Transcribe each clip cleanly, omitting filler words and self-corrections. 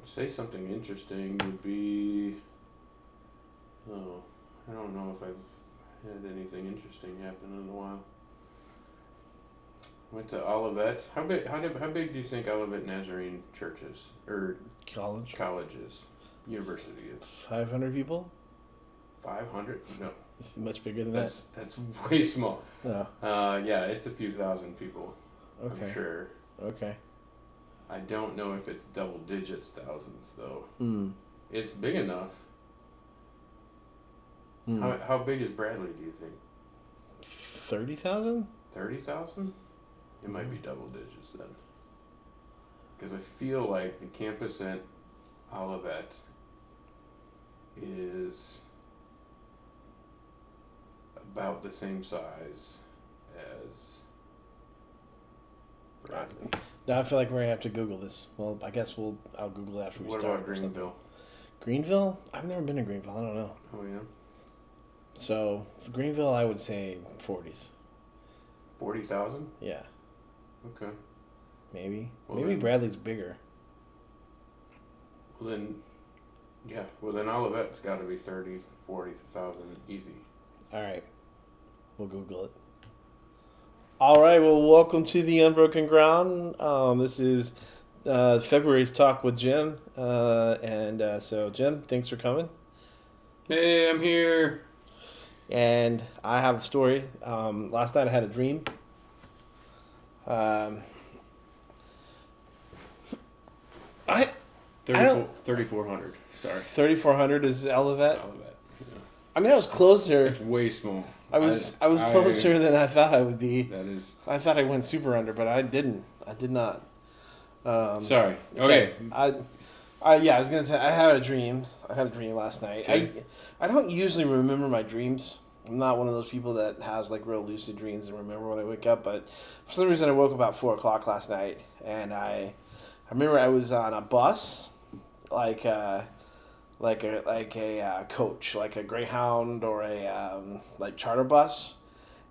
Say something interesting would be. Oh, I don't know if I've had anything interesting happen in a while. Went to Olivet. How big do you think Olivet Nazarene Church is, or college is, university is? 500 people. 500? No. It's much bigger than that. That's way small. No. Yeah, it's a few thousand people. Okay. I'm sure. Okay. I don't know if it's double digits thousands though. It's big enough. How big is Bradley, do you think? 30,000? 30,000? It might be double digits then. Because I feel like the campus at Olivet is about the same size as Bradley. Now I feel like we're going to have to Google this. Well, I guess I'll Google it after we What start. about Greenville? Greenville? I've never been to Greenville. I don't know. Oh, yeah? So, for Greenville, I would say 40s. 40,000? Yeah. Okay. Maybe. Well, Maybe then, Bradley's bigger. Well, then, yeah. Well, then Olivet's got to be 30, 40,000 easy. All right. We'll Google it. All right. Well, welcome to the Unbroken Ground. This is February's Talk with Jim. So, Jim, thanks for coming. Hey, I'm here. And I have a story. Last night I had a dream. 3,400. Sorry. 3,400 is Olivet. Olivet. Yeah. I mean, I was closer. It's way small. I was closer than I thought I would be. That is. I thought I went super under, but I didn't. I did not. Sorry. Okay. I was gonna say I had a dream. I had a dream last night. Okay. I don't usually remember my dreams. I'm not one of those people that has like real lucid dreams and remember when I wake up. But for some reason, I woke up about 4:00 last night, and I remember I was on a bus, like a coach, like a Greyhound or a like charter bus,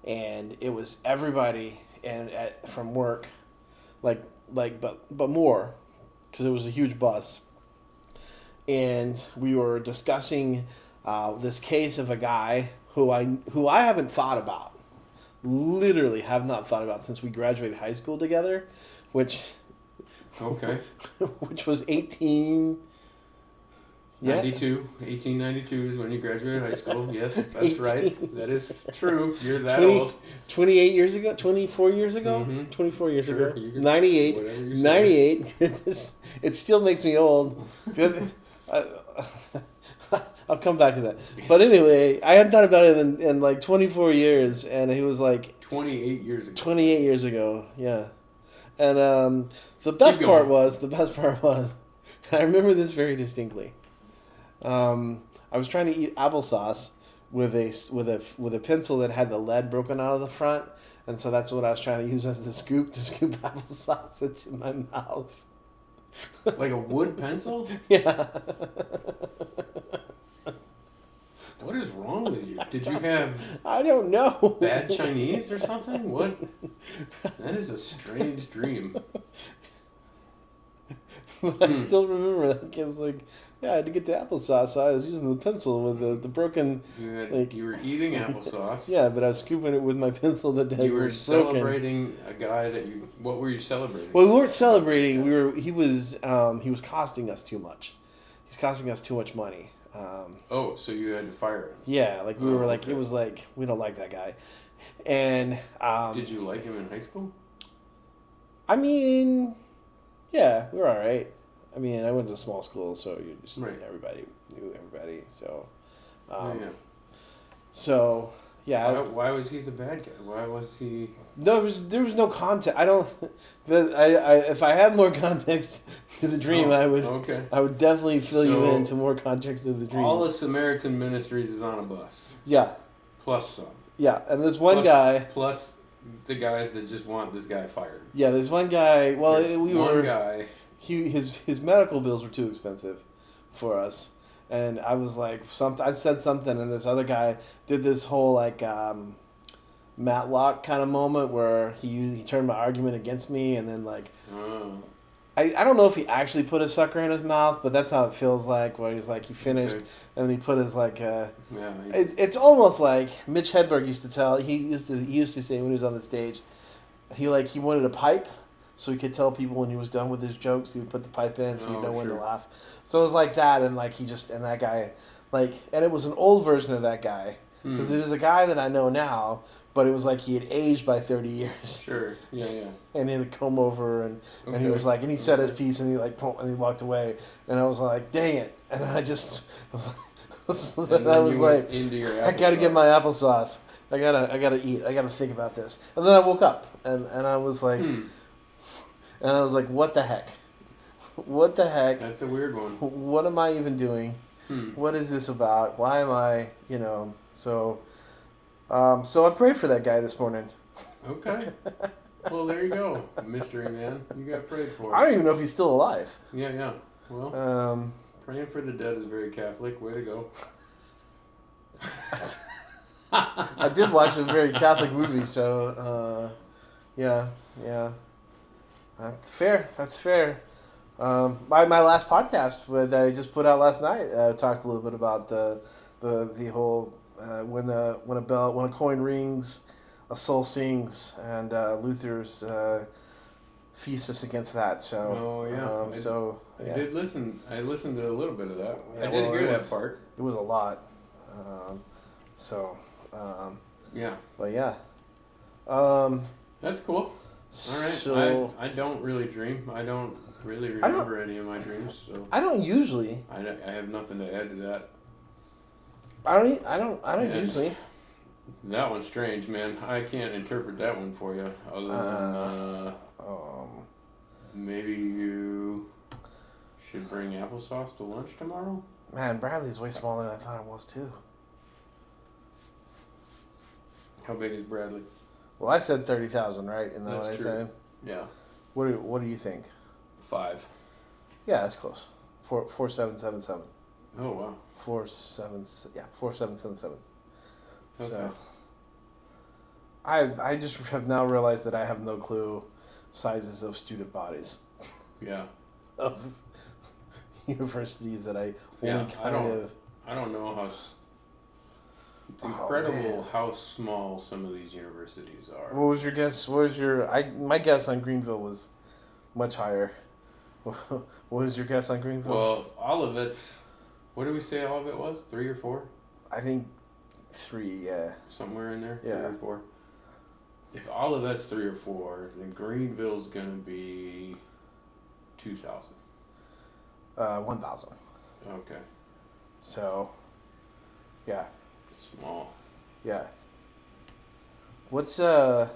and it was everybody from work, but more, because it was a huge bus, and we were discussing this case of a guy who I haven't thought about, literally have not thought about since we graduated high school together, which was 1892 is when you graduated high school. Yes, that's 18. right. That is true. You're that 20, old. 28 years ago? 24 years ago? Mm-hmm. 24 years Sure, ago. can, 98. 98. It still makes me old. I'll come back to that. But anyway, I hadn't thought about it in like 24 years, and he was like... 28 years ago. 28 years ago, yeah. And the best part was, I remember this very distinctly. I was trying to eat applesauce with a pencil that had the lead broken out of the front, and so that's what I was trying to use as the scoop to scoop applesauce into my mouth. Like a wood pencil? Yeah. What is wrong with you? Did you have... I don't know. Bad Chinese or something? What? That is a strange dream. But I still remember that kid's like, yeah, I had to get the applesauce, so I was using the pencil with the broken... You were eating applesauce. Yeah, but I was scooping it with my pencil that you were was broken. celebrating a guy that you... What were you celebrating? Well, we weren't celebrating. He was costing us too much. He's costing us too much money. So you had to fire him. Yeah, like we were like, okay. It was like, we don't like that guy. And... Did you like him in high school? I mean, yeah, we were all right. I mean, I went to a small school, so you just everybody knew everybody. So, yeah. So, yeah. Why was he the bad guy? Why was he? There was no context. I don't. If I had more context to the dream, I would. Okay. I would definitely fill you into more context to the dream. All the Samaritan Ministries is on a bus. Yeah. Plus some. Yeah, and this one guy. Plus the guys that just want this guy fired. Yeah, there's one guy. Well, one guy. His medical bills were too expensive for us, and I was like I said something, and this other guy did this whole like Matlock kind of moment where he turned my argument against me, and then like I don't know if he actually put a sucker in his mouth, but that's how it feels like. Where he's like he finished, Okay. and he put his like. Yeah. It's almost like Mitch Hedberg used to tell. He used to say when he was on the stage, he wanted a pipe, so he could tell people when he was done with his jokes. He would put the pipe in, so you know when to laugh. So it was like that, and like and that guy, and it was an old version of that guy because it is a guy that I know now. But it was like he had aged by 30 years. Sure. Yeah. And he had to come over, and he was like, and he said his piece, and he walked away, and I was like, dang it, and I just was like, I was like, I gotta get my applesauce. I gotta eat. I gotta think about this. And then I woke up, and I was like, and I was like, what the heck? What the heck? That's a weird one. What am I even doing? What is this about? Why am I, so. So I prayed for that guy this morning. Okay. Well, there you go, mystery man. You got prayed for. I don't even know if he's still alive. Yeah. Well, praying for the dead is very Catholic. Way to go. I did watch a very Catholic movie, so yeah. That's fair. My last podcast that I just put out last night talked a little bit about the whole. When a coin rings, a soul sings, and Luther's thesis against that. So, I did listen. I listened to a little bit of that. Yeah, I did hear that part. It was a lot. Yeah. But yeah. That's cool. All right. So I don't really dream. I don't really remember any of my dreams. So I don't usually. I have nothing to add to that. I don't usually. That one's strange, man. I can't interpret that one for you. Other than maybe you should bring applesauce to lunch tomorrow. Man, Bradley's way smaller than I thought it was too. How big is Bradley? Well, I said 30,000, right? Isn't that That's what I true. said? Yeah. What do you think? 5. Yeah, that's close. 4777. Oh wow. 4777. Okay. So I just have now realized that I have no clue sizes of student bodies. Yeah. Of universities that I only I don't know how. It's incredible how small some of these universities are. What was your guess? My guess on Greenville was much higher. What was your guess on Greenville? Well, Olivet's. What did we say Olivet was? 3 or 4? I think 3. Yeah. Somewhere in there. Yeah. 3 or 4. If Olivet's 3 or 4, then Greenville's gonna be 2,000. 1,000. Okay. So, yeah. Small. Yeah. What's I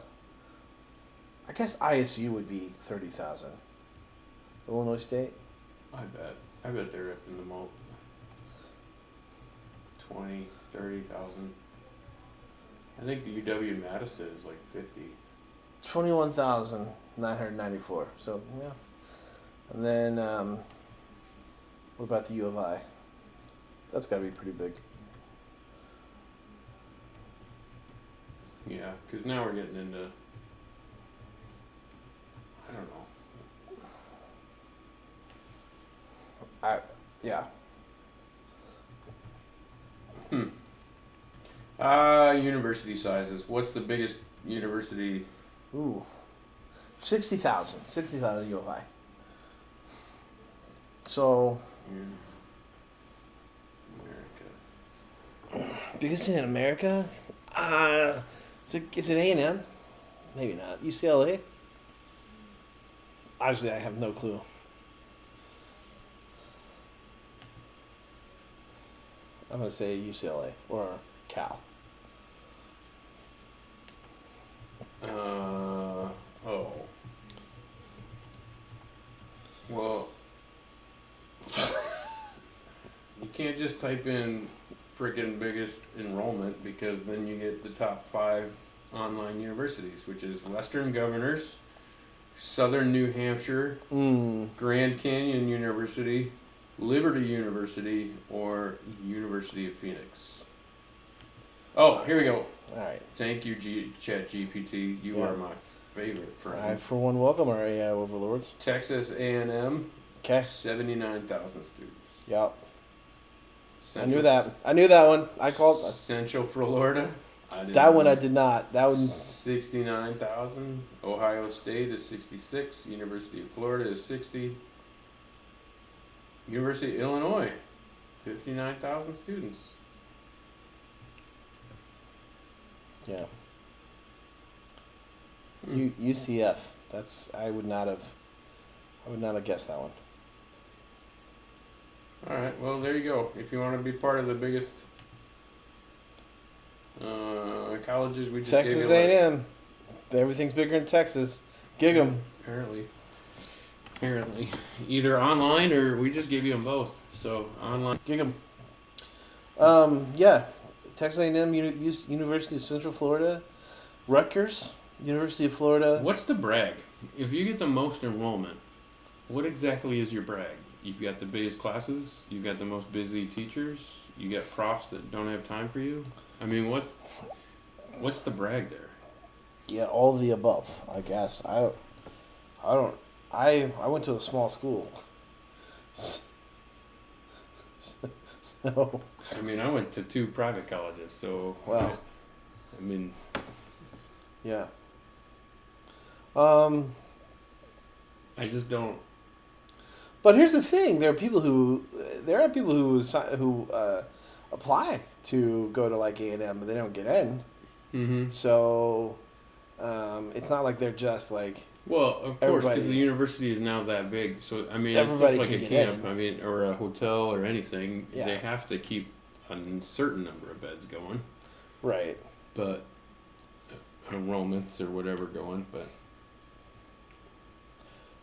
guess ISU would be 30,000. Illinois State. I bet they're up in the 20, 30,000. I think the UW-Madison is like 50. 21,994. So yeah. And then what about the U of I? That's got to be pretty big. Yeah, because now we're getting into, I don't know. Yeah. University sizes. What's the biggest university? Ooh. 60,000. 60,000 U of I. So. America. Biggest in America? Is it A&M? Maybe not. UCLA? Obviously, I have no clue. I'm going to say UCLA or Cal. Well, you can't just type in freaking biggest enrollment because then you get the top 5 online universities, which is Western Governors, Southern New Hampshire, Grand Canyon University, Liberty University, or University of Phoenix. Oh, here we go. All right. Thank you, ChatGPT. You are my favorite for I, him. for one, welcome our AI overlords. Texas A&M, Okay. 79,000 students. Yep. Central, I knew that one. I called Central Florida. that one. I did not. That one. 69,000. Ohio State is 66. University of Florida is 60. University of Illinois, 59,000 students. Yeah. UCF. That's. I would not have guessed that one. All right, well, there you go. If you want to be part of the biggest colleges, we just Texas gave you a list. A&M. Everything's bigger in Texas. Gig 'em. Apparently. Either online or we just gave you them both. So, online. Gig 'em. Yeah. Texas A&M, University of Central Florida, Rutgers, University of Florida. What's the brag? If you get the most enrollment, what exactly is your brag? You've got the biggest classes, you've got the most busy teachers, you got profs that don't have time for you. I mean, what's the brag there? Yeah, all of the above, I guess. I went to a small school. So, I mean, I went to 2 private colleges, so wow. I mean, Yeah. I just don't. But here's the thing: there are people who apply to go to like A&M, but they don't get in. Mm-hmm. So it's not like they're just like. Well, of course, because the Everybody's- university is now that big. So I mean, it's Everybody just like can a get camp. in. I mean, or a hotel or anything. Yeah. They have to keep a certain number of beds going, Right. but enrollments or whatever going. But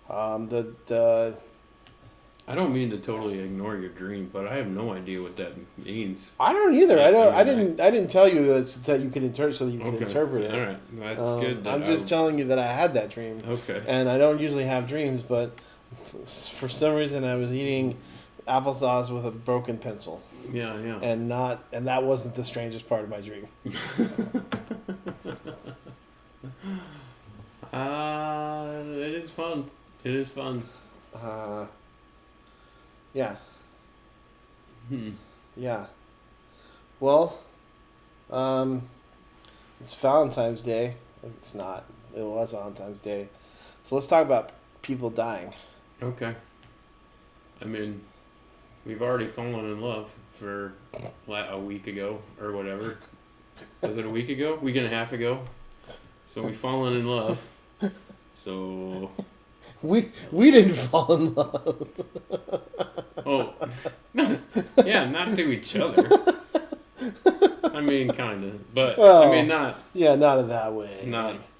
The I don't mean to totally ignore your dream, but I have no idea what that means. I don't either. Yeah, I I mean, didn't tell you that you could interpret so that you can Okay. interpret it. All right, that's good. I'm just telling you that I had that dream. Okay. And I don't usually have dreams, but for some reason I was eating applesauce with a broken pencil, Yeah, yeah. and that wasn't the strangest part of my dream. It is fun. It is fun. Yeah, Hmm. yeah. Well, it's Valentine's Day. It's not. It was Valentine's Day. So let's talk about people dying. Okay. I mean, we've already fallen in love for a week ago or whatever. Was it a week ago? Week and a half ago? So we've fallen in love. So, We didn't fall in love. oh, yeah, not to each other. I mean, kind of, but Well, I mean, not Yeah, not in that way.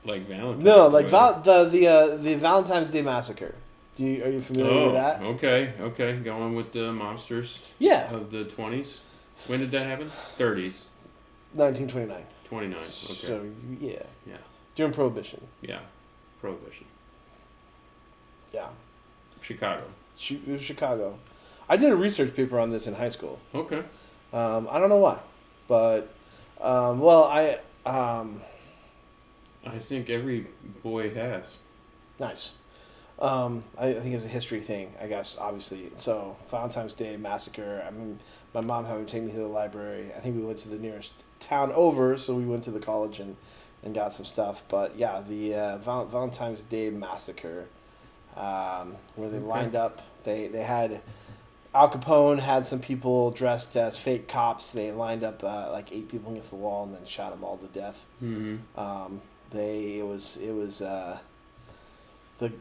like Valentine's. No, like Day. the Valentine's Day Massacre. Are you familiar with that? Okay, going with the mobsters Yeah, of the 20s. When did that happen? 30s, 1929. 29. Okay, So yeah, yeah, during Prohibition. yeah, Prohibition, Yeah, Chicago. it was Chicago. I did a research paper on this in high school. Okay, I don't know why, but well, I think every boy has. nice. I think it's a history thing, I guess, obviously. So, Valentine's Day Massacre. I mean, my mom having taken me to the library. I think we went to the nearest town over, so we went to the college and got some stuff. But yeah, the Valentine's Day Massacre, where they lined up. They had Al Capone had some people dressed as fake cops. They lined up like 8 people against the wall and then shot them all to death. Mm-hmm.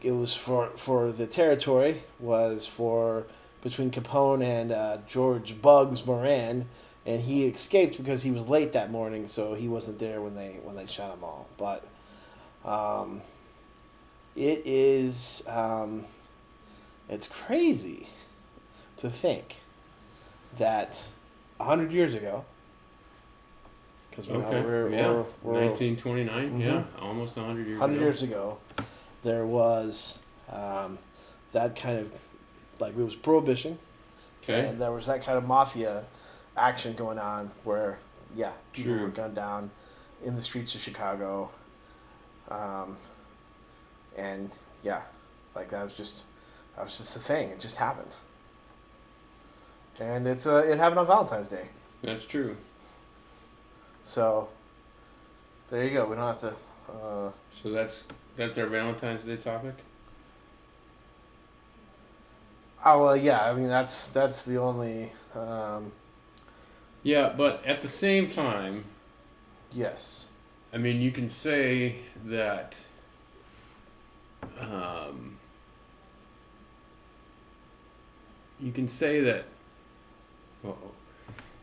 It was for the territory was for between Capone and George Bugs Moran, and he escaped because he was late that morning, so he wasn't there when they shot them all. But it is it's crazy to think that 100 years ago, because Okay, we're 1929. Mhm. Yeah, almost 100 years. 100 ago. years ago, there was that kind of, like, it was Prohibition, Okay. and there was that kind of mafia action going on where, yeah, people True. were gunned down in the streets of Chicago. and yeah, like that was just a thing. It just happened, and it happened on Valentine's Day. That's true. So there you go. We don't have to. So that's our Valentine's Day topic. Oh well, yeah. I mean, that's the only. Yeah, but at the same time, Yes. I mean, you can say that. Um, you can say that.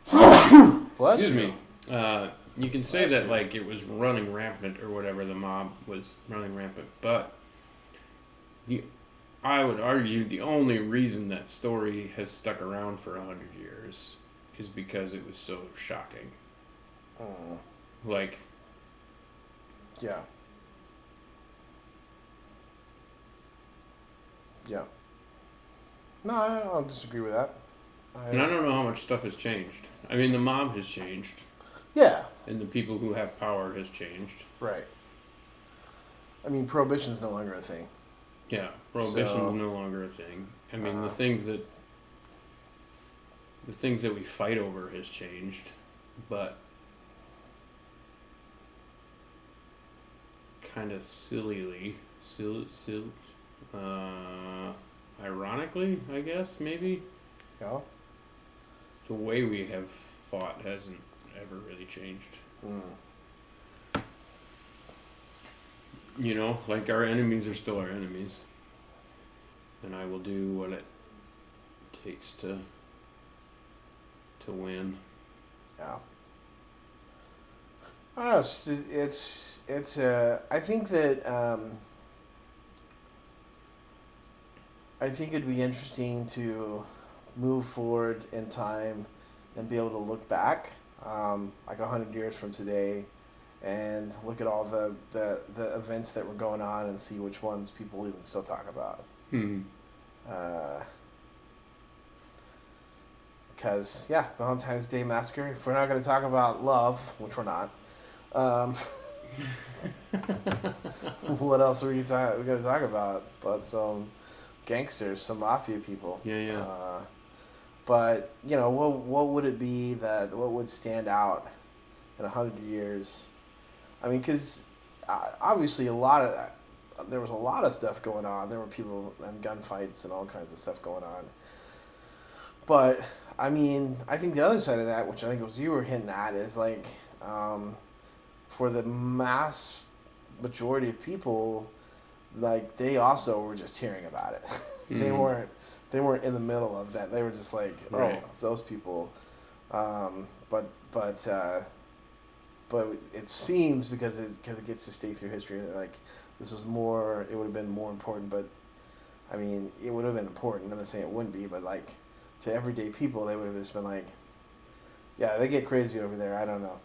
Bless Excuse you. me. You can say Bless that you. like it was running rampant or whatever. The mob was running rampant, but I would argue the only reason that story has stuck around for 100 years is because it was so shocking. Like, Yeah. Yeah. No, I don't disagree with that. and I don't know how much stuff has changed. I mean, the mob has changed, Yeah. and the people who have power has changed. Right. I mean, prohibition's no longer a thing. Yeah, prohibition So, is no longer a thing. I mean, the uh, things that we fight over has changed, but kind of ironically, I guess maybe Yeah. the way we have fought hasn't ever really changed. You know, like our enemies are still our enemies, and I will do what it takes to win. Yeah. I don't know, I think that I think it'd be interesting to move forward in time and be able to look back, like 100 years from today, and look at all the events that were going on and see which ones people even still talk about. Because Valentine's Day Massacre. If we're not going to talk about love, which we're not, what else are we going to talk about? But some gangsters, some mafia people. Yeah. But what would it be what would stand out in 100 years? I mean, because obviously there was a lot of stuff going on. There were people and gunfights and all kinds of stuff going on. But I mean, I think the other side of that, which I think was you were hinting at, is like for the mass majority of people, like they also were just hearing about it. They weren't in the middle of that. They were just like, Right. those people. But it seems because it gets to stay through history that like this was more. It would have been more important. But I mean, it would have been important. I'm not saying it wouldn't be, but like to everyday people, they would have just been like, yeah, they get crazy over there. I don't know.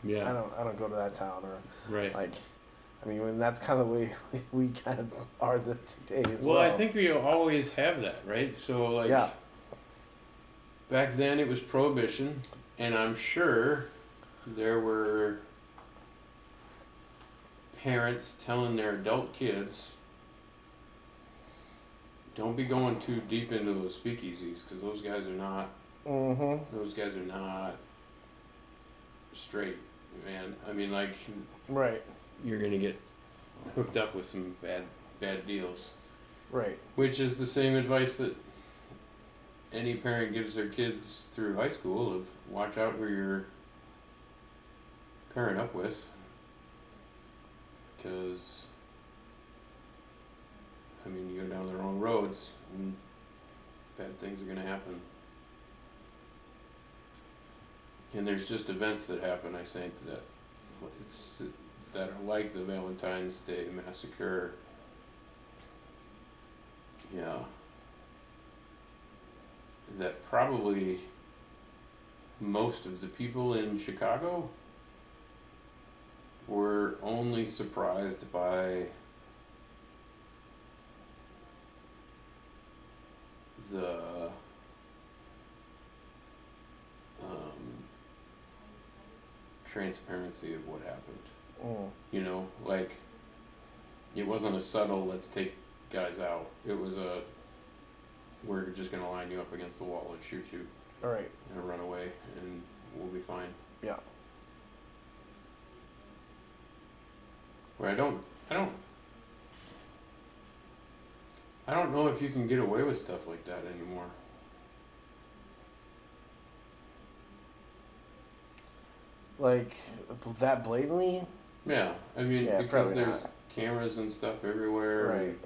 Yeah. I don't go to that town or Right. like. I mean, when that's kind of the way we kind of are today as Well, I think we always have that, right? So, like, back then it was prohibition, and I'm sure there were parents telling their adult kids, don't be going too deep into those speakeasies, because those guys are not, those guys are not straight, man. I mean, like, right. You're gonna get hooked up with some bad deals. Right. Which is the same advice that any parent gives their kids through high school of watch out who you're pairing up with. Because, I mean, you go down the wrong roads and bad things are gonna happen. And there's just events that happen, I think, that are like the Valentine's Day Massacre. Yeah. That probably most of the people in Chicago were only surprised by the transparency of what happened. You know, like it wasn't a subtle let's take guys out. It was we're just gonna line you up against the wall and shoot you. All right. And run away, and we'll be fine. Yeah. Where I don't know if you can get away with stuff like that anymore. Like that blatantly? Yeah, I mean, Yeah, because probably there's not. cameras and stuff everywhere. Right. And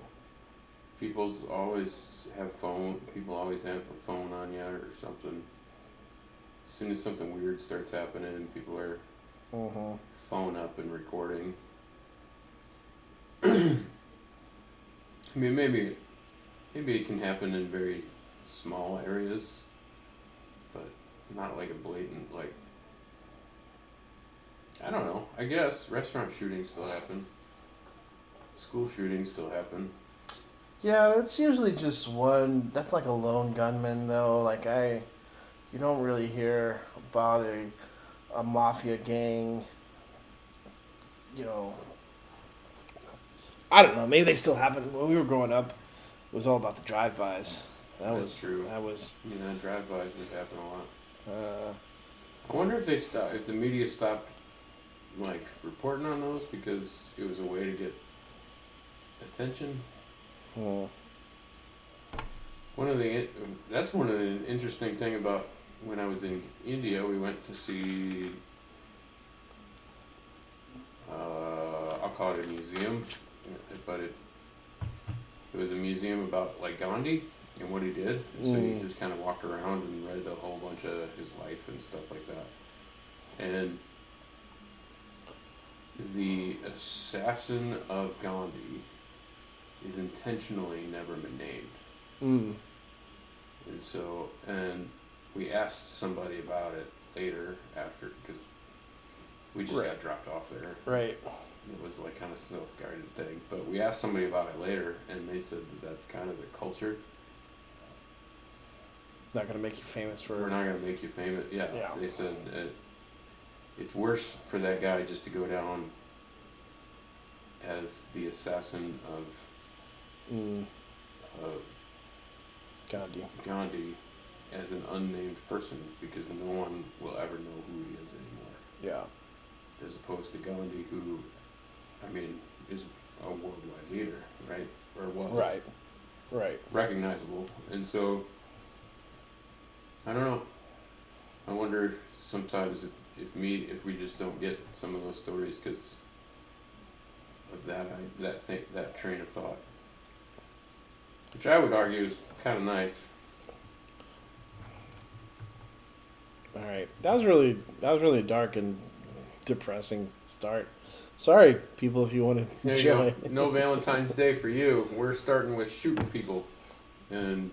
people's always have phone. People always have a phone on you or something. As soon as something weird starts happening, people are phone up and recording. I mean, maybe it can happen in very small areas, but not like a blatant, like, I don't know. I guess restaurant shootings still happen. School shootings still happen. Yeah, that's usually just one. That's like a lone gunman, though. Like you don't really hear about a mafia gang. You know, I don't know. Maybe they still happen. When we were growing up, it was all about the drive-bys. That's true. That was. You know, drive-bys would happen a lot. I wonder if if the media stopped, like, reporting on those because it was a way to get attention. That's one of the interesting thing about when I was in India. We went to see, I'll call it a museum, but it was a museum about like Gandhi and what he did. And so you just kind of walked around and read a whole bunch of his life and stuff like that. And the assassin of Gandhi is intentionally never been named. And so, and we asked somebody about it later after, because we just got dropped off there. Right. It was like kind of self-guided thing, but we asked somebody about it later, and they said that's kind of the culture. Not gonna make you famous for. We're not gonna make you famous. Yeah. They said it's worse for that guy just to go down as the assassin of Gandhi as an unnamed person, because no one will ever know who he is anymore. Yeah. As opposed to Gandhi, who, I mean, is a worldwide leader, right? Or was. Right. Recognizable. And so, I don't know. I wonder sometimes if we just don't get some of those stories because of that train of thought, which I would argue is kind of nice. All right, that was really dark and depressing start. Sorry, people, if you want to There enjoy. you go. No Valentine's Day for you. We're starting with shooting people and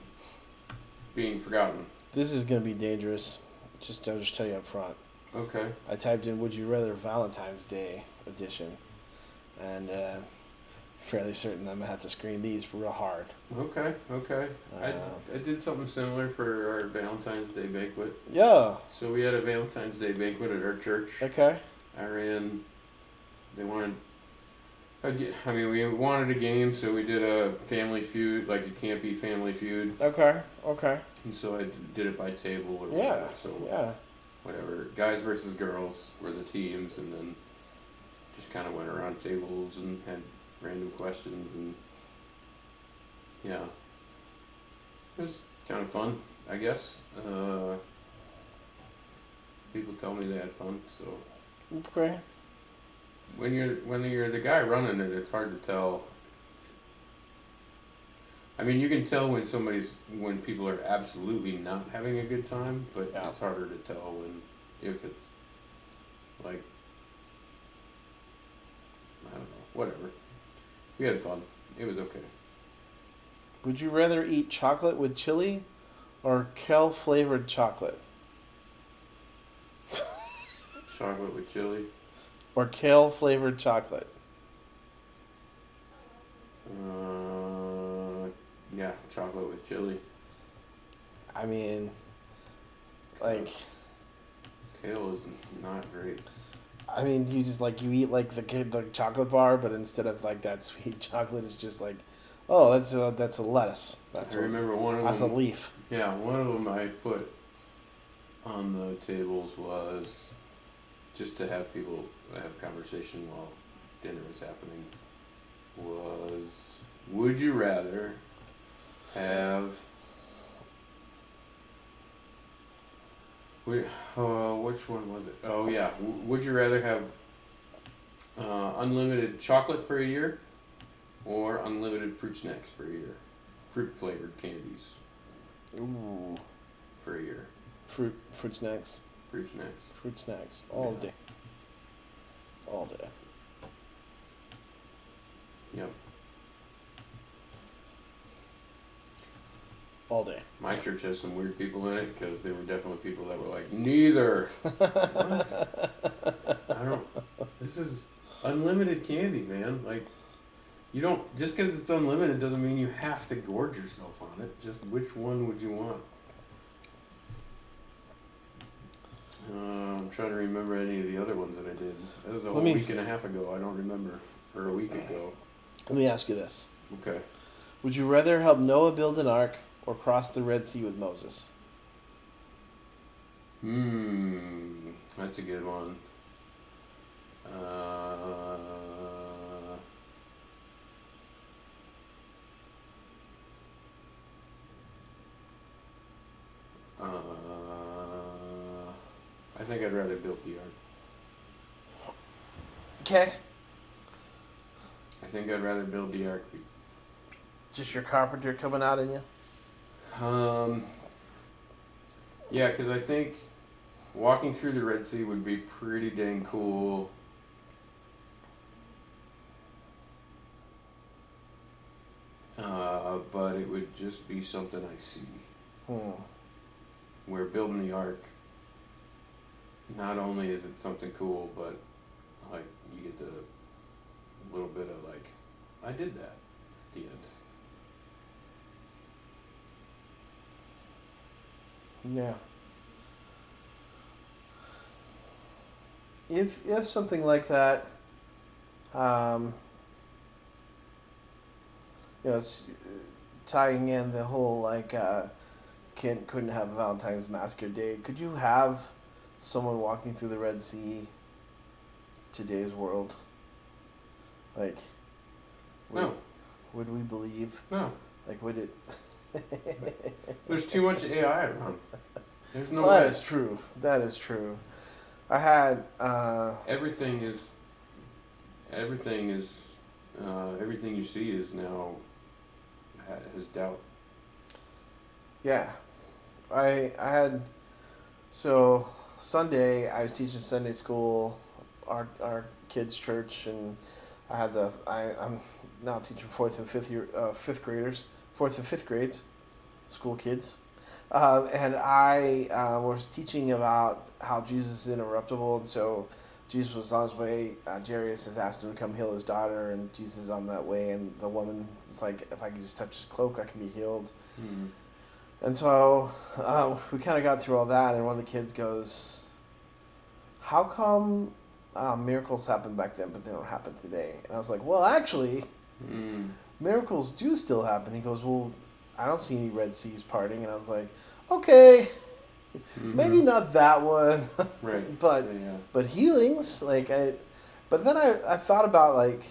being forgotten. This is gonna be dangerous. I'll just tell you up front. Okay. I typed in "Would you rather Valentine's Day edition," and fairly certain I'm gonna have to screen these real hard. Okay. I did something similar for our Valentine's Day banquet. Yeah. So we had a Valentine's Day banquet at our church. Okay. They wanted, we wanted a game, so we did a family feud, like a campy family feud. Okay. And so I did it by table or Yeah. whatever. So whatever, guys versus girls were the teams, and then just kind of went around tables and had random questions, and yeah, it was kind of fun, I guess. People tell me they had fun, so. Okay. When you're the guy running it, it's hard to tell. I mean, you can tell when people are absolutely not having a good time, but it's harder to tell if it's like, I don't know, whatever. We had fun. It was okay. Would you rather eat chocolate with chili or kale flavored chocolate? Chocolate with chili. Or kale flavored chocolate? Yeah, chocolate with chili. I mean, like, kale is not great. I mean, you just like you eat like the chocolate bar, but instead of like that sweet chocolate, it's just like, oh, that's a lettuce. I remember one of them. That's a leaf. Yeah, one of them I put on the tables was just to have people have conversation while dinner was happening. Was, would you rather have which one was it? Oh yeah, would you rather have unlimited chocolate for a year or unlimited fruit snacks for a year? Fruit flavored candies. Ooh. For a year. Fruit snacks. Fruit snacks. Fruit snacks all day. All day. Yep. All day. My church has some weird people in it because there were definitely people that were like, neither. What? I don't. This is unlimited candy, man. Like, you don't. Just because it's unlimited doesn't mean you have to gorge yourself on it. Just which one would you want? I'm trying to remember any of the other ones that I did. That was a week and a half ago. I don't remember. Or a week ago. Let me ask you this. Okay. Would you rather help Noah build an ark or cross the Red Sea with Moses? That's a good one. I think I'd rather build the ark. Okay. I think I'd rather build the ark. Just your carpenter coming out in you? Yeah, because I think walking through the Red Sea would be pretty dang cool. But it would just be something I see. Where building the ark, not only is it something cool, but like you get the little bit of like, I did that at the end. Yeah. If something like that, it's tying in the whole like couldn't have a Valentine's Massacre Day. Could you have someone walking through the Red Sea today's world? Like, No. Would we believe? No. Like, would it? There's too much AI around. There's no way. That is true. That is true. I had everything you see is now has doubt. Yeah, I had, so Sunday I was teaching Sunday school, our kids' church, and I had I'm now teaching fourth and fifth grades, school kids, and I was teaching about how Jesus is interruptible, and so Jesus was on his way. Jairus has asked him to come heal his daughter, and Jesus is on that way, and the woman is like, if I can just touch his cloak, I can be healed. Mm-hmm. And so we kind of got through all that, and one of the kids goes, how come miracles happened back then, but they don't happen today? And I was like, well, actually, miracles do still happen. He goes, well, I don't see any Red Seas parting. And I was like, okay, maybe not that one. Right. but healings, like but then I thought about like,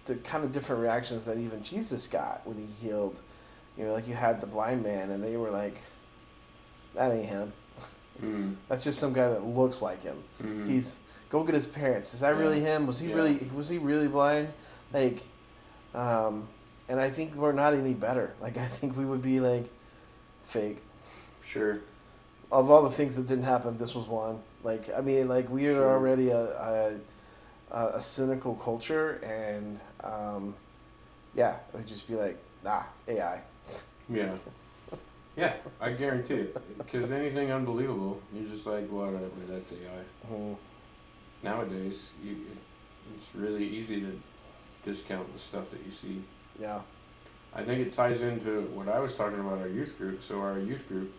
the kind of different reactions that even Jesus got when he healed. Like you had the blind man, and they were like, that ain't him. That's just some guy that looks like him. He's, go get his parents. Is that really him? Was he really blind? Like, and I think we're not any better. Like, I think we would be like fake. Sure. Of all the things that didn't happen, this was one. Like, I mean, like we are already a cynical culture, and it would just be like, AI. Yeah. Yeah, I guarantee it. Because anything unbelievable, you're just like, whatever, that's AI. Nowadays, it's really easy to discount the stuff that you see. Yeah. I think it ties into what I was talking about our youth group. So our youth group,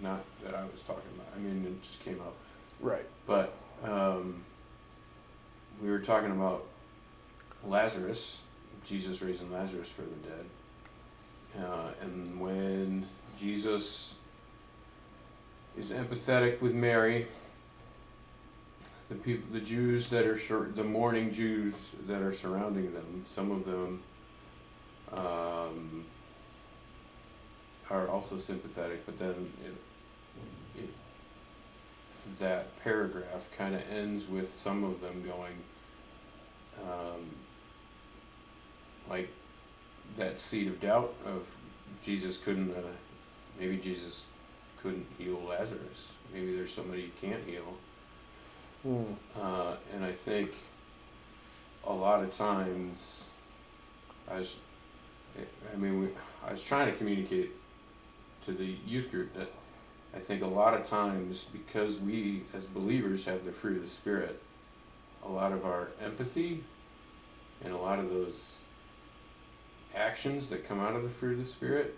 not that I was talking about. I mean, it just came up. Right. But we were talking about Lazarus, Jesus raising Lazarus from the dead. And when Jesus is empathetic with Mary, the Jews that are the mourning Jews that are surrounding them, some of them are also sympathetic, but then that paragraph kind of ends with some of them going, like that seed of doubt of maybe Jesus couldn't heal Lazarus. Maybe there's somebody you can't heal. And I think a lot of times I was trying to communicate to the youth group that I think a lot of times, because we as believers have the fruit of the Spirit, a lot of our empathy and a lot of those actions that come out of the fruit of the Spirit,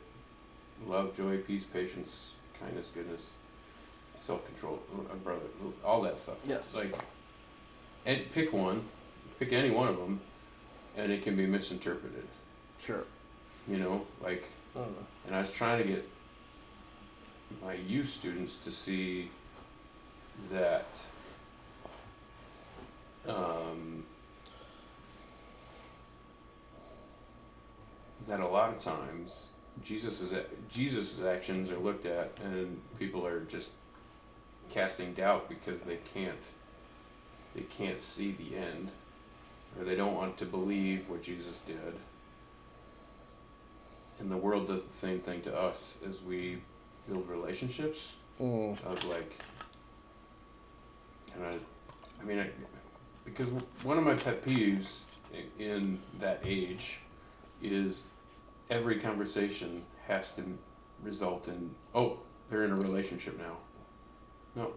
love, joy, peace, patience, kindness, goodness, self-control, brother, all that stuff. Yes. And pick any one of them, and it can be misinterpreted. Sure. And I was trying to get my youth students to see that that a lot of times Jesus's actions are looked at and people are just casting doubt because they can't see the end, or they don't want to believe what Jesus did. And the world does the same thing to us as we build relationships of because one of my pet peeves in that age is every conversation has to result in, they're in a relationship now. No,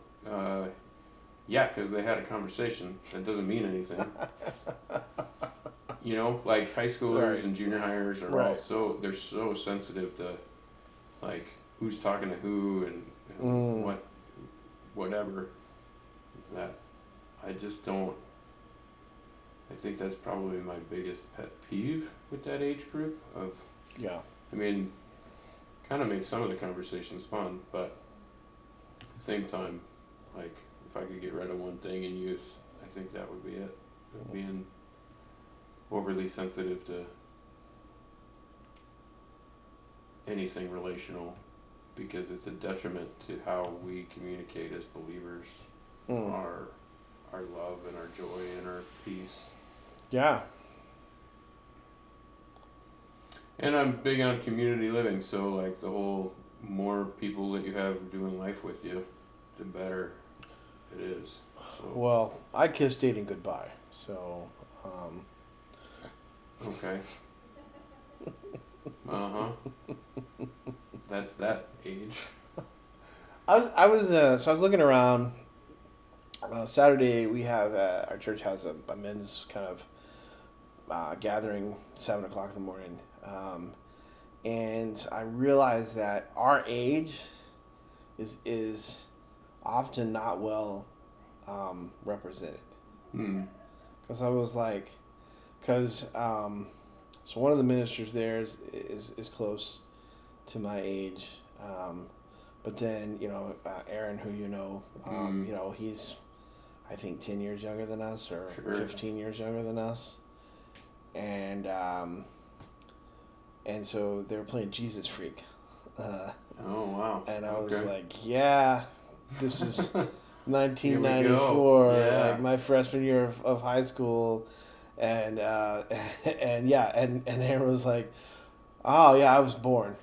yeah, because they had a conversation. That doesn't mean anything. High schoolers and junior hires are they're so sensitive to who's talking to who and whatever, that I just don't. I think that's probably my biggest pet peeve with that age group of. Yeah. Kind of makes some of the conversations fun, but at the same time, if I could get rid of one thing in youth, I think that would be it. Being overly sensitive to anything relational, because it's a detriment to how we communicate as believers, our love and our joy and our peace. Yeah. And I'm big on community living, so the whole more people that you have doing life with you, the better it is. So. Well, I kissed dating goodbye, so. Okay. That's that age. I was looking around. Saturday we have our church has a men's kind of gathering 7:00 in the morning, and I realized that our age is often not well represented. Because I was so one of the ministers there is close to my age, but then Aaron, who he's I think 10 years younger than us, or 15 years younger than us, and so they were playing Jesus Freak. Oh wow! And I was like, yeah, this is 1994, yeah. my freshman year of high school. And Aaron was like, "Oh yeah, I was born."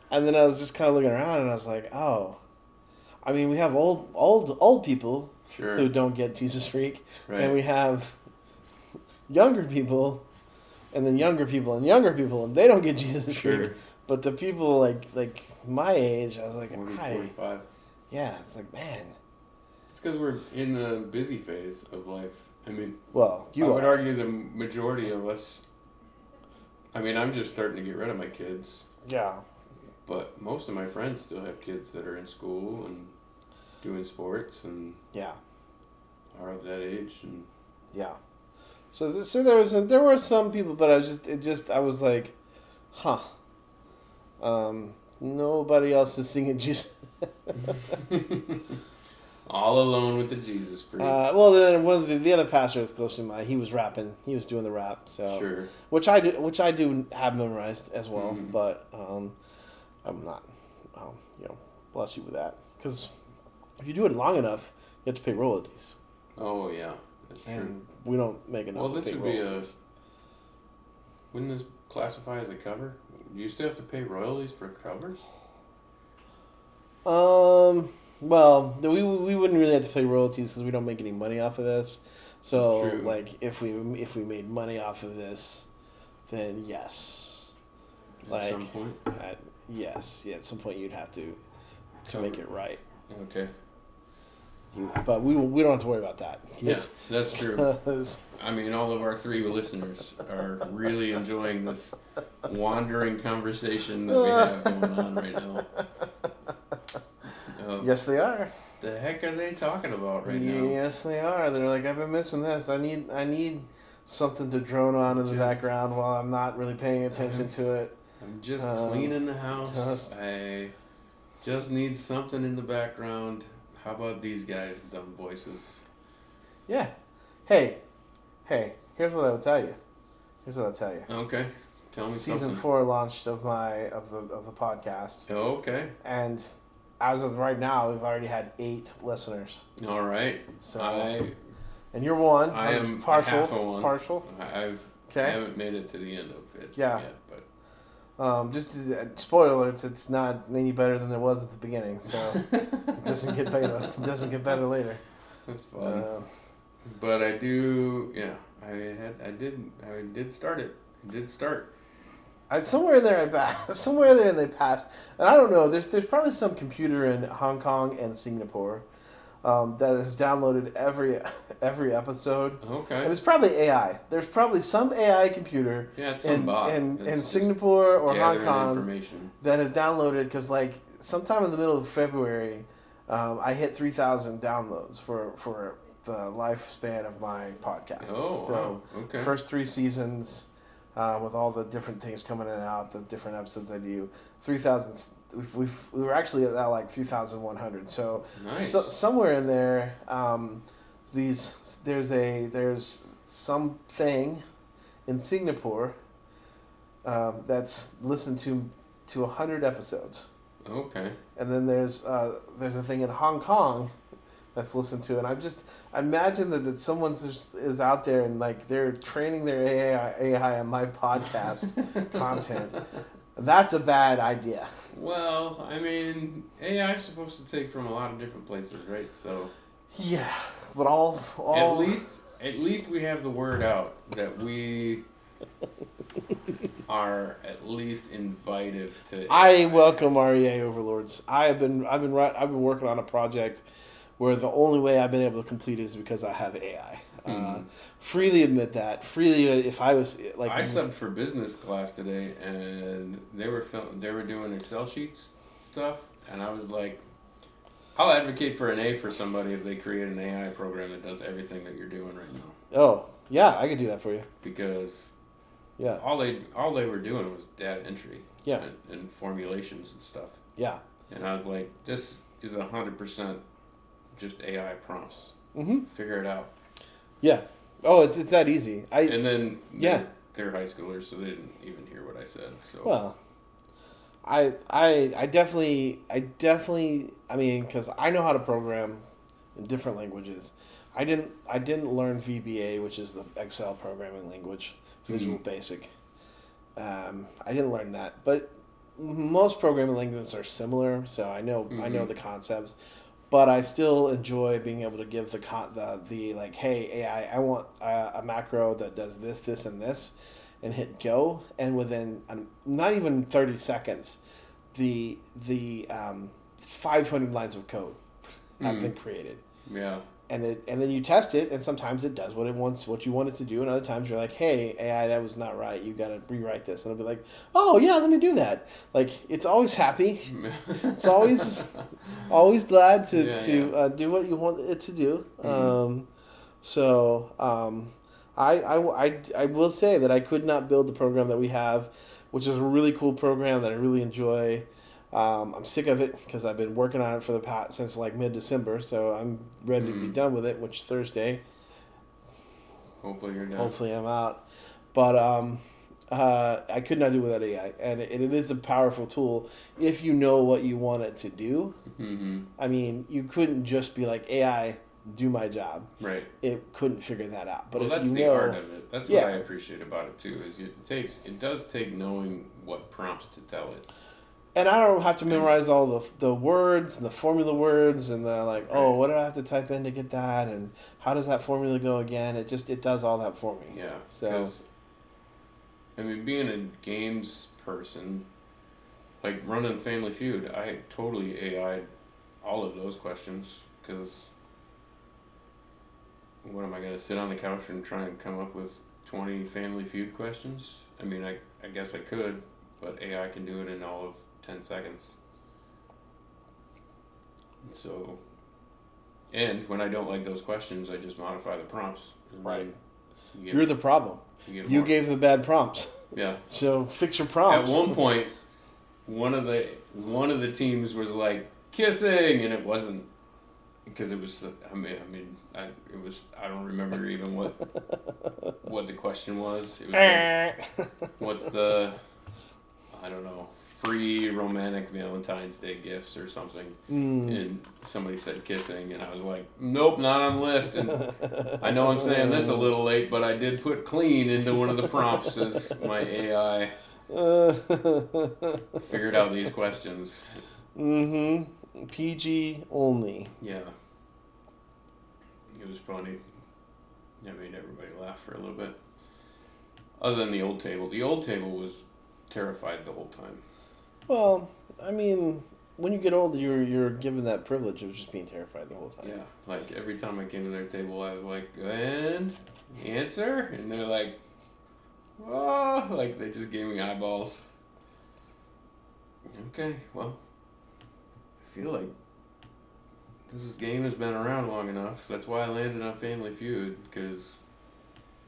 And then I was just kind of looking around, and I was like, "Oh, we have old people who don't get Jesus Freak, and we have younger people, and then younger people, and they don't get Jesus Freak. But the people like my age, I was like, 45. Yeah, it's like, man." It's because we're in the busy phase of life. Well, I would argue the majority of us I mean, I'm just starting to get rid of my kids. Yeah. But most of my friends still have kids that are in school and doing sports and are of that age. And So there were some people, but I was like, huh. Nobody else is singing Jesus. All alone with the Jesus freak. Well, then one of the other pastors close to mine, he was rapping. He was doing the rap. So sure. Which I do have memorized as well. Mm-hmm. But I'm not. Bless you with that. Because if you do it long enough, you have to pay royalties. Oh yeah, that's true. And we don't make enough. Well, this to pay would royalties. Wouldn't this classify as a cover? Do you still have to pay royalties for covers? Well, we wouldn't really have to pay royalties because we don't make any money off of this. So, like, if we made money off of this, then yes. At some point? Yes. At some point you'd have to make it right. Okay. But we don't have to worry about that. Yes, that's true. I mean, all of our 3 listeners are really enjoying this wandering conversation that we have going on right now. Yes, they are. The heck are they talking about right now? Yes, they are. They're like, I've been missing this. I need something to drone on in the background while I'm not really paying attention to it. I'm just cleaning the house. I just need something in the background. How about these guys' dumb voices? Yeah. Hey. Here's what I will tell you. Okay. Tell me Season something. 4 launched of the podcast. Okay. And as of right now, we've already had 8 listeners. All right. So. And you're one. I am partial. Half a one. Partial. I haven't made it to the end of it yet, but. Just spoiler alerts, it's not any better than there was at the beginning, so it doesn't get better. It doesn't get better later. That's fine. But I do, I did start it. I did start. Somewhere in there they passed, and I don't know. There's probably some computer in Hong Kong and Singapore that has downloaded every episode. Okay. And it's probably AI. There's probably some AI computer in Singapore or Hong Kong that has downloaded, because like sometime in the middle of February, I hit 3,000 downloads for the lifespan of my podcast. Oh, so wow. Okay. First 3 seasons, with all the different things coming in and out, the different episodes I do, 3,000. We were actually at like 3,100. So, nice. Somewhere in there, there's something in Singapore that's listened to 100 episodes. Okay. And then there's a thing in Hong Kong that's listened to, and I imagine that someone is out there and like they're training their AI on my podcast content. That's a bad idea. Well, I mean, AI is supposed to take from a lot of different places, right? So. Yeah, but all. At least we have the word out that we are at least invited to. I welcome our EA overlords. I've been working on a project where the only way I've been able to complete it is because I have AI. Freely admit that. If I was like, I subbed for business class today, and they were doing Excel sheets stuff, and I was like, I'll advocate for an A for somebody if they create an AI program that does everything that you're doing right now. Oh yeah, I could do that for you. Because yeah, all they were doing was data entry. Yeah. And formulations and stuff. Yeah. And I was like, this is 100% just AI prompts. Mm-hmm. Figure it out. Yeah. Oh, it's that easy. And then they're high schoolers, so they didn't even hear what I said. So well, I definitely I mean, because I know how to program in different languages. I didn't learn VBA, which is the Excel programming language, Visual Basic. I didn't learn that, but most programming languages are similar, so I know the concepts. But I still enjoy being able to give the like, hey AI, I want a macro that does this, this, and this, and hit go, and within not even 30 seconds, the 500 lines of code have been created. Yeah. and then you test it, and sometimes it does what it wants, what you want it to do, and other times you're like, hey, AI, that was not right. You got to rewrite this, and it'll be like, oh yeah, let me do that. Like, it's always happy. It's always glad to do what you want it to do. I will say that I could not build the program that we have, which is a really cool program that I really enjoy. I'm sick of it because I've been working on it for the past since like mid-December, so I'm ready to be done with it, which is Thursday. Hopefully you're done. Hopefully I'm out. But I could not do without AI, and it is a powerful tool if you know what you want it to do. Mm-hmm. I mean, you couldn't just be like, AI, do my job. Right. It couldn't figure that out. But well, if that's you the know, art of it. That's what I appreciate about it too. Is it does take knowing what prompts to tell it. And I don't have to memorize all the words and the formula words and the like. Right. Oh, what do I have to type in to get that? And how does that formula go again? It does all that for me. Yeah. So, I mean, being a games person, like running Family Feud, I totally AI'd all of those questions because what am I going to sit on the couch and try and come up with 20 Family Feud questions? I mean, I guess I could, but AI can do it in all of 10 seconds. So, and when I don't like those questions, I just modify the prompts. Right. You're the problem. You gave the bad prompts. Yeah. So fix your prompts. At one point, one of the teams was like kissing, and it wasn't because it was. I don't remember even what the question was. It was like, what's the, I don't know, free romantic Valentine's Day gifts or something. And somebody said kissing, and I was like, nope, not on the list. And I know I'm saying this a little late, but I did put clean into one of the prompts as my AI figured out these questions. PG only. Yeah. It was funny. It made everybody laugh for a little bit. Other than the old table. The old table was terrified the whole time. Well, I mean, when you get older, you're given that privilege of just being terrified the whole time. Yeah, like every time I came to their table, I was like, and answer? And they're like, oh, like they just gave me eyeballs. Okay, well, I feel like this game has been around long enough. That's why I landed on Family Feud, because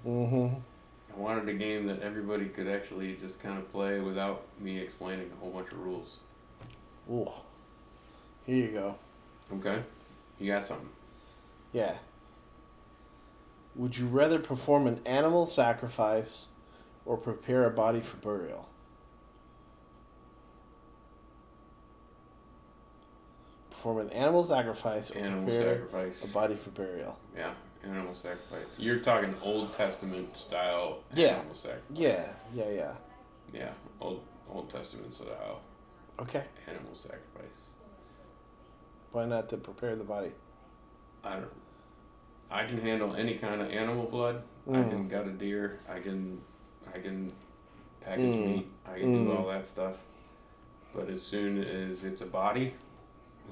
I wanted a game that everybody could actually just kind of play without me explaining a whole bunch of rules. Ooh. Here you go. Okay. You got something? Yeah. Would you rather perform an animal sacrifice or prepare a body for burial? Perform an animal sacrifice or prepare a body for burial. Yeah. Animal sacrifice. You're talking Old Testament style animal sacrifice. Yeah. Yeah, Old Testament style. Okay. Animal sacrifice. Why not to prepare the body? I can handle any kind of animal blood. I can gut a deer. I can package meat. I can do all that stuff. But as soon as it's a body,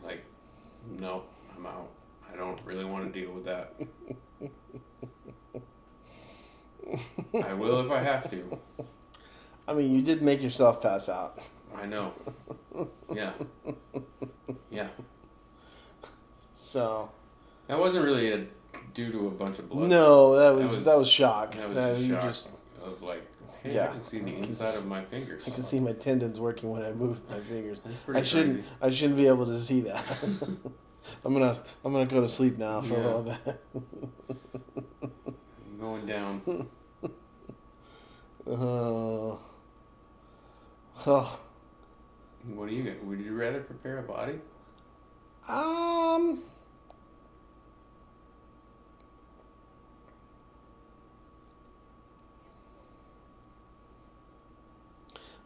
like, no, I'm out. I don't really want to deal with that. I will if I have to. I mean, you did make yourself pass out. I know. Yeah. Yeah. So. That wasn't really due to a bunch of blood. No, that was shock. That was just shock of like, hey, I can see the inside of my fingers. I can see my tendons working when I move my fingers. I shouldn't be able to see that. I'm gonna go to sleep now for a little bit. I'm going down. Oh. What do you get? Would you rather prepare a body? I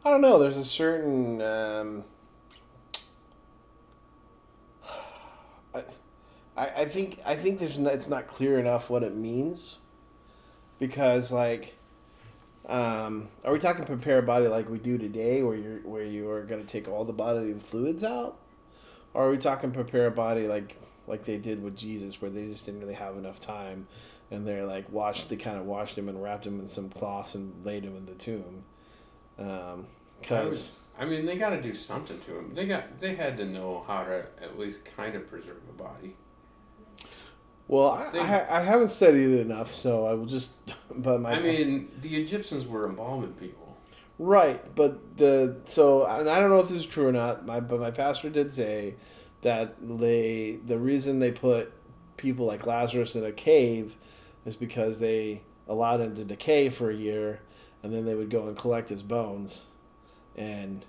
don't know. There's a certain I think it's not clear enough what it means, because like, are we talking prepare a body like we do today, where you are going to take all the bodily fluids out, or are we talking prepare a body like like they did with Jesus, where they just didn't really have enough time, and they're like they kind of washed him and wrapped him in some cloths and laid him in the tomb. Because I mean, they got to do something to him. They had to know how to at least kind of preserve a body. Well, I haven't studied it enough, so I will just. But I mean, the Egyptians were embalming people. Right, but and I don't know if this is true or not. But my pastor did say that the reason they put people like Lazarus in a cave is because they allowed him to decay for a year, and then they would go and collect his bones, and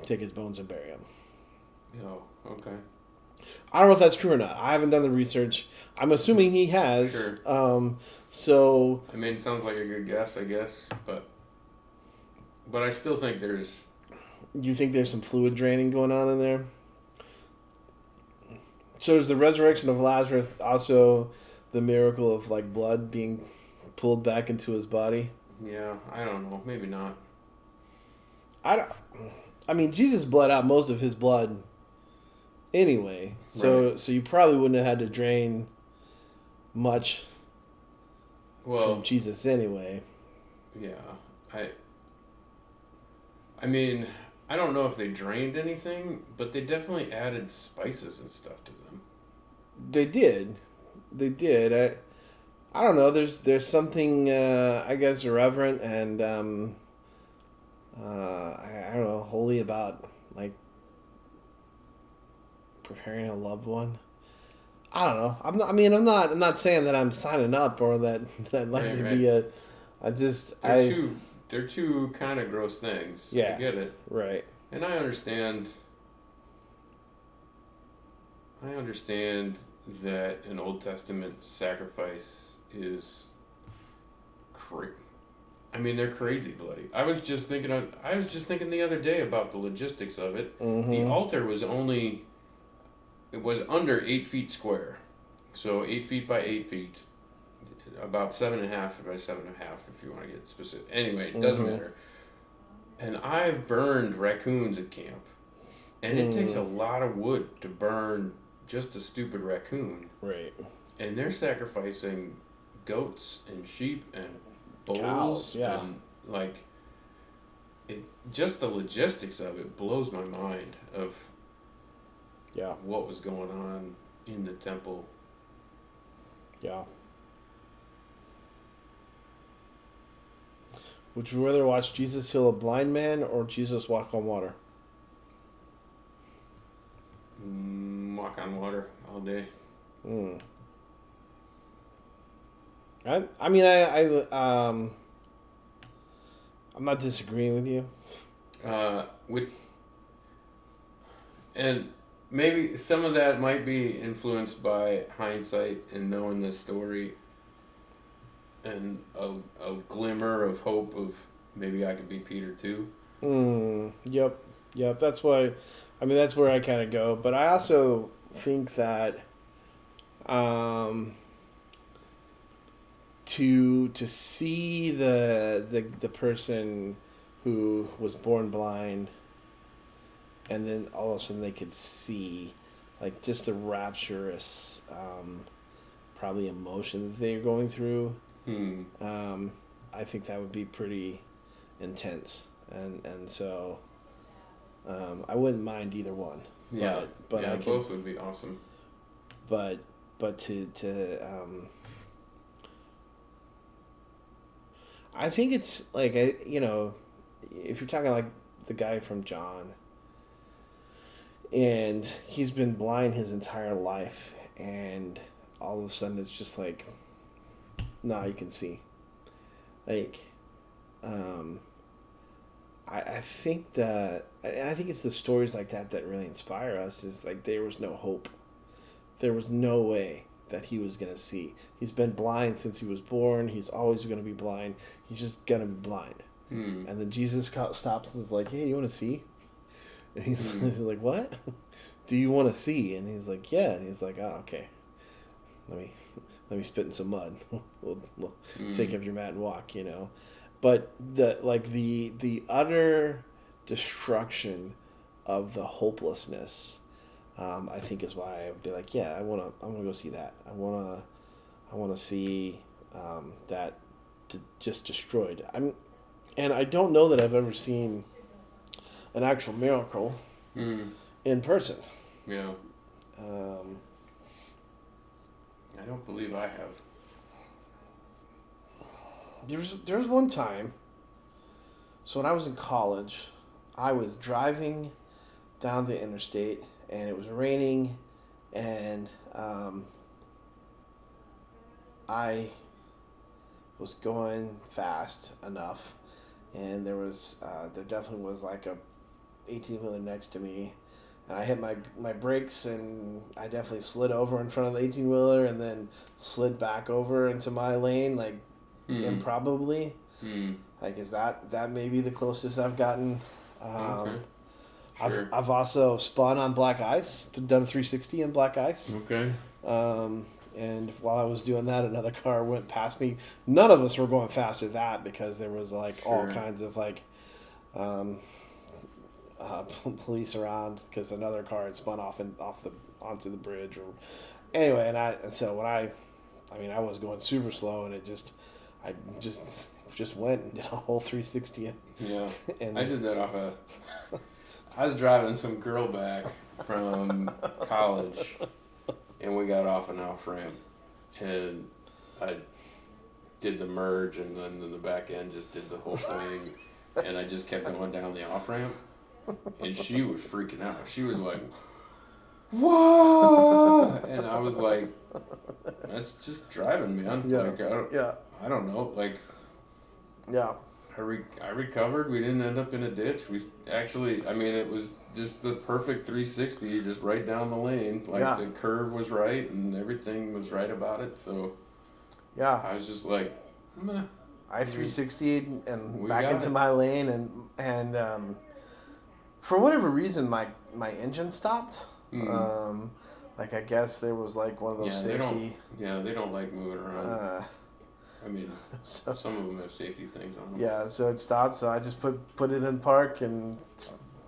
take his bones and bury him. Oh, okay. I don't know if that's true or not. I haven't done the research. I'm assuming he has. Sure. So. I mean, it sounds like a good guess, I guess, but I still think there's. You think there's some fluid draining going on in there? So is the resurrection of Lazarus also the miracle of like blood being pulled back into his body? Yeah, I don't know. Maybe not. I mean, Jesus bled out most of his blood anyway, so Right. so you probably wouldn't have had to drain much from Jesus anyway. Yeah, I mean, I don't know if they drained anything, but they definitely added spices and stuff to them. They did. I don't know. There's something I guess irreverent and I don't know, holy about like preparing a loved one. I don't know. I'm not saying that I'm signing up or that I'd like to be a. They're two kind of gross things. Yeah. I get it. Right. And I understand that an Old Testament sacrifice is I mean, they're crazy bloody. I was just thinking the other day about the logistics of it. Mm-hmm. The altar was under 8 feet square. So 8 feet by 8 feet. About 7.5 by 7.5 if you want to get specific. Anyway, it doesn't matter. And I've burned raccoons at camp. And it takes a lot of wood to burn just a stupid raccoon. Right. And they're sacrificing goats and sheep and bulls. Cows, yeah. And just the logistics of it blows my mind of what was going on in the temple. Yeah. Would you rather watch Jesus heal a blind man or Jesus walk on water? Walk on water all day. I'm not disagreeing with you. And maybe some of that might be influenced by hindsight and knowing this story and a glimmer of hope of maybe I could be Peter too. Yep. That's why. That's where I kind of go. But I also think that to see the person who was born blind, and then all of a sudden they could see, like, just the rapturous, probably emotion that they're going through. I think that would be pretty intense, and so I wouldn't mind either one. Yeah, but both would be awesome. But to I think it's like if you're talking like the guy from John, and he's been blind his entire life, and all of a sudden it's just like, now you can see. Like, I think it's the stories like that really inspire us. Is like there was no hope. There was no way that he was going to see. He's been blind since he was born. He's always going to be blind. He's just going to be blind. And then Jesus stops and is like, hey, you want to see? And he's like, what? Do you want to see? And he's like, yeah. And he's like, oh, okay. Let me spit in some mud. We'll take up your mat and walk, But the utter destruction of the hopelessness I think is why I would be like, yeah, I wanna go see that. I wanna see that just destroyed. And I don't know that I've ever seen an actual miracle in person. Yeah. Um, I don't believe I have. there was one time. So when I was in college, I was driving down the interstate, and it was raining, and I was going fast enough, and there definitely was like a 18-wheeler next to me, and I hit my brakes, and I definitely slid over in front of the 18-wheeler, and then slid back over into my lane, like improbably. Like, is that may be the closest I've gotten. Okay. Sure. I've also spun on black ice, done a 360 in black ice. Okay. And while I was doing that, another car went past me. None of us were going faster than that because there was like all kinds of like police around because another car had spun onto the bridge or anyway. And so when I was going super slow, and I just went and did a whole 360. Yeah. And I did that I was driving some girl back from college, and we got off an off ramp, and I did the merge, and then the back end just did the whole thing, and I just kept going down the off ramp, and she was freaking out. She was like, "Whoa!" And I was like, "That's just driving, man." Yeah. Like, I don't know. Like, yeah. I recovered. We didn't end up in a ditch. We actually, it was just the perfect 360, just right down the lane. Like, the curve was right and everything was right about it. So, yeah, I was just like, meh. I 360'd and back into my lane, and for whatever reason, my engine stopped. Like, I guess there was like one of those safety. They don't like moving around. So, some of them have safety things on them. Yeah, so it stopped. So I just put it in park and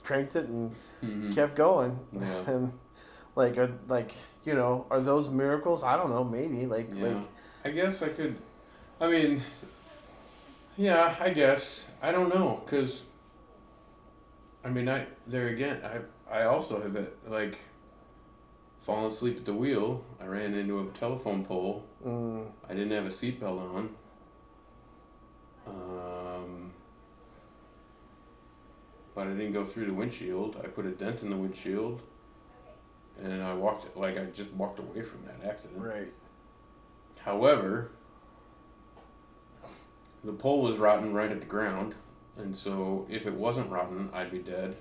cranked it and kept going. Yeah. And are those miracles? I don't know. Maybe I guess I could. Yeah, I guess I don't know because. I also have fallen asleep at the wheel. I ran into a telephone pole. I didn't have a seatbelt on. But I didn't go through the windshield. I put a dent in the windshield, and I just walked away from that accident. Right. However, the pole was rotten right at the ground, and so if it wasn't rotten, I'd be dead.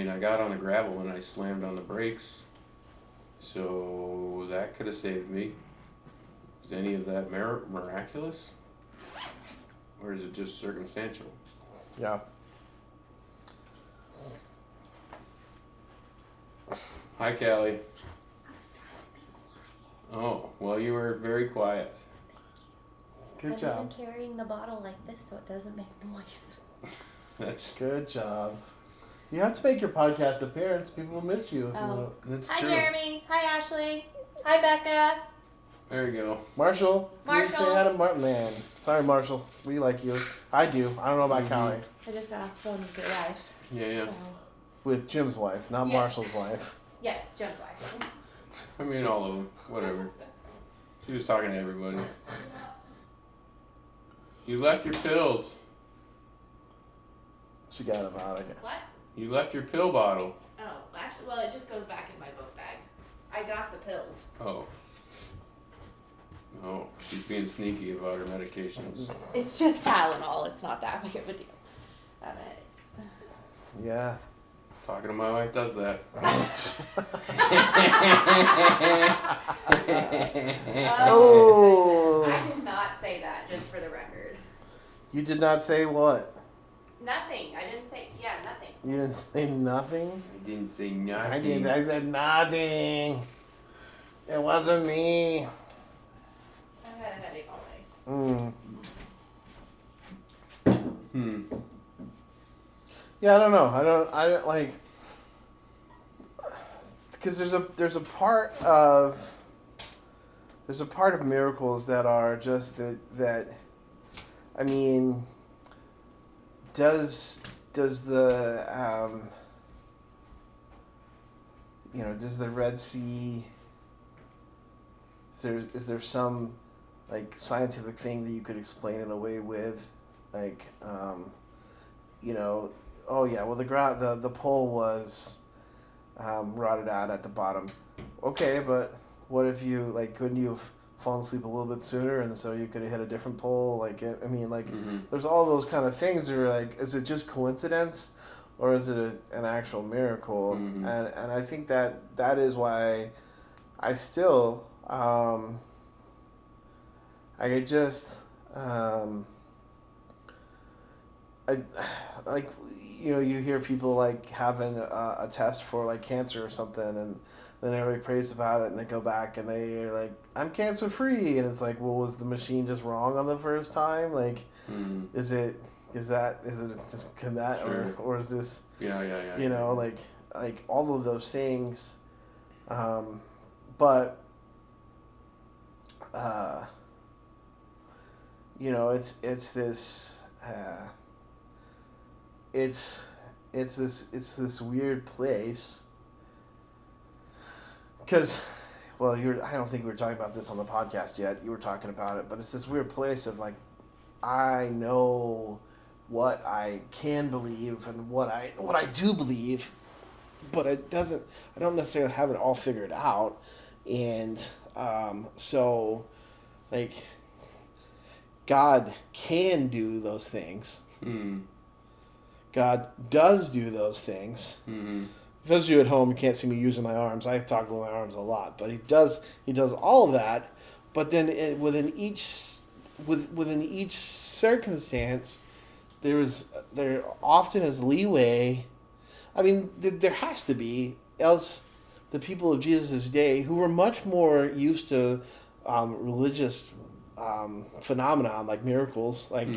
I got on the gravel and I slammed on the brakes, so that could have saved me. Is any of that miraculous? Or is it just circumstantial? Yeah. Hi, Callie. Oh, well, you were very quiet. Good job. I'm even carrying the bottle like this so it doesn't make noise. That's good job. You have to make your podcast appearance. People will miss you if you don't. That's Hi, true. Jeremy. Hi, Ashley. Hi, Becca. There you go. Marshall. You didn't say hi to Man. Sorry, Marshall. We like you. I do. I don't know about Callie. I just got off the phone with your wife. Yeah. So. With Jim's wife, not Marshall's wife. Yeah, Jim's wife. All of them. Whatever. She was talking to everybody. You left your pills. She got them out again. What? You left your pill bottle. Oh, actually, it just goes back in my book bag. I got the pills. Oh. No, she's being sneaky about her medications. It's just Tylenol. It's not that big of a deal. Yeah. Talking to my wife does that. Oh. I did not say that, just for the record. You did not say what? Nothing. I didn't say, nothing. You didn't say nothing? I didn't say nothing. I said nothing. It wasn't me. I've had a headache all day. Yeah, I don't know. I don't like, because there's a part of miracles that are just that. I mean, does the does the Red Sea, is there some like scientific thing that you could explain it away with, like oh yeah, well the pole was rotted out at the bottom. Okay, but what if you couldn't you have fallen asleep a little bit sooner and so you could have hit a different pole? There's all those kind of things that are like, is it just coincidence or is it an actual miracle? Mm-hmm. And I think that is why I still I just I like you hear people like having a test for like cancer or something, and then everybody prays about it and they go back and they're like, I'm cancer free, and it's like, well, was the machine just wrong on the first time? Like, is it just can that Sure. or is this yeah. Like all of those things, but it's this. It's this weird place because, well, I don't think we were talking about this on the podcast yet. You were talking about it, but it's this weird place of like, I know what I can believe and what I do believe, but I don't necessarily have it all figured out, and so like God can do those things. God does do those things. Mm-hmm. For those of you at home, you can't see me using my arms. I talk with my arms a lot, but he does all of that. But then within each circumstance, there often is leeway. I mean, there has to be, else the people of Jesus' day, who were much more used to religious phenomenon like miracles, like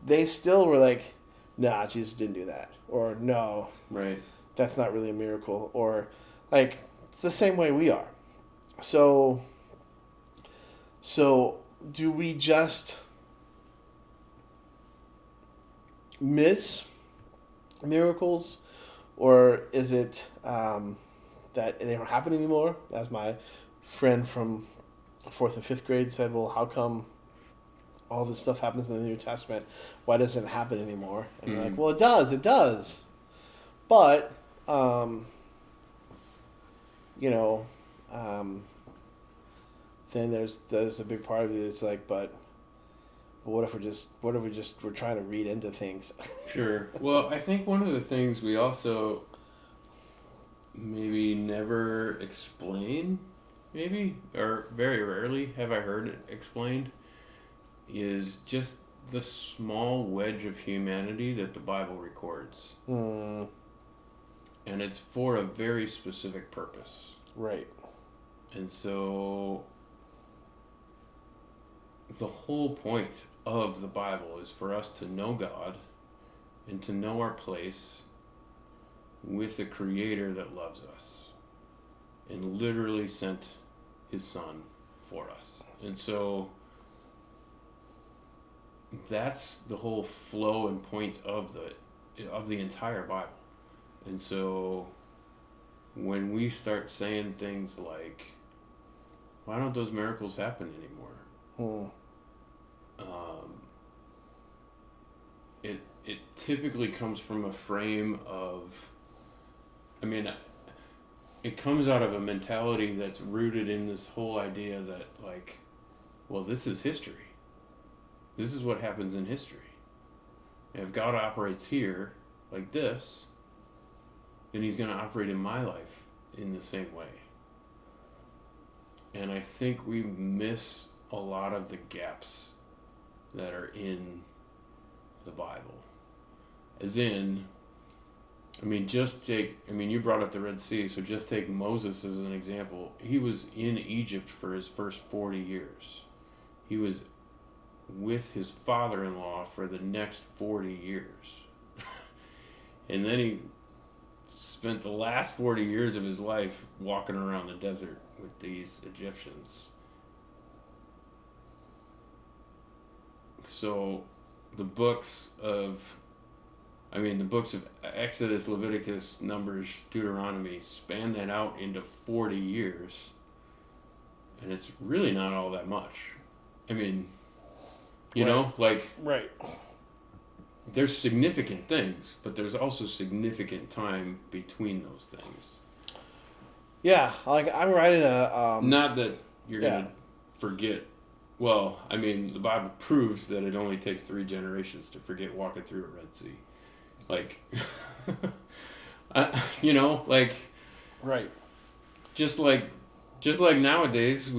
they still were like, nah, Jesus didn't do that, or no, right, that's not really a miracle, or like it's the same way we are. So do we just miss miracles, or is it that they don't happen anymore? As my friend from 4th and 5th grade said, well, how come all this stuff happens in the New Testament? Why doesn't it happen anymore? And you're like, well, it does. But, then there's a big part of it that's like, but what if we're trying to read into things? Sure. Well, I think one of the things we also maybe never explain, maybe, or very rarely have I heard it explained, is just the small wedge of humanity that the Bible records. And it's for a very specific purpose. Right. And so the whole point of the Bible is for us to know God and to know our place with the Creator that loves us and literally sent His Son for us. And so that's the whole flow and point of the entire Bible. And so when we start saying things like, why don't those miracles happen anymore? It typically comes from a frame of, it comes out of a mentality that's rooted in this whole idea that, like, well, this is history. This is what happens in history. And if God operates here like this, then He's going to operate in my life in the same way. And I think we miss a lot of the gaps that are in the Bible. As in, you brought up the Red Sea, so just take Moses as an example. He was in Egypt for his first 40 years. He was with his father-in-law for the next 40 years. And then he spent the last 40 years of his life walking around the desert with these Egyptians. So the books of Exodus, Leviticus, Numbers, Deuteronomy span that out into 40 years. And it's really not all that much. I mean, you know, like... Right. There's significant things, but there's also significant time between those things. Yeah, like I'm writing a... Not that you're going to forget. Well, I mean, the Bible proves that it only takes 3 generations to forget walking through a Red Sea. Like, you know, like... Right. Just like nowadays,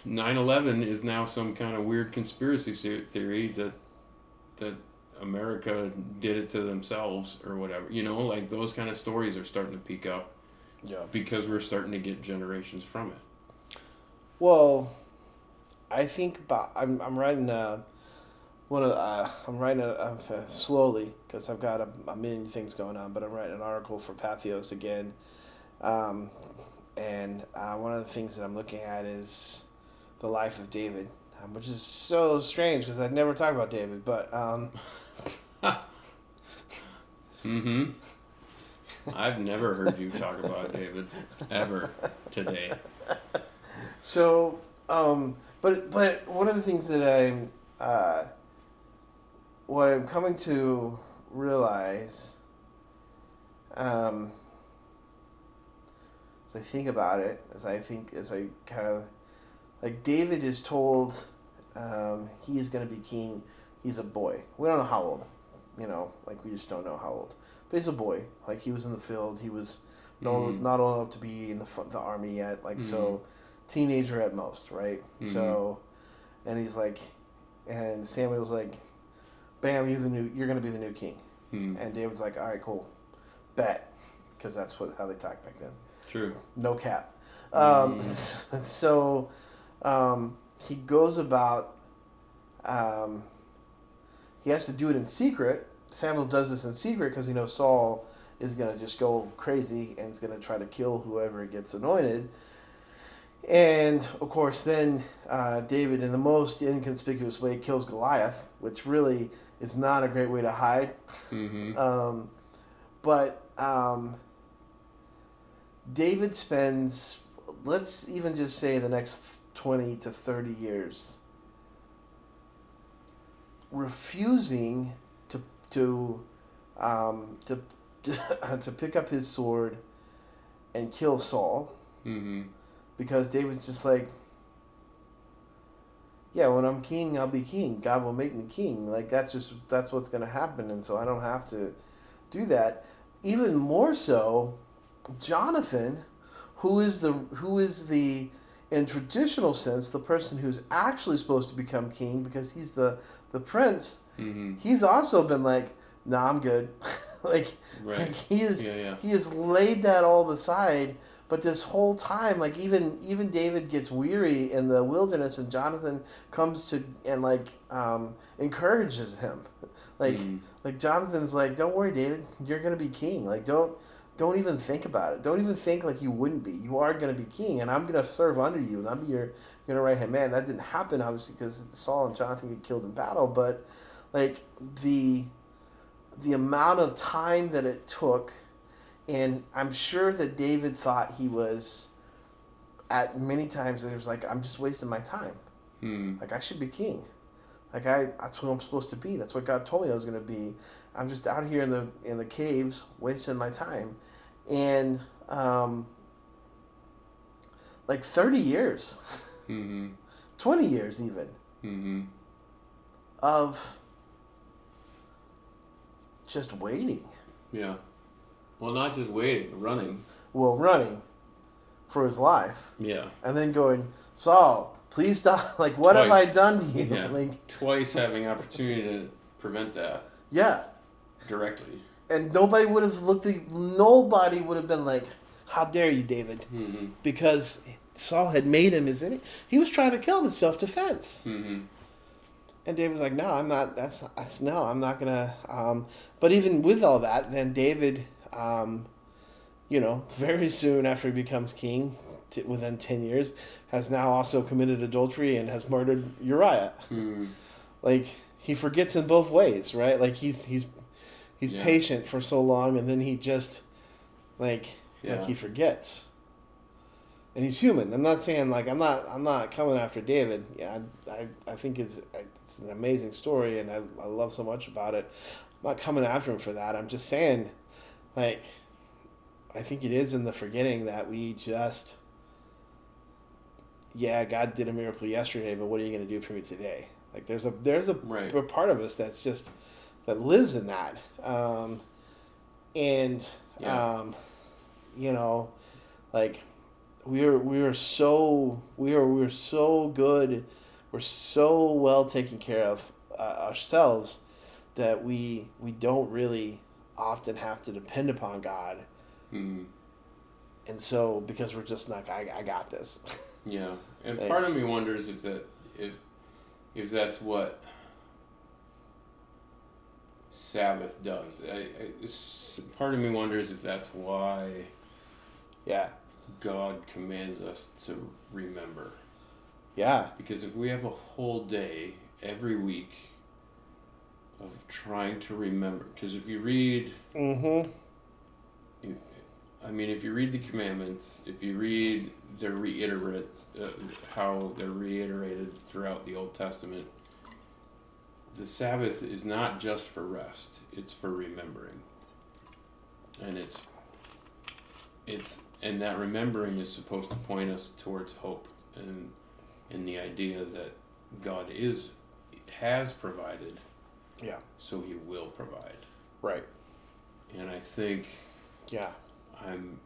9/11 is now some kind of weird conspiracy theory that America did it to themselves or whatever. You know, like those kind of stories are starting to peak up. Yeah. Because we're starting to get generations from it. Well, I think about I'm writing I'm writing slowly because I've got a million things going on, but I'm writing an article for Pathos again. And one of the things that I'm looking at is the life of David, which is so strange because I'd never talk about David, but mm-hmm. I've never heard you talk about David ever today. So, but one of the things that what I'm coming to realize, as I think about it, as I kind of, like David is told he is going to be king. He's a boy. We don't know how old, you know, like we just don't know how old. But he's a boy. Like he was in the field. He was not old enough to be in the army yet. Like so, teenager at most, right? So, and he's like, and Samuel's like, "Bam, you're going to be the new king." And David's like, "All right, cool, bet," because that's how they talked back then. True. No cap. So he goes about. He has to do it in secret. Samuel does this in secret because he knows Saul is going to just go crazy and is going to try to kill whoever gets anointed. And, of course, then David, in the most inconspicuous way, kills Goliath, which really is not a great way to hide. But David spends, let's even just say, the next 20 to 30 years refusing to pick up his sword and kill Saul, because David's just like, yeah, when I'm king, I'll be king. God will make me king. Like that's what's going to happen, and so I don't have to do that. Even more so, Jonathan, who is the in traditional sense the person who's actually supposed to become king because he's the prince. He's also been like, nah, I'm good. like he has laid that all aside. But this whole time, like even David gets weary in the wilderness, and Jonathan comes to and encourages him. Like Jonathan's like, don't worry, David, you're gonna be king. Like don't even think about it. Don't even think like you wouldn't be. You are gonna be king, and I'm gonna serve under you, and I'll be your right hand man. That didn't happen obviously because Saul and Jonathan get killed in battle, but like the amount of time that it took, and I'm sure that David thought he was at many times that he was like, I'm just wasting my time. Like I should be king. Like that's what I'm supposed to be. That's what God told me I was going to be. I'm just out here in the caves wasting my time. And 30 years, 20 years even, of just waiting. Yeah. Well, not just waiting, running. Well, running for his life. Yeah. And then going, Saul, please stop. Like, what have I done to you? Yeah. Like twice having opportunity to prevent that. Yeah. Directly. And nobody would have been like, how dare you, David? Because Saul had made him he was trying to kill him in self-defense. And David's like, no, I'm not. No, I'm not gonna. But even with all that, then David, very soon after he becomes king, within 10 years, has now also committed adultery and has murdered Uriah. Like he forgets in both ways, right? Like he's patient for so long, and then he just like he forgets. And he's human. I'm not saying like I'm not coming after David. Yeah, I think it's an amazing story, and I love so much about it. I'm not coming after him for that. I'm just saying, like, I think it is in the forgetting that we just, God did a miracle yesterday, but what are you going to do for me today? Like, there's a part of us that's just that lives in that, like. We're so good, we're so well taken care of ourselves that we don't really often have to depend upon God, and so because we're just like I got this. Yeah, and like, part of me wonders if that's what Sabbath does. Part of me wonders if that's why. Yeah. God commands us to remember. Yeah. Because if we have a whole day every week of trying to remember, because if you read, if you read the commandments, if you read their how they're reiterated throughout the Old Testament, the Sabbath is not just for rest; it's for remembering, and and that remembering is supposed to point us towards hope and the idea that God has provided, so He will provide. Right. And I think, I'm,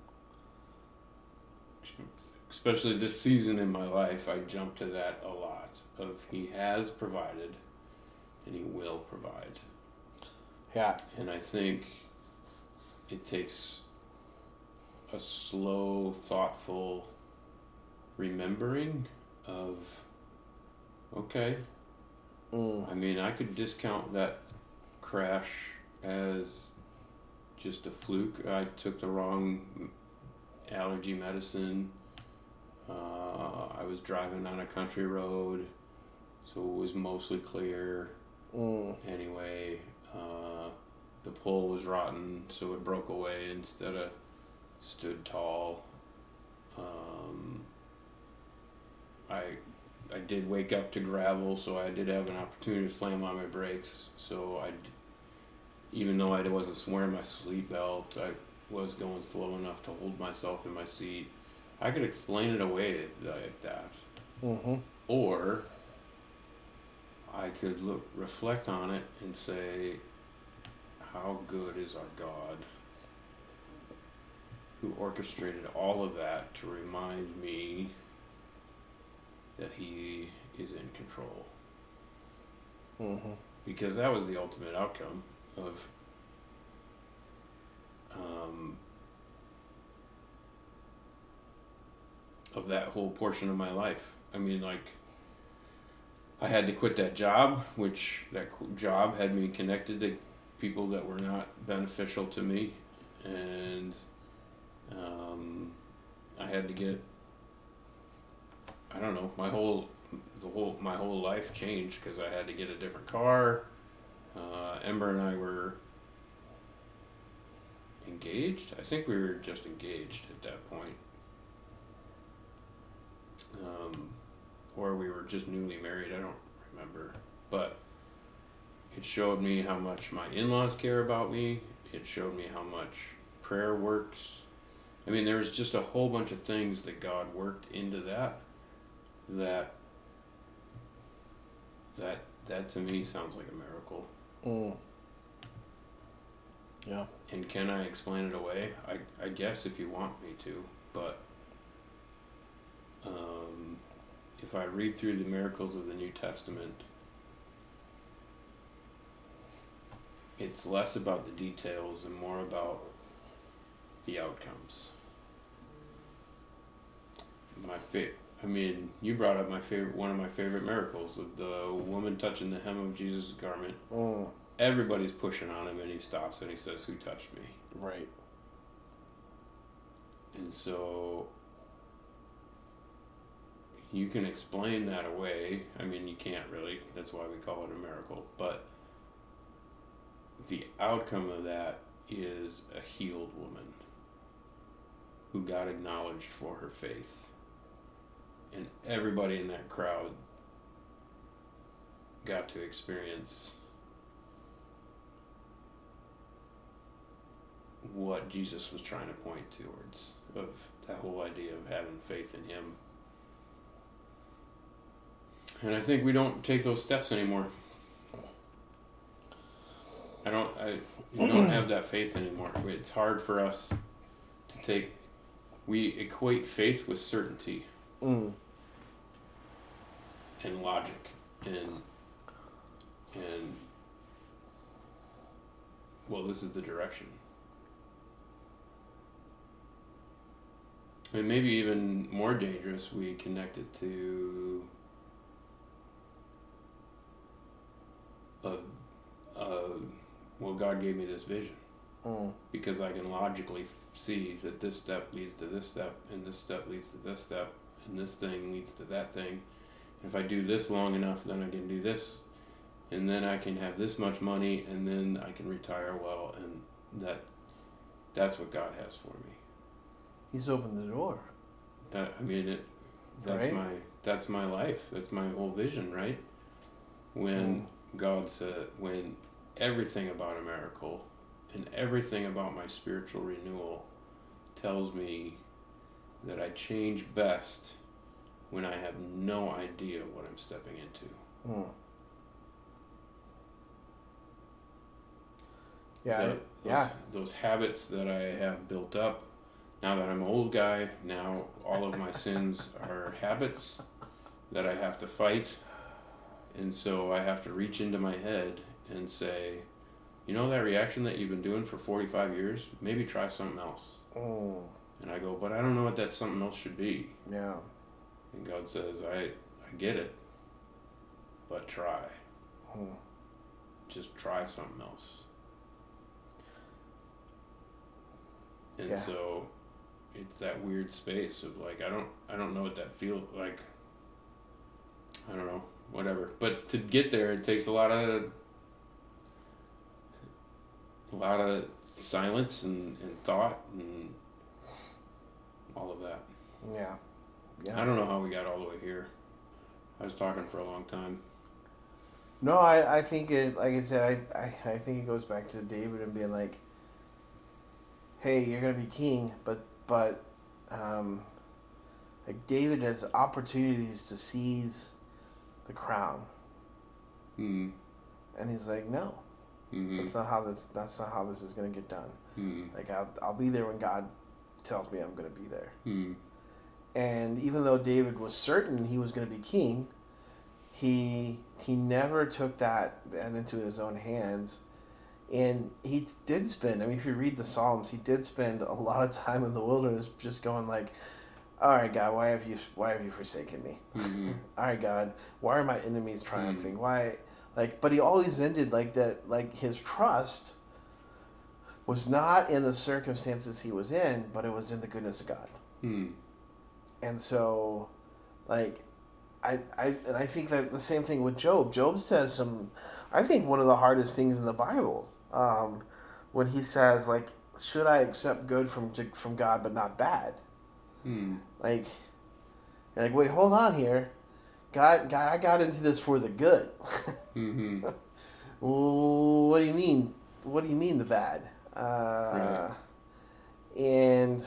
especially this season in my life, I jump to that a lot. Of He has provided, and He will provide. Yeah. And I think it takes a slow, thoughtful remembering of, okay, I could discount that crash as just a fluke. I took the wrong allergy medicine. I was driving on a country road, so it was mostly clear. Anyway, the pole was rotten, so it broke away instead of stood tall. I did wake up to gravel, so I did have an opportunity to slam on my brakes. So even though I wasn't wearing my seat belt, I was going slow enough to hold myself in my seat. I could explain it away like that, or I could reflect on it and say, how good is our God, who orchestrated all of that to remind me that He is in control. Because that was the ultimate outcome of that whole portion of my life. I mean, like, I had to quit that job, which that job had me connected to people that were not beneficial to me, and I had to get, I don't know, my whole life changed because I had to get a different car. Ember and I were engaged. I think we were just engaged at that point. Or we were just newly married, I don't remember. But it showed me how much my in-laws care about me. It showed me how much prayer works. I mean, there was just a whole bunch of things that God worked into that to me sounds like a miracle. Yeah. And can I explain it away? I guess if you want me to, but if I read through the miracles of the New Testament, it's less about the details and more about the outcomes. I mean, you brought up one of my favorite miracles of the woman touching the hem of Jesus' garment. Mm. Everybody's pushing on him, and he stops and he says, "Who touched me?" Right. And so you can explain that away. I mean, you can't really. That's why we call it a miracle. But the outcome of that is a healed woman who got acknowledged for her faith. And everybody in that crowd got to experience what Jesus was trying to point towards, of that whole idea of having faith in him. And I think we don't take those steps anymore. We don't have that faith anymore. It's hard for us to take. We equate faith with certainty. Mm. And logic and well, this is the direction. And maybe even more dangerous, we connect it to well, God gave me this vision. Because I can logically see that this step leads to this step, and this step leads to this step, and this thing leads to that thing. If I do this long enough, then I can do this, and then I can have this much money, and then I can retire well, and that's what God has for me. He's opened the door. That's right? that's my life. That's my whole vision, right? When God said, when everything about a miracle and everything about my spiritual renewal tells me that I change best when I have no idea what I'm stepping into. Yeah. Those habits that I have built up, now that I'm an old guy, now all of my sins are habits that I have to fight. And so I have to reach into my head and say, you know that reaction that you've been doing for 45 years? Maybe try something else. And I go, but I don't know what that something else should be. Yeah. And God says, I get it, but try. Just try something else. And so it's that weird space of like, I don't know what that feels like. I don't know, whatever. But to get there, it takes a lot of silence and thought and all of that. Yeah. I don't know how we got all the way here. I was talking for a long time. No, I think it, like I said, I think it goes back to David and being like, hey, you're going to be king, but like David has opportunities to seize the crown. And he's like, no. That's not how this is going to get done. Like I'll be there when God tells me I'm going to be there. And even though David was certain he was going to be king, he never took that into his own hands. And he did spend, I mean, if you read the Psalms, he did spend a lot of time in the wilderness just going like, all right, God, why have you forsaken me? All right, God, why are my enemies triumphing? Why, like, but he always ended like that, like his trust was not in the circumstances he was in, but it was in the goodness of God. And so, like, I think that the same thing with Job. Job says I think one of the hardest things in the Bible, when he says, like, should I accept good from God but not bad? Like, you're like, wait, hold on here. God, I got into this for the good. What do you mean? What do you mean the bad? Right. And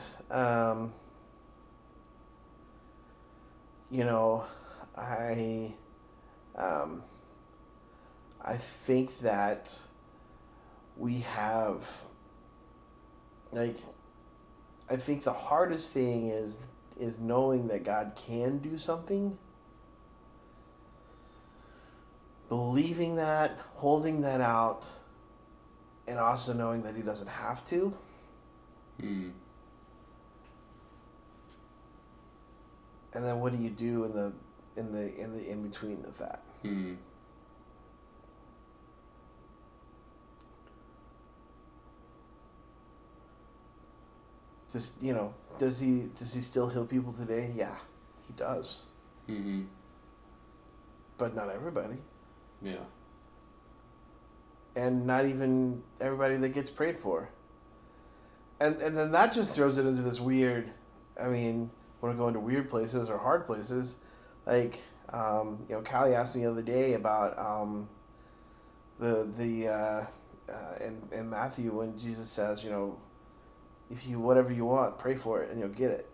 you know, I think that we have, like, I think the hardest thing is knowing that God can do something, believing that, holding that out, and also knowing that he doesn't have to. and then what do you do in the in between of that? Hmm. Just, does he still heal people today? Yeah, he does. Mm-hmm. But not everybody. Yeah. And not even everybody that gets prayed for. And then that just throws it into this weird, I mean, when I go into weird places or hard places, like, Callie asked me the other day about in Matthew when Jesus says, if you whatever you want, pray for it and you'll get it.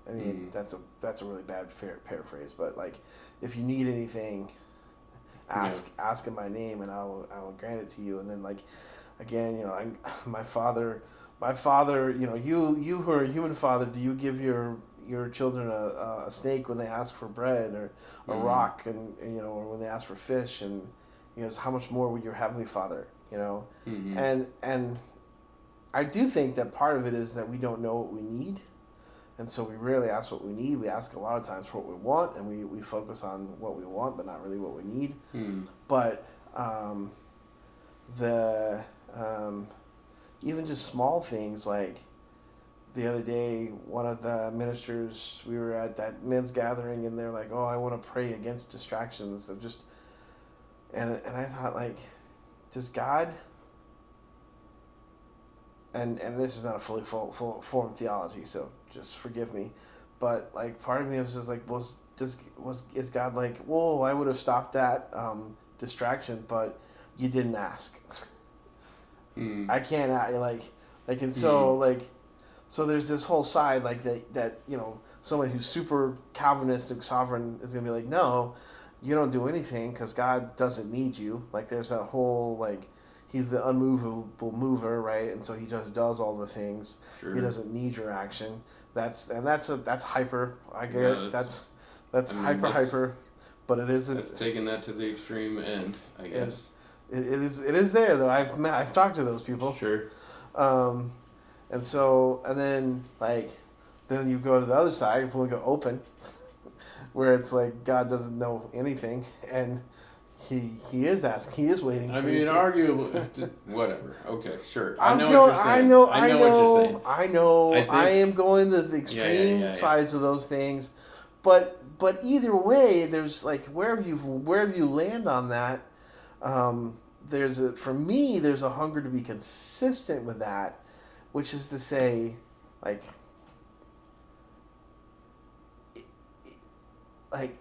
I mean, that's a really bad paraphrase, but like, if you need anything, ask in my name and I will grant it to you. And then, like, again, my father, you who are a human father, do you give your children a snake when they ask for bread, or a rock, and or when they ask for fish? And he goes, how much more would your heavenly Father, and I do think that part of it is that we don't know what we need, and so we rarely ask what we need. We ask a lot of times for what we want, and we focus on what we want, but not really what we need. But even just small things, like the other day, one of the ministers, we were at that men's gathering, and they're like, oh, I want to pray against distractions of just, and I thought, like, does God, and this is not a fully full formed theology, so just forgive me, but like, part of me was just like, is God like, whoa, I would have stopped that distraction, but you didn't ask. I can't, and so, like, so there's this whole side, like, that someone who's super Calvinistic sovereign is gonna be like, no, you don't do anything because God doesn't need you. Like, there's that whole, like, he's the unmovable mover, right? And so he just does all the things. Sure. He doesn't need your action. That's hyper. I get it. That's hyper. But it isn't. That's taking that to the extreme end, I guess. It is there though. I've talked to those people. Sure. And so, and then, like, then you go to the other side, if we go open, where it's like God doesn't know anything, and he is waiting. I for mean, you. arguably, whatever. Okay, sure. I know what you're saying. I am going to the extreme sides of those things, but either way, there's, like, wherever you land on that, for me there's a hunger to be consistent with that, which is to say, like,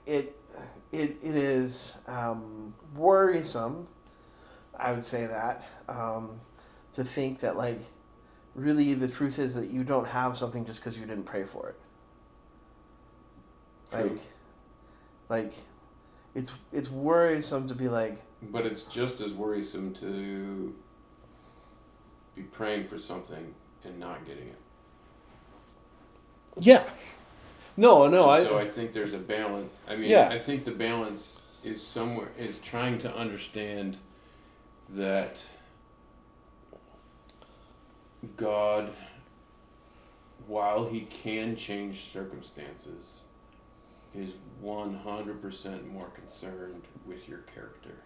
it is worrisome, I would say that, to think that, like, really the truth is that you don't have something just because you didn't pray for it. True. Like it's worrisome to be like. But it's just as worrisome to be praying for something and not getting it. Yeah. No. So I think there's a balance. I mean, I think the balance is trying to understand that God, while he can change circumstances, is 100% more concerned with your character.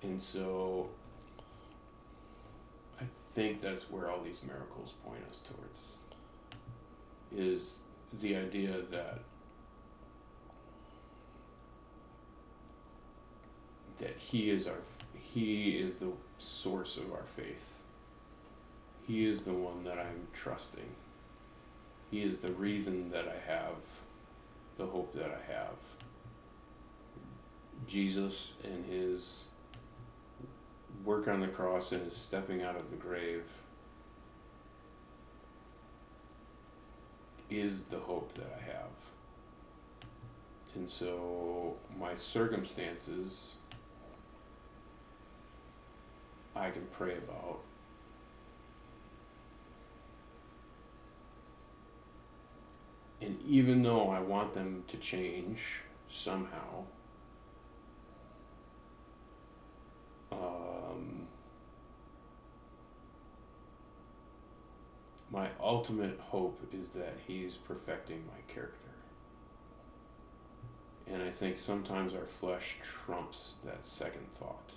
And so I think that's where all these miracles point us towards, is the idea that he is the source of our faith. He is the one that I'm trusting. He is the reason that I have the hope that I have. Jesus and his work on the cross and his stepping out of the grave is the hope that I have. And so my circumstances I can pray about. And even though I want them to change somehow, my ultimate hope is that he's perfecting my character. And I think sometimes our flesh trumps that second thought.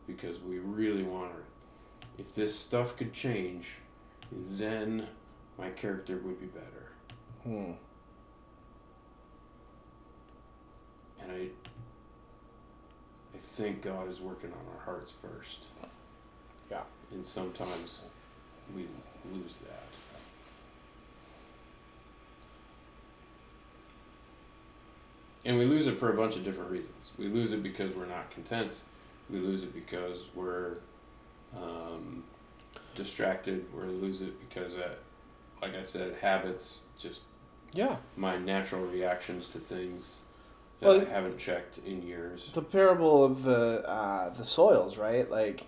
Because we really want to. If this stuff could change, then my character would be better. And I think God is working on our hearts first. Yeah. And sometimes we lose that. And we lose it for a bunch of different reasons. We lose it because we're not content. We lose it because we're distracted. We lose it because, like I said, habits, just my natural reactions to things that I haven't checked in years. The parable of the soils, right? Like,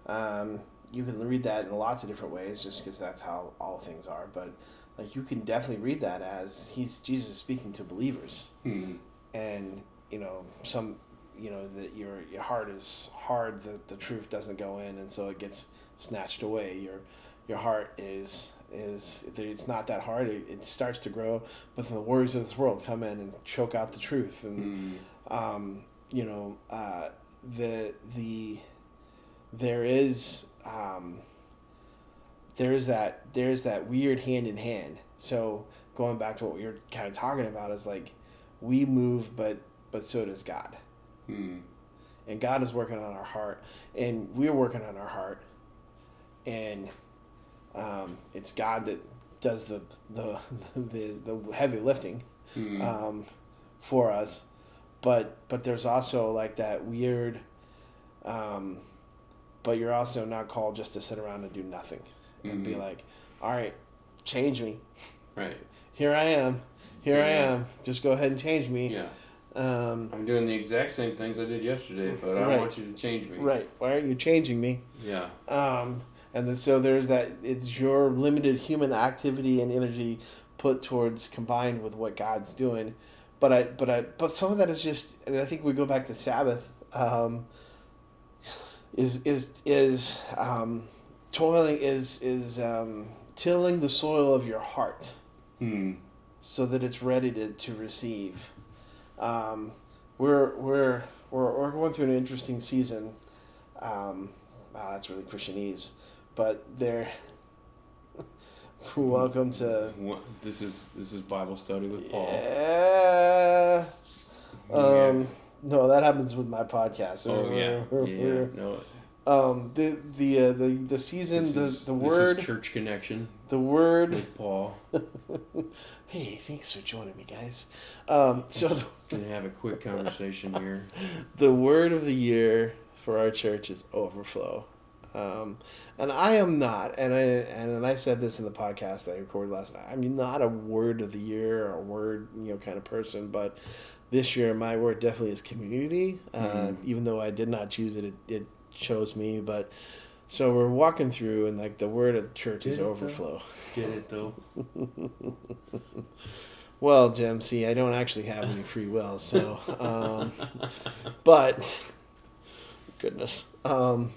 you can read that in lots of different ways, just because that's how all things are. But like, you can definitely read that as Jesus is speaking to believers, and that your heart is hard, that the truth doesn't go in, and so it gets snatched away. Your heart is it's not that hard. It starts to grow, but the worries of this world come in and choke out the truth, and there's that weird hand in hand. So going back to what we were kind of talking about is like, we move, but so does God. And God is working on our heart, and we're working on our heart, and it's God that does the heavy lifting for us. But there's also like that weird. But you're also not called just to sit around and do nothing and be like, all right, change me. Right. Here I am. I am. Just go ahead and change me. Yeah. I'm doing the exact same things I did yesterday, but I want you to change me. Right. Why aren't you changing me? Yeah. And then, so there's that. It's your limited human activity and energy put towards combined with what God's doing. But some of that is just, and I think we go back to Sabbath. Toiling is tilling the soil of your heart, so that it's ready to receive. We're going through an interesting season. Wow, that's really Christianese, but they're welcome to. This is Bible study with Paul. Yeah. No, that happens with my podcast. No. The season, the word. This is Church Connection. The word with Paul. Hey, thanks for joining me, guys. Gonna have a quick conversation here. The word of the year for our church is overflow, and I am not. And I said this in the podcast that I recorded last night. I'm not a word of the year or a word kind of person, but this year my word definitely is community. Even though I did not choose it, it chose me. But so we're walking through, and like the word of the church is overflow. Get it though. Well, Jim, see, I don't actually have any free will, so but goodness, I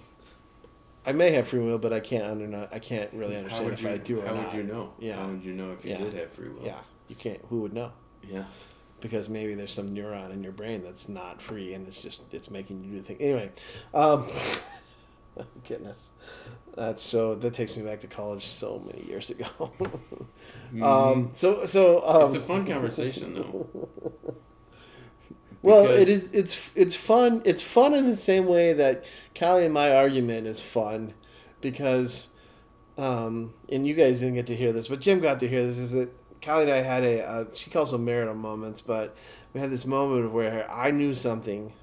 may have free will, but I can't really understand if I do or not. How would you know? Yeah. How would you know if you did have free will? Yeah, you can't. Who would know? Yeah. Because maybe there's some neuron in your brain that's not free, and it's making you do the thing. Anyway, goodness, that takes me back to college so many years ago. So it's a fun conversation though. Well, it's fun. It's fun in the same way that Callie and my argument is fun, because, and you guys didn't get to hear this, but Jim got to hear this. Is that Callie and I had she calls them marital moments, but we had this moment where I knew something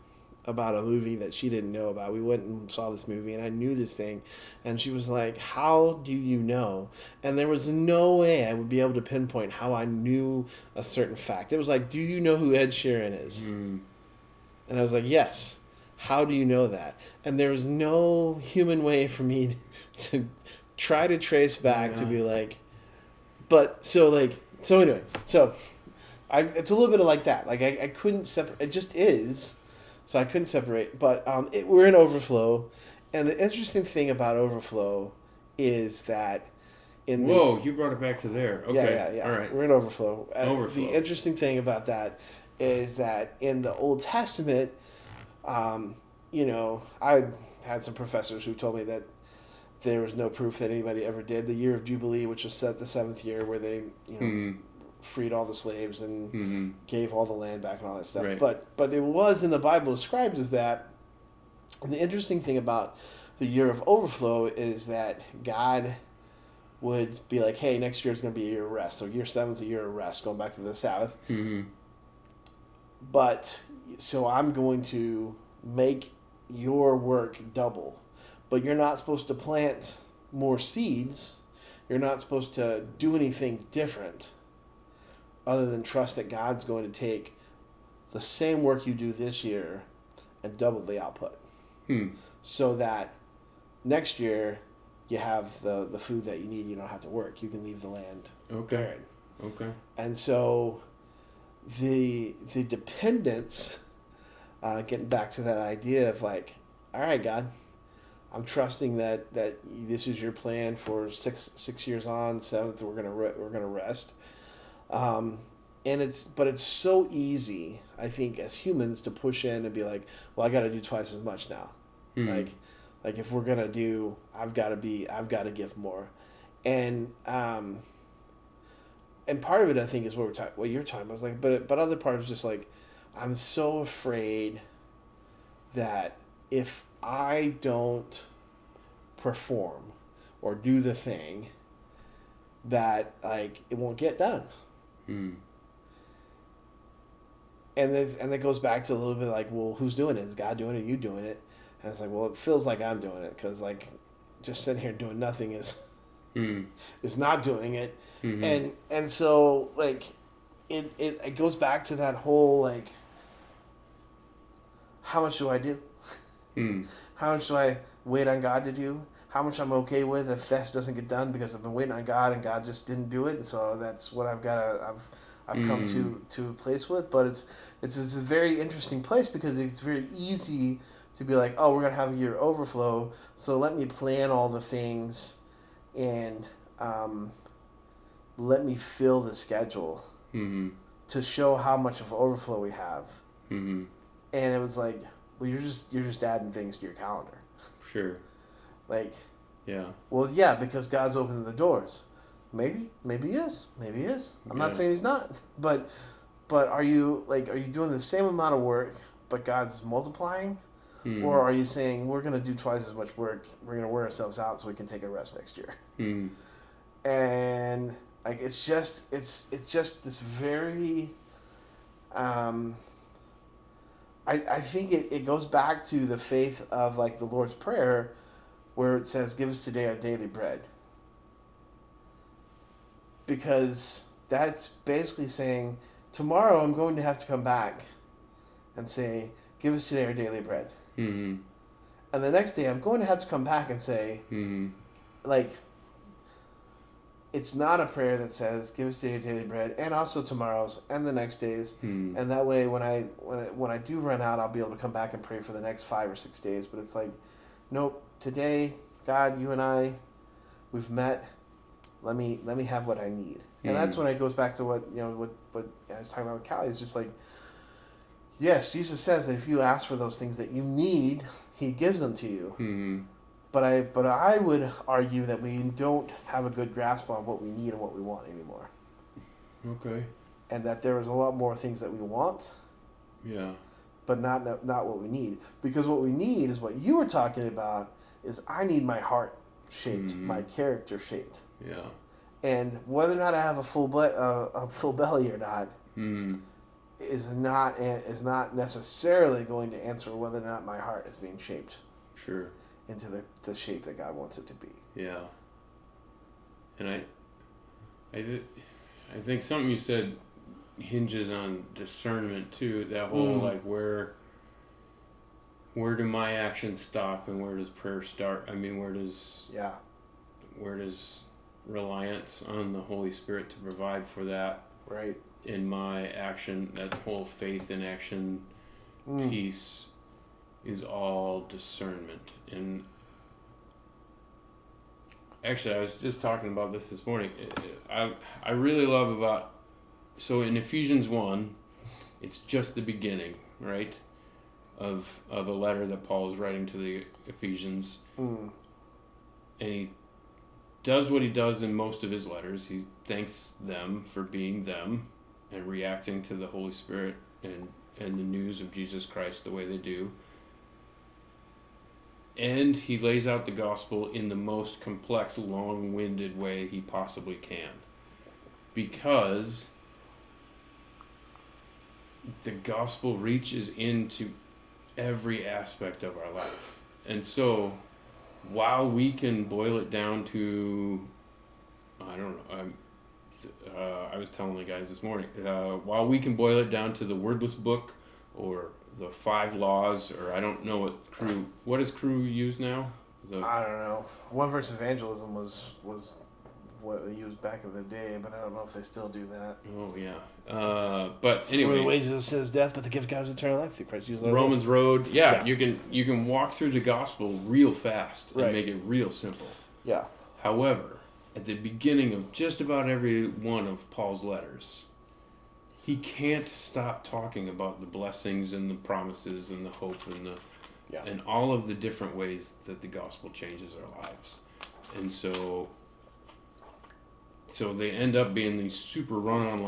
about a movie that she didn't know about. We went and saw this movie, and I knew this thing, and she was like, "How do you know?" And there was no way I would be able to pinpoint how I knew a certain fact. It was like, "Do you know who Ed Sheeran is?" And I was like, "Yes." How do you know that? And there was no human way for me to try to trace back to be like, but so anyway, it's a little bit of like that. Like I couldn't separate. It just is. So I couldn't separate, but we're in overflow, and the interesting thing about overflow is that Whoa, you brought it back to there. Okay. Yeah. All right. We're in overflow. Overflow. The interesting thing about that is that in the Old Testament, I had some professors who told me that there was no proof that anybody ever did. The year of Jubilee, which was set the 7th year, where they freed all the slaves and gave all the land back and all that stuff. Right. But it was in the Bible described as that. And the interesting thing about the year of overflow is that God would be like, hey, next year is going to be a year of rest. So year 7 is a year of rest, going back to the Sabbath. Mm-hmm. But, so I'm going to make your work double. But you're not supposed to plant more seeds. You're not supposed to do anything different other than trust that God's going to take the same work you do this year and double the output. So that next year you have the food that you need. You don't have to work. You can leave the land barren. Okay. And so the dependence, getting back to that idea of like, all right, God, I'm trusting that this is your plan for six years on. 7th we're gonna rest. And it's so easy, I think, as humans to push in and be like, well, I got to do twice as much now. Like if we're gonna do, I've got to give more, and part of it I think is what you're talking about. Like, but other part is just like, I'm so afraid that if I don't perform or do the thing, that like it won't get done. And that goes back to a little bit like, well, who's doing it? Is God doing it? Are you doing it? And it's like, well, it feels like I'm doing it because like just sitting here doing nothing is not doing it. And so like it goes back to that whole like, how much do I do? How much do I wait on God to do? How much I'm okay with if this doesn't get done because I've been waiting on God and God just didn't do it, and so that's what I've come to a place with. But it's a very interesting place because it's very easy to be like, oh, we're gonna have a year overflow, so let me plan all the things and let me fill the schedule to show how much of overflow we have. And it was like, well, you're just adding things to your calendar. Sure. Like, yeah. Well, yeah, because God's opening the doors. Maybe he is. I'm not saying he's not. But are you doing the same amount of work, but God's multiplying? Or are you saying we're going to do twice as much work, we're going to wear ourselves out so we can take a rest next year? And like it's just this very I think it goes back to the faith of like the Lord's Prayer, where it says, give us today our daily bread. Because that's basically saying, tomorrow I'm going to have to come back and say, give us today our daily bread. And the next day I'm going to have to come back and say, like, it's not a prayer that says, give us today our daily bread, and also tomorrow's, and the next day's. And that way when I do run out, I'll be able to come back and pray for the next 5 or 6 days. But it's like, nope, today, God, you and I, we've met. Let me have what I need. And that's when it goes back to what I was talking about with Callie. It's just like, yes, Jesus says that if you ask for those things that you need, he gives them to you. But I would argue that we don't have a good grasp on what we need and what we want anymore. Okay. And that there is a lot more things that we want. Yeah. But not what we need. Because what we need is what you were talking about, is I need my heart shaped, my character shaped. Yeah. And whether or not I have a full belly or not is not necessarily going to answer whether or not my heart is being shaped. Sure. Into the shape that God wants it to be. Yeah. And I think something you said hinges on discernment too. That whole like where do my actions stop and where does prayer start? I mean, where does reliance on the Holy Spirit to provide for that right in my action, that whole faith in action piece is all discernment. And actually, I was just talking about this morning. I really love about, so in Ephesians 1, it's just the beginning, right, of a letter that Paul is writing to the Ephesians. Mm. And he does what he does in most of his letters. He thanks them for being them and reacting to the Holy Spirit and the news of Jesus Christ the way they do. And he lays out the gospel in the most complex, long-winded way he possibly can. Because the gospel reaches into every aspect of our life. And so, while we can boil it down to, I don't know, I was telling the guys this morning, while we can boil it down to the wordless book or the 5 laws, or I don't know what does Crew use now? I don't know. One Verse Evangelism was what they used back in the day, but I don't know if they still do that. Oh, yeah. But anyway. For the wages of sin is death, but the gift of God is eternal life through Christ Jesus our Lord. Romans Road. Yeah, you can walk through the gospel real fast and Right. make it real simple. Yeah. However, at the beginning of just about every one of Paul's letters, he can't stop talking about the blessings and the promises and the hope and all of the different ways that the gospel changes our lives. And so they end up being these super run-on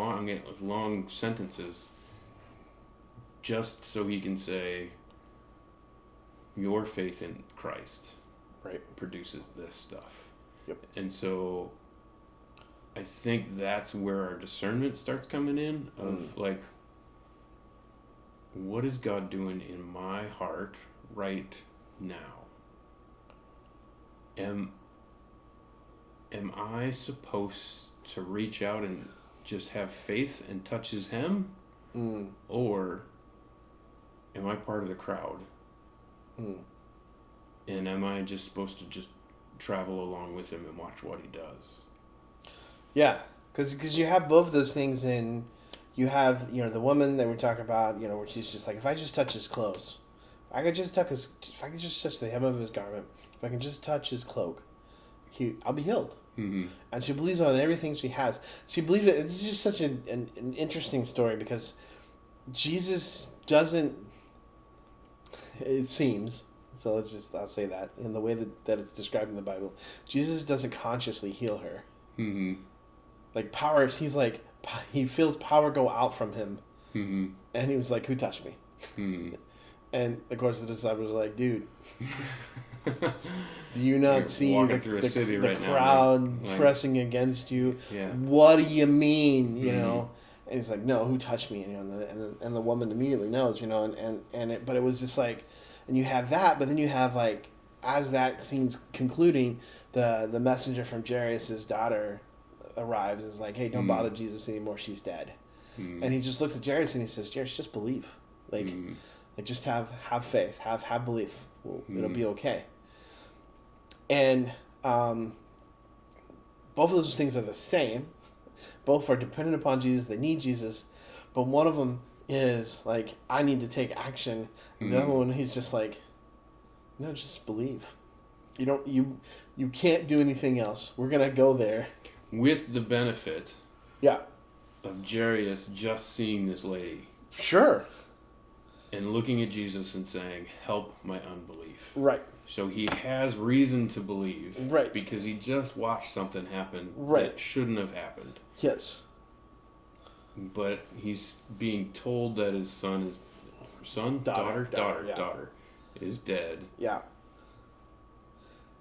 long sentences just so he can say, your faith in Christ produces this stuff. Yep. And so I think that's where our discernment starts coming in of like, what is God doing in my heart right now? Am I supposed to reach out and just have faith and touch his hem? Or am I part of the crowd? And am I just supposed to just travel along with him and watch what he does? Yeah, because you have both of those things in. You have, the woman that we're talking about, where she's just like, if I just touch his clothes, if I could just touch the hem of his garment, if I can just touch his cloak, I'll be healed. Mm-hmm. And she believes on everything she has. She believes it. It's just such an interesting story because Jesus doesn't, it seems, so I'll say that, in the way that it's described in the Bible, Jesus doesn't consciously heal her. Mm-hmm. Like power, he feels power go out from him. Mm-hmm. And he was like, who touched me? Mm-hmm. And of course the disciples were like, dude, do you not see the crowd pressing against you? Yeah. What do you mean? And he's like, no, who touched me? And the woman immediately knows, but it was just like, and you have that, but then you have like, as that scene's concluding, the messenger from Jairus' daughter arrives and is like, hey, don't bother Jesus anymore, she's dead. And he just looks at Jairus and he says, Jairus, just believe. Like just have faith, have belief. It'll be okay. And both of those things are the same. Both are dependent upon Jesus. They need Jesus. But one of them is like, I need to take action. The other one, he's just like, no, just believe. You can't do anything else. We're going to go there. With the benefit of Jairus just seeing this lady. Sure. And looking at Jesus and saying, help my unbelief. Right. So he has reason to believe. Right. Because he just watched something happen that shouldn't have happened. Yes. But he's being told that his daughter is dead. Yeah.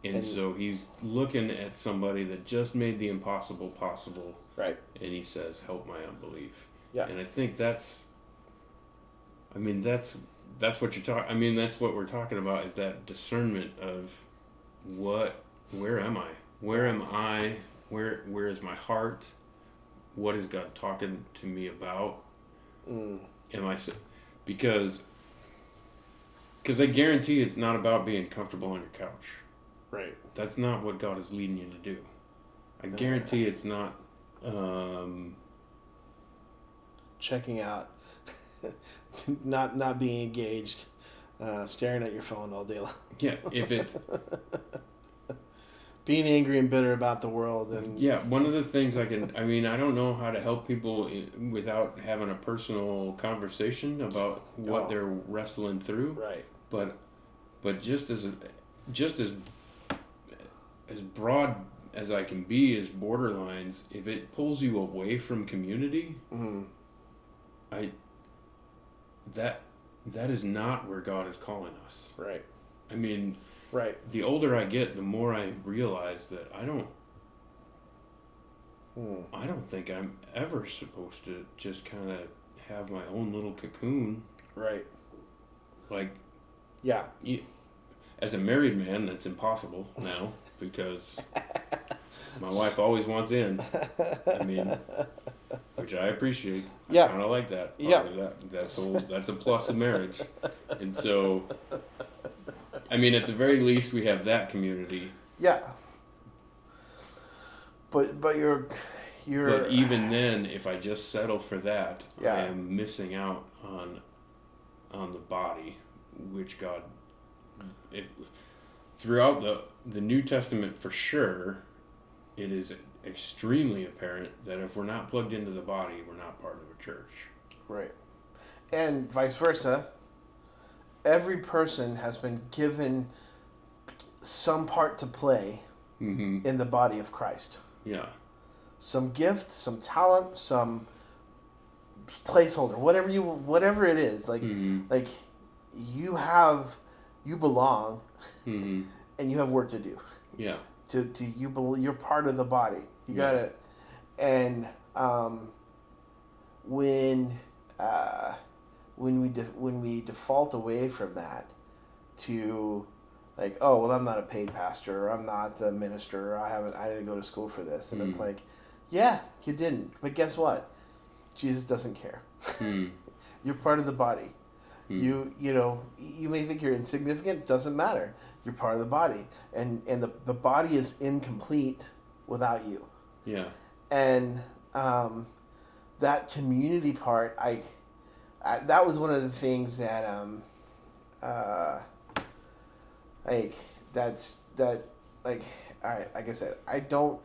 And so he's looking at somebody that just made the impossible possible. Right. And he says, help my unbelief. Yeah. And I think that's what you're talking. That's what we're talking about, is that discernment of where am I? Where am I? Where is my heart? What is God talking to me about? Am I, because I guarantee it's not about being comfortable on your couch. Right. That's not what God is leading you to do. I guarantee it's not checking out, not being engaged, staring at your phone all day long. Yeah, if it's being angry and bitter about the world. And yeah, one of the things I don't know how to help people without having a personal conversation about what they're wrestling through. Right. But just as broad as I can be as borderlines, if it pulls you away from community, that is not where God is calling us. Right. I mean, right. The older I get, the more I realize that I don't think I'm ever supposed to just kind of have my own little cocoon. Right. Like, yeah. As a married man, that's impossible now because my wife always wants in. I mean, which I appreciate. I kind of like that. That's a plus of marriage. And so, I mean, at the very least, we have that community. Yeah. But you're. But even then, if I just settle for that, I am missing out on the body, which God, throughout the New Testament for sure, it is extremely apparent that if we're not plugged into the body, we're not part of a church. Right. And vice versa. Every person has been given some part to play in the body of Christ. Yeah. Some gift, some talent, some placeholder, whatever it is. Like you belong, and you have work to do. Yeah. You're part of the body. You got it. And when we default away from that to like, oh well, I'm not a paid pastor, or I'm not the minister, or I didn't go to school for this, and it's like, yeah, you didn't, but guess what? Jesus doesn't care. You're part of the body. You may think you're insignificant. Doesn't matter. You're part of the body, and the body is incomplete without you. Yeah. And that community part, I that was one of the things that like I said, I don't.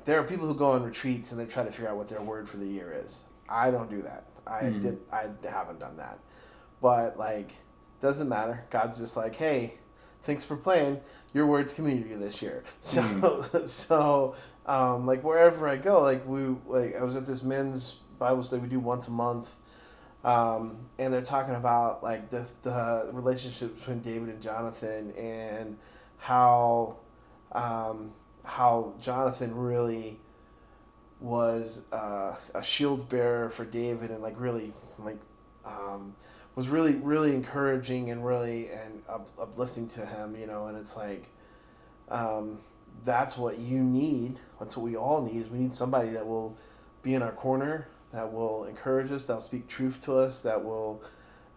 There are people who go on retreats and they try to figure out what their word for the year is. I don't do that. I haven't done that. But doesn't matter. God's just like, hey, thanks for playing. Your word's community this year. So wherever I go, I was at this men's Bible study we do once a month, and they're talking about the relationship between David and Jonathan, and how Jonathan really was a shield bearer for David, and was really encouraging and really uplifting to him, and it's that's what you need. That's what we all need. Is we need somebody that will be in our corner, that will encourage us, that will speak truth to us, that will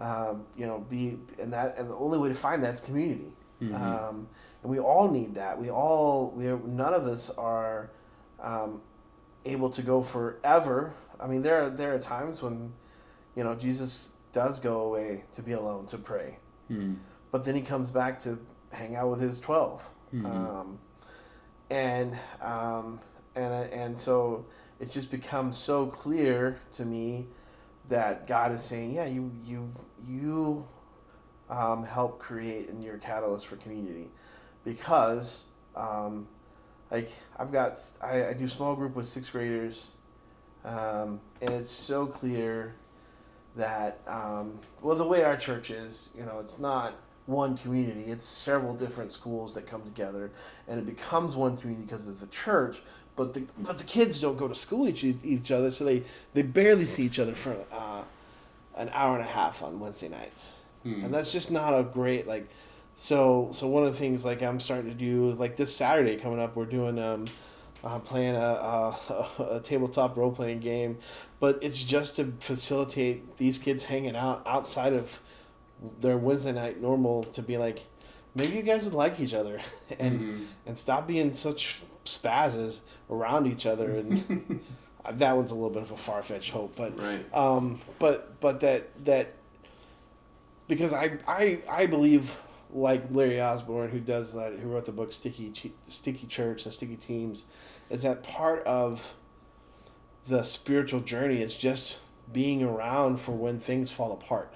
be and the only way to find that is community. And we all need that. None of us are able to go forever. I mean, there are times when, Jesus does go away to be alone to pray, but then he comes back to hang out with his 12, and so it's just become so clear to me that God is saying, yeah, you help create, and you're a catalyst for community, because I do small group with 6th graders, and it's so clear that the way our church is, it's not one community, it's several different schools that come together, and it becomes one community because of the church. But the kids don't go to school each other, so they barely see each other for an hour and a half on Wednesday nights, and that's just not a great So one of the things I'm starting to do this Saturday coming up, we're doing playing a tabletop role playing game, but it's just to facilitate these kids hanging out outside of their Wednesday night normal, to be maybe you guys would like each other and stop being such spazzes around each other, and that one's a little bit of a far-fetched hope, but right. But that because I believe like Larry Osborne, who does that, who wrote the book Sticky Church and Sticky Teams, is that part of the spiritual journey is just being around for when things fall apart.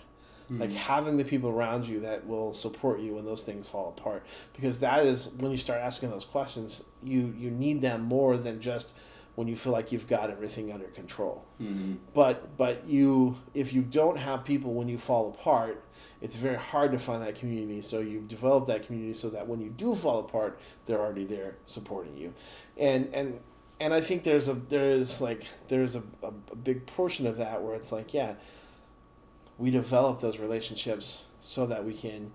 Like having the people around you that will support you when those things fall apart, because that is when you start asking those questions, you need them more than just when you feel like you've got everything under control. But if you don't have people when you fall apart, it's very hard to find that community. So you develop that community so that when you do fall apart, they're already there supporting you. And I think there's a big portion of that where it's like, yeah, we develop those relationships so that we can,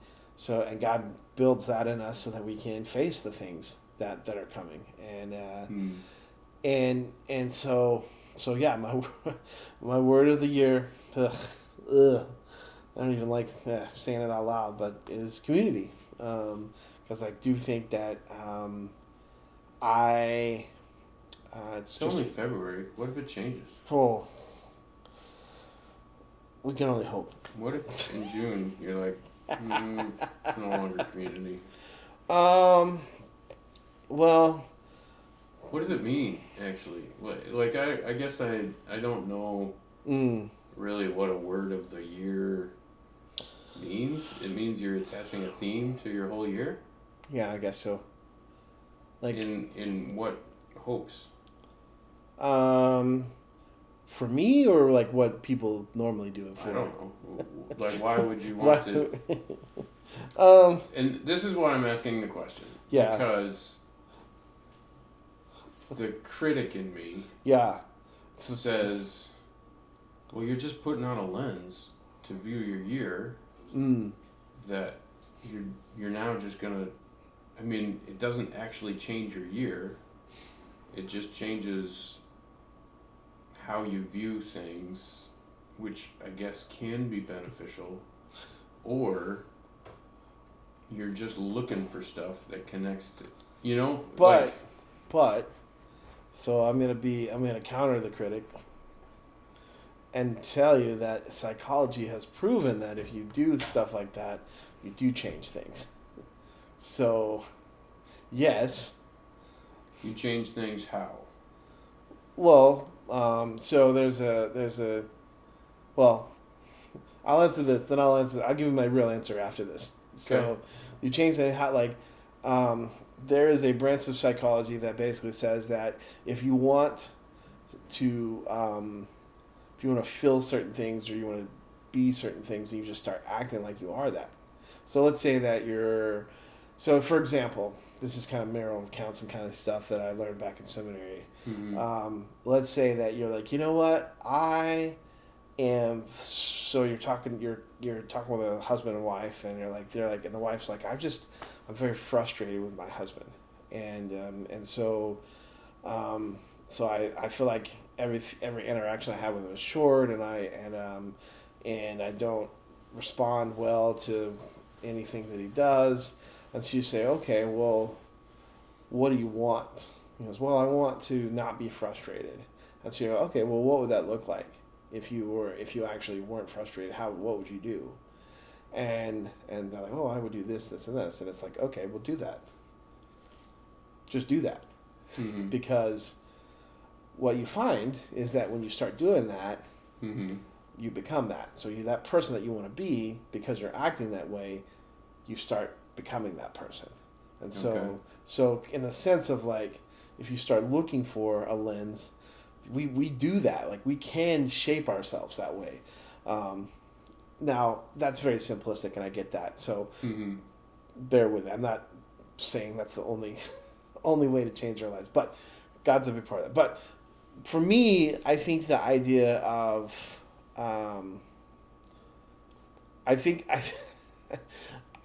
and God builds that in us so that we can face the things that are coming. And so yeah, my word of the year, I don't even like saying it out loud, but is community. Because I do think that it's only February. What if it changes? Oh, we can only hope. What if in June you're like, no longer community? Well, what does it mean actually? Like I guess I don't know really what a word of the year means. It means you're attaching a theme to your whole year. Yeah, I guess so. Like in what hopes? For me, or like what people normally do it for? I don't know. Like, why would you want to? And this is why I'm asking the question. Yeah. Because the critic in me says, well, you're just putting on a lens to view your year that you're now just going to, I mean, it doesn't actually change your year. It just changes how you view things, which I guess can be beneficial, or you're just looking for stuff that connects to, But, so I'm gonna counter the critic and tell you that psychology has proven that if you do stuff like that, you do change things. So, yes. You change things how? Well, so there's a, well, I'll answer this, then I'll give you my real answer after this. So, Okay. You change it, how, like, there is a branch of psychology that basically says that if you want to feel certain things, or you want to be certain things, you just start acting like you are that. So let's say that so for example, this is kind of marital counseling kind of stuff that I learned back in seminary. Let's say that you're like, you know what, so you're talking with a husband and wife, and and the wife's like, I'm very frustrated with my husband, and so I feel like every interaction I have with him is short, and I don't respond well to anything that he does. And so you say, okay, well, what do you want? He goes, well, I want to not be frustrated. And so you go, okay, well, what would that look like if you actually weren't frustrated? What would you do? And they're like, oh, I would do this, this, and this. And it's like, okay, well, do that. Just do that. Because what you find is that when you start doing that, you become that. So you're that person that you want to be, because you're acting that way, you start becoming that person. And so in the sense of, like, if you start looking for a lens, we do that. Like, we can shape ourselves that way. Now, that's very simplistic, and I get that. So bear with it. I'm not saying that's the only way to change our lives, but God's a big part of that. But for me, I think the idea of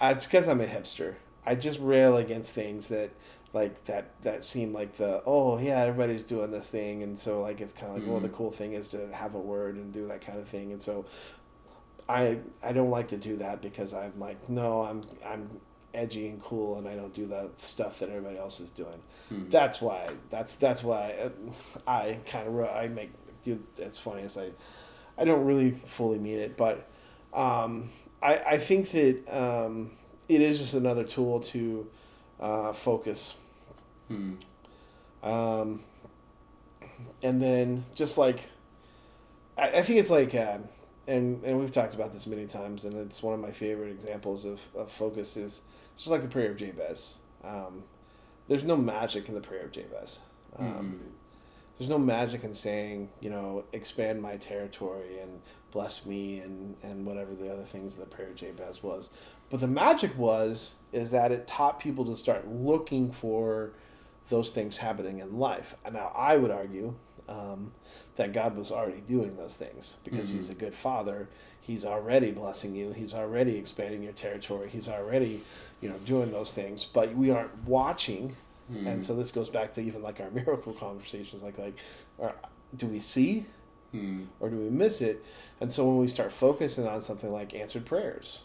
it's because I'm a hipster. I just rail against things that seem like everybody's doing this thing, and so, like, it's kind of like, well, the cool thing is to have a word and do that kind of thing. And so I don't like to do that, because I'm like, no, I'm edgy and cool, and I don't do the stuff that everybody else is doing. That's why I kind of it's funny as I don't really fully mean it, but I think that it is just another tool to focus. And then just like, I think it's like, and we've talked about this many times, and it's one of my favorite examples of focus is just like the prayer of Jabez. There's no magic in the prayer of Jabez. There's no magic in saying, expand my territory and bless me and whatever the other things the prayer of Jabez was. But the magic is that it taught people to start looking for those things happening in life. And now I would argue that God was already doing those things because he's a good father. He's already blessing you. He's already expanding your territory. He's already, doing those things. But we aren't watching. And so this goes back to even like our miracle conversations, like do we see or do we miss it? And so when we start focusing on something like answered prayers,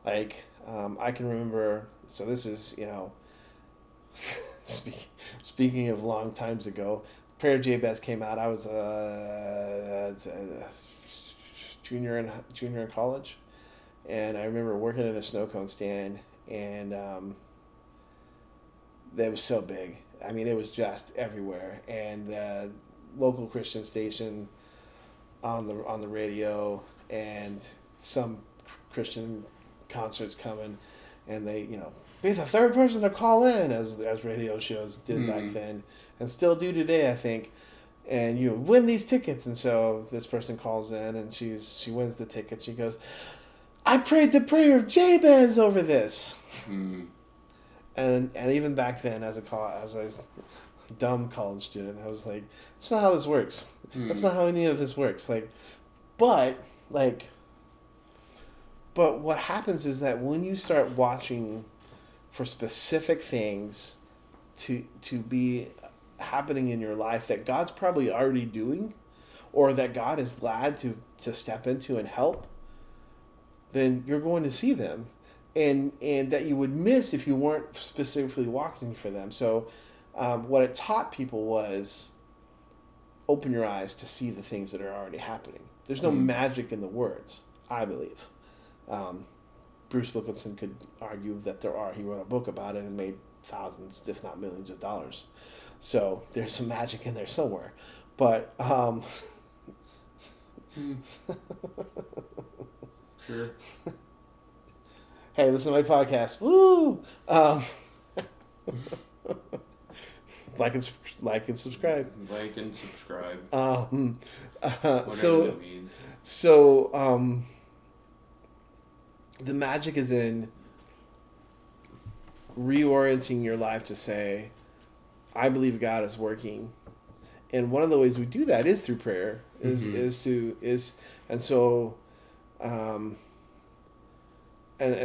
I can remember, so this is, speaking of long times ago, prayer of Jabez came out. I was a junior in college, and I remember working at a snow cone stand, and that was so big. I mean, it was just everywhere. And the local Christian station on the radio, and some Christian concerts coming, and they, be the third person to call in, as radio shows did back then, and still do today, I think. And you win these tickets, and so this person calls in, and she wins the tickets. She goes, "I prayed the prayer of Jabez over this." And even back then, as a dumb college student, I was like, "That's not how this works. That's not how any of this works." But what happens is that when you start watching for specific things to be happening in your life that God's probably already doing, or that God is glad to step into and help, then you're going to see them. And that you would miss if you weren't specifically watching for them. So what it taught people was open your eyes to see the things that are already happening. There's no magic in the words, I believe. Bruce Wilkinson could argue that there are. He wrote a book about it and made thousands, if not millions of dollars. So there's some magic in there somewhere. But Sure. Hey, listen to my podcast. Woo! Like and subscribe. Like and subscribe. So that means. The magic is in reorienting your life to say, I believe God is working. And one of the ways we do that is through prayer. And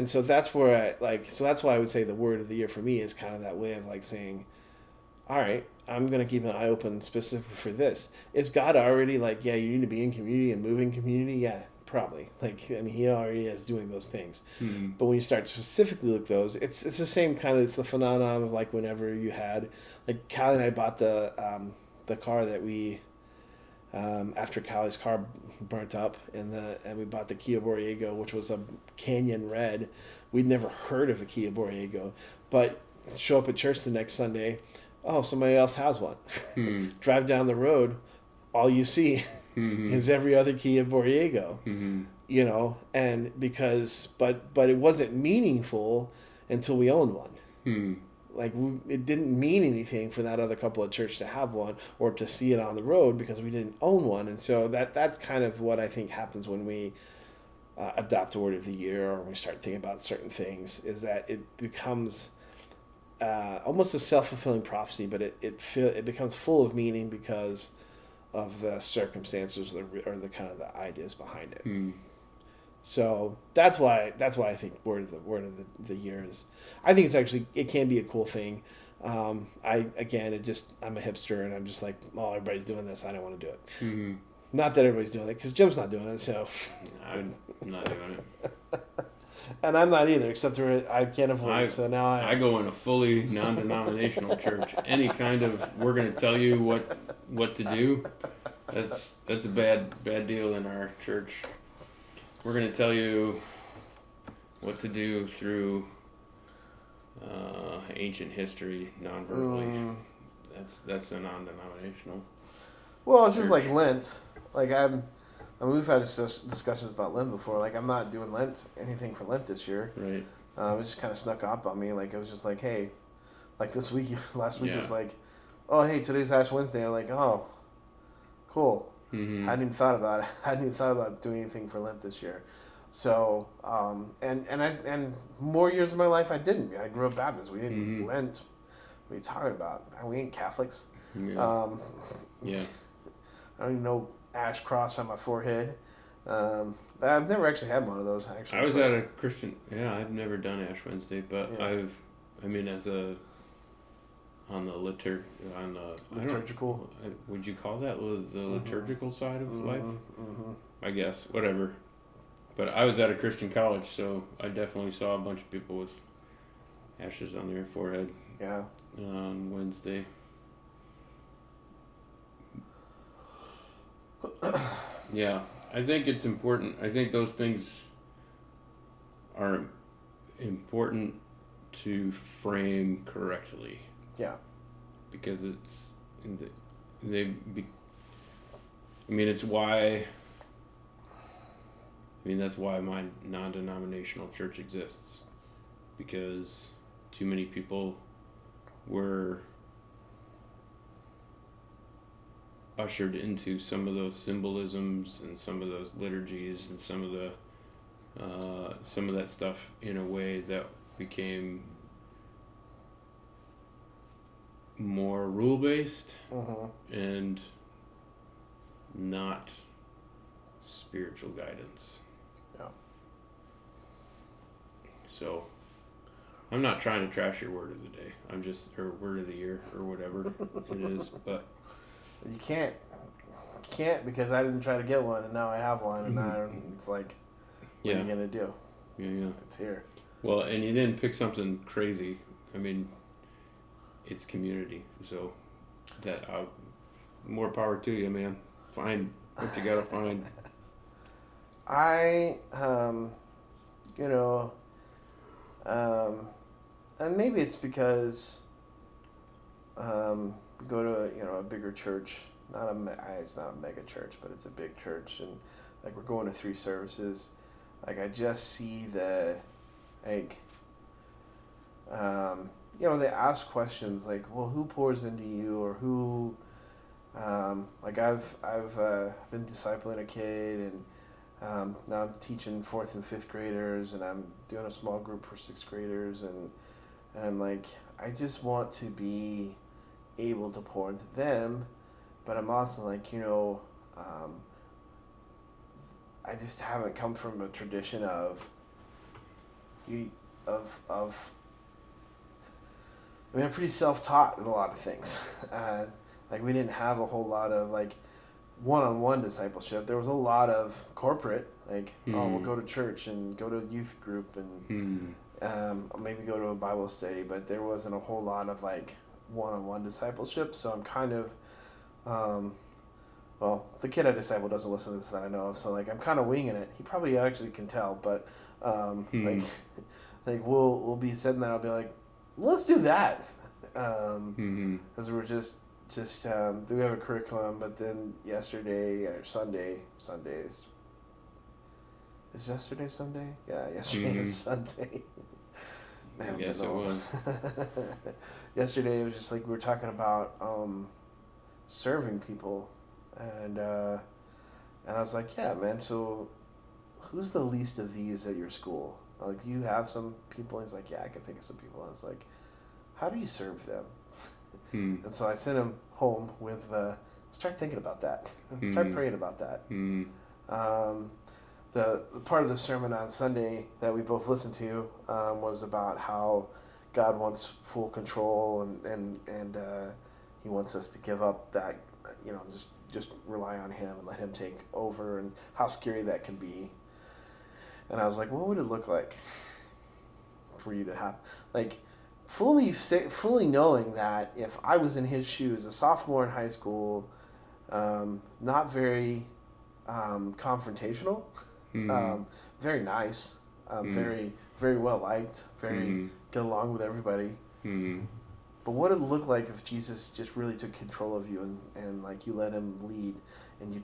so that's where that's why I would say the word of the year for me is kind of that way of like saying, all right, I'm going to keep an eye open specifically for this. Is God already like, yeah, you need to be in community and move in community? Yeah, probably. He already is doing those things. But when you start to specifically look those, it's the same kind of, it's the phenomenon of like whenever you had, like Callie and I bought the car that we, after Callie's car burnt up, and we bought the Kia Borrego, which was a Canyon Red. We'd never heard of a Kia Borrego, but show up at church the next Sunday, oh, somebody else has one. Drive down the road, all you see is every other Kia Borrego, and but it wasn't meaningful until we owned one. It didn't mean anything for that other couple of church to have one or to see it on the road because we didn't own one. And so that's kind of what I think happens when we adopt a word of the year, or we start thinking about certain things, is that it becomes almost a self-fulfilling prophecy, but it becomes full of meaning because of the circumstances or the kind of the ideas behind it. So that's why I think word of the year is. I think it's actually, it can be a cool thing. I'm a hipster, and I'm just like, oh, everybody's doing this, I don't want to do it. Not that everybody's doing it, because Jim's not doing it, so I'm not doing it. And I'm not either, except I can't afford it. So now I go in a fully non-denominational church. Any kind of, we're going to tell you what to do. That's a bad deal in our church. We're going to tell you what to do through ancient history non-verbally. That's a non-denominational. Well, it's just like Lent. Like I mean, we've had discussions about Lent before. Like I'm not doing anything for Lent this year. Right. It just kind of snuck up on me. Like it was just like, hey, like this week, last week Yeah. it was like, oh hey, today's Ash Wednesday. I'm like, oh, cool. Mm-hmm. I hadn't even thought about it. I hadn't even thought about doing anything for Lent this year. So, and more years of my life I didn't. I grew up Baptist. We didn't Lent. What are you talking about? We ain't Catholics. Yeah. Yeah. I don't even know ash cross on my forehead. I've never actually had one of those. Actually, I was at a Christian. Yeah, I've never done Ash Wednesday, but Yeah. on the liturgical. Would you call that the liturgical side of life? Mm-hmm. I guess, whatever. But I was at a Christian college, so I definitely saw a bunch of people with ashes on their forehead. Yeah. On Wednesday. Yeah, I think it's important. I think those things are important to frame correctly. Yeah. Because it's it's why. That's why my non-denominational church exists, because too many people were ushered into some of those symbolisms and some of those liturgies and some of that stuff in a way that became more rule-based and not spiritual guidance. Yeah. So I'm not trying to trash your word of the day. Or word of the year or whatever it is, but you can't because I didn't try to get one and now I have one and it's like, what are you gonna do? Yeah. It's here. Well, and you didn't pick something crazy. It's community, so that more power to you, man. Find what you gotta find. And maybe it's because we go to a bigger church. It's not a mega church, but it's a big church, and like we're going to 3 services. Like I just see they ask questions like, well, who pours into you, or who, like I've been discipling a kid, and now I'm teaching 4th and 5th graders, and I'm doing a small group for 6th graders, and I'm like, I just want to be able to pour into them, but I'm also like, I just haven't come from a tradition of I'm pretty self-taught in a lot of things. Like we didn't have a whole lot of like one-on-one discipleship. There was a lot of corporate, like, we'll go to church and go to a youth group and maybe go to a Bible study, but there wasn't a whole lot of like one-on-one discipleship. So I'm kind of, well, the kid I disciple doesn't listen to this that I know of, so like I'm kind of winging it. He probably actually can tell, but like we'll be sitting there. I'll be like, let's do that, because we're just we have a curriculum. But then Sunday is yesterday Sunday? Yeah, yesterday is Sunday. Man, I guess it was. Yesterday it was just like we were talking about serving people, and I was like, yeah, man. So who's the least of these at your school? Like, you have some people? And he's like, yeah, I can think of some people. And I was like, how do you serve them? And so I sent him home with, start thinking about that. Start praying about that. The part of the sermon on Sunday that we both listened to was about how God wants full control, and he wants us to give up that, just rely on him and let him take over, and how scary that can be. And I was like, what would it look like for you to have, like, fully knowing that if I was in his shoes, a sophomore in high school, not very confrontational, very nice, very, very well liked, very get along with everybody. Mm-hmm. But what would it look like if Jesus just really took control of you and like you let him lead and you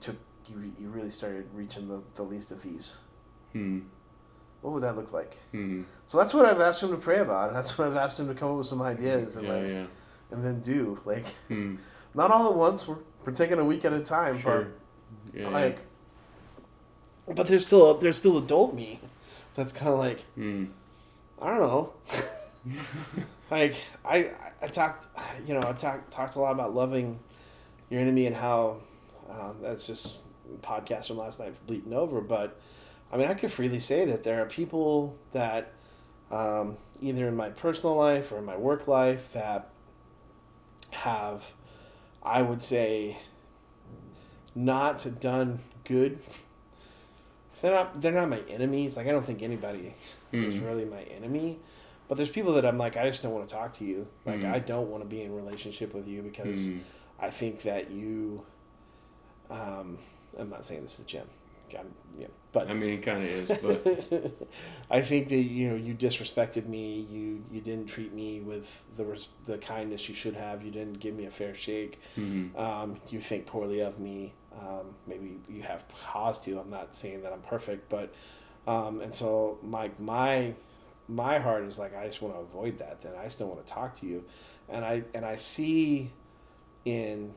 really started reaching the least of these? What would that look like? So that's what I've asked him to pray about. And that's what I've asked him to come up with some ideas and and then do not all at once. We're taking a week at a time, sure. but but there's still adult me. That's kind of like I don't know. Like I talked a lot about loving your enemy and how that's just a podcast from last night bleeding over. But I mean, I could freely say that there are people that either in my personal life or in my work life that have, I would say, not done good. They're not my enemies. Like I don't think anybody is really my enemy. But there's people that I'm like, I just don't want to talk to you. Like, I don't want to be in a relationship with you because I think that you, I'm not saying this is Jim. But I mean, it kind of is, but I think that, you disrespected me. You didn't treat me with the kindness you should have. You didn't give me a fair shake. You think poorly of me. Maybe you have cause to. I'm not saying that I'm perfect, but, and so my heart is like, I just want to avoid that. Then I just don't want to talk to you, and I see in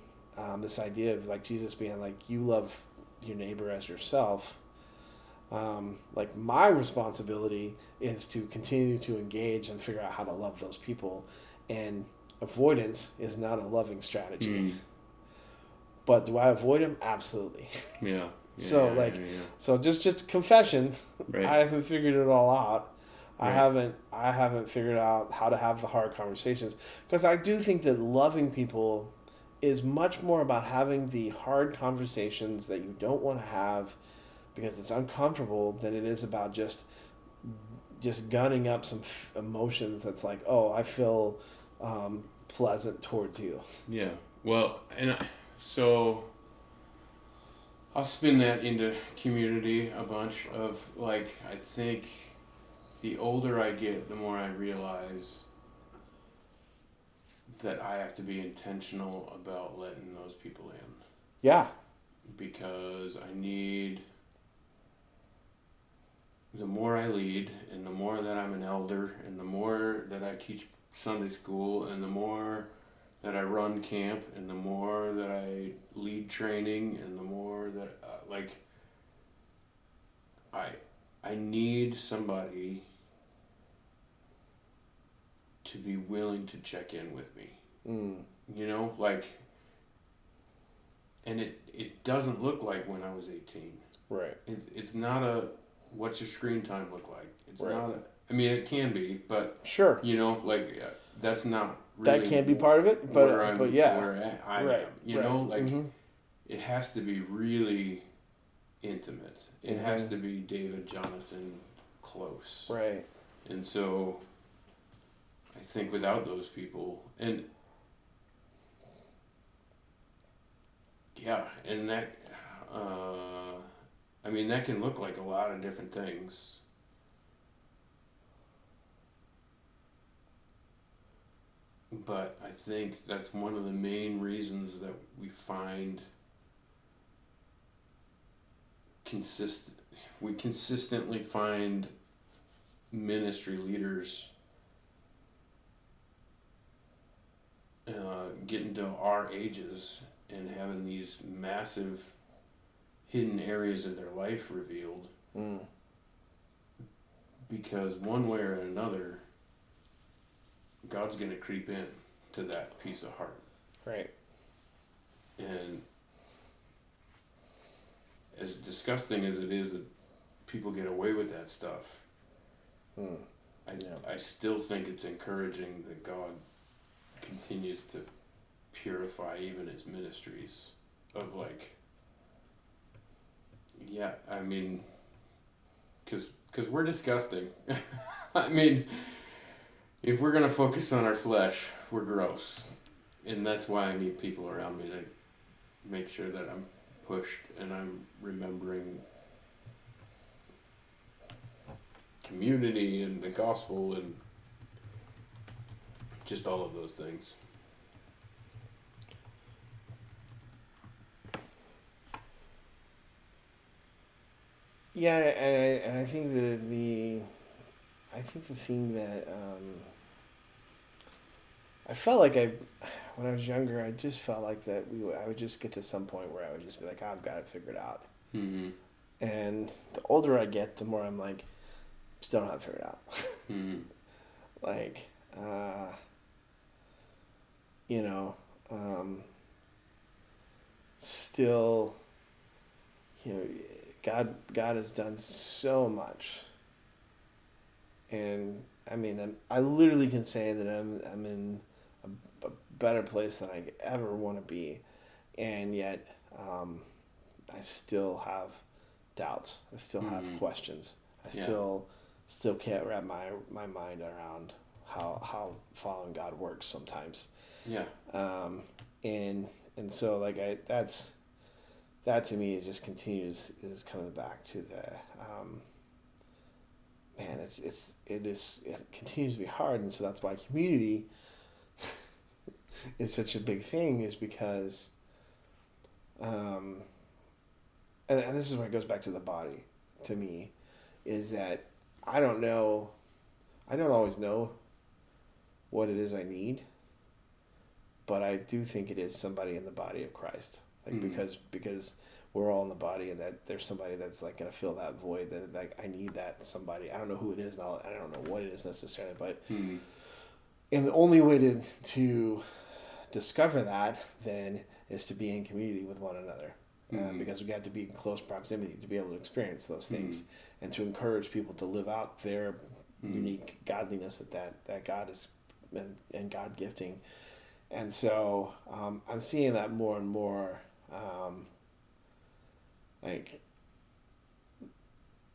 this idea of like Jesus being like, you love your neighbor as yourself. Like my responsibility is to continue to engage and figure out how to love those people, and avoidance is not a loving strategy. But do I avoid them? Absolutely. Yeah. So just confession. Right. I haven't figured it all out. Right. I haven't figured out how to have the hard conversations, because I do think that loving people is much more about having the hard conversations that you don't want to have because it's uncomfortable than it is about just gunning up some emotions that's like, oh, I feel pleasant towards you. Yeah. Well, so I'll spin that into community a bunch of like, I think the older I get, the more I realize that I have to be intentional about letting those people in. Yeah. Because I need, the more I lead, and the more that I'm an elder, and the more that I teach Sunday school, and the more that I run camp, and the more that I lead training, and the more that, I need somebody to be willing to check in with me. And it doesn't look like when I was 18. Right. It's not what's your screen time look like? It's right. not I mean, it can be, but sure. That's not really that can be part of it, but yeah. Where I am, it has to be really intimate. It has to be David, Jonathan, close. Right. And so I think without those people, and that, that can look like a lot of different things. But I think that's one of the main reasons that we find consistently find ministry leaders getting to our ages and having these massive hidden areas of their life revealed. Because one way or another, God's going to creep in to that piece of heart. Right. And as disgusting as it is that people get away with that stuff, I still think it's encouraging that God continues to purify even his ministries of because we're disgusting. I mean, if we're going to focus on our flesh, we're gross. And that's why I need people around me to make sure that I'm pushed and I'm remembering community and the gospel and just all of those things. Yeah, and I think the thing that I felt like when I was younger, I just felt like that I would just get to some point where I would just be like, I've got it figured out. Mm-hmm. And the older I get, the more I'm like, still don't have it figured out. Mm-hmm. Like, you know, still, you know, God has done so much, and I mean, I literally can say that I'm in a better place than I ever want to be, and yet I still have doubts. I still have questions. I still can't wrap my mind around how following God works sometimes. Yeah. And so like that to me is coming back to the man, it continues to be hard, and so that's why community is such a big thing, is because and this is where it goes back to the body to me, is that I don't always know what it is I need, but I do think it is somebody in the body of Christ, like because we're all in the body, and that there's somebody that's like going to fill that void, that like I need that somebody. I don't know who it is, and I don't know what it is necessarily, but and the only way to discover that then is to be in community with one another, because we have to be in close proximity to be able to experience those things, and to encourage people to live out their unique godliness that God is and God gifting. And so I'm seeing that more and more. Like,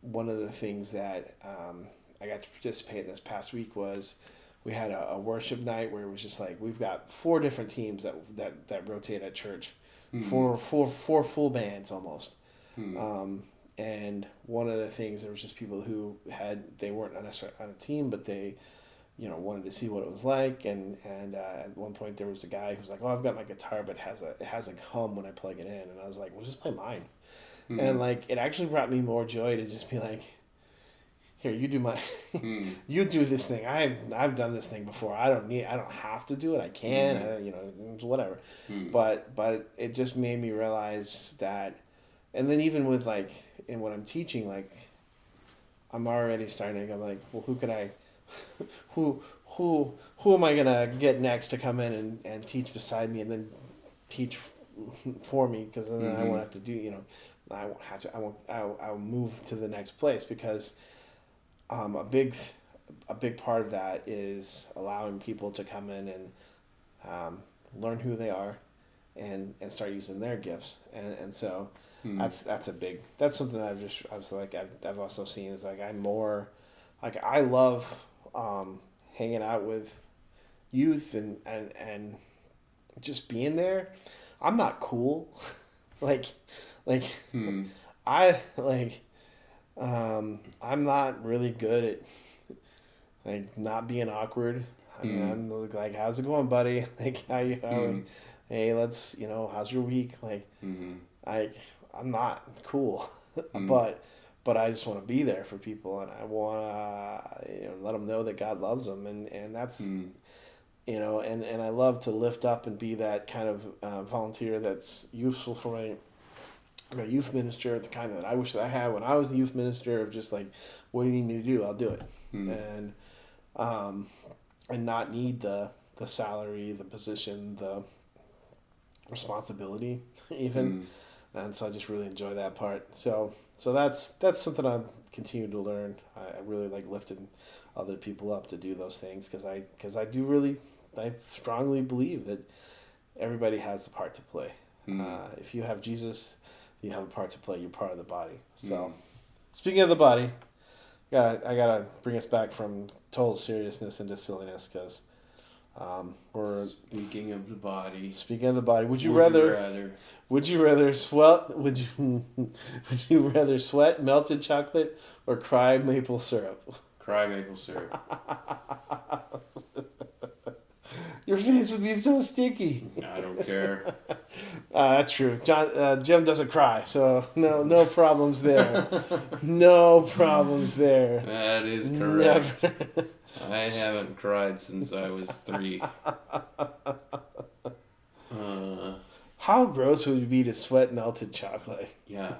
one of the things that I got to participate in this past week was we had a worship night where it was just like, we've got 4 different teams that rotate at church, four full bands almost. And one of the things, there was just people who they weren't necessarily on a team, but they, you know, wanted to see what it was like. And at one point there was a guy who was like, oh, I've got my guitar, but it has a hum when I plug it in. And I was like, well, just play mine. And like, it actually brought me more joy to just be like, here, you do you do this thing. I've done this thing before. I don't have to do it. I can, you know, whatever. But it just made me realize that. And then even with like, in what I'm teaching, like, I'm already starting to go like, well, who am I gonna get next to come in and teach beside me, and then teach for me, because then I won't have to do, you know, I won't have to. I'll move to the next place, because a big part of that is allowing people to come in and learn who they are, and start using their gifts, and so that's something that I've also seen, is like, I'm more like, I love hanging out with youth and just being there. I'm not cool. I'm not really good at like not being awkward. I mean, I'm like, how's it going, buddy? Like, hey, let's, you know, how's your week? Like, I'm not cool, but I just want to be there for people, and I want to, you know, let them know that God loves them, and that's, you know, and I love to lift up and be that kind of volunteer that's useful for my youth minister, the kind that I wish that I had when I was the youth minister, of just like, what do you need me to do? I'll do it. And not need the salary, the position, the responsibility even. And so I just really enjoy that part. So that's something I've continued to learn. I really like lifting other people up to do those things, because I strongly believe that everybody has a part to play. If you have Jesus, you have a part to play. You're part of the body. So, speaking of the body, I gotta bring us back from total seriousness into silliness, because we're speaking of the body. Speaking of the body, would you rather sweat melted chocolate or cry maple syrup? Cry maple syrup. Your face would be so sticky. I don't care. That's true. Jim doesn't cry, so no problems there. No problems there. That is correct. Never. I haven't cried since I was 3. How gross would it be to sweat melted chocolate? Yeah,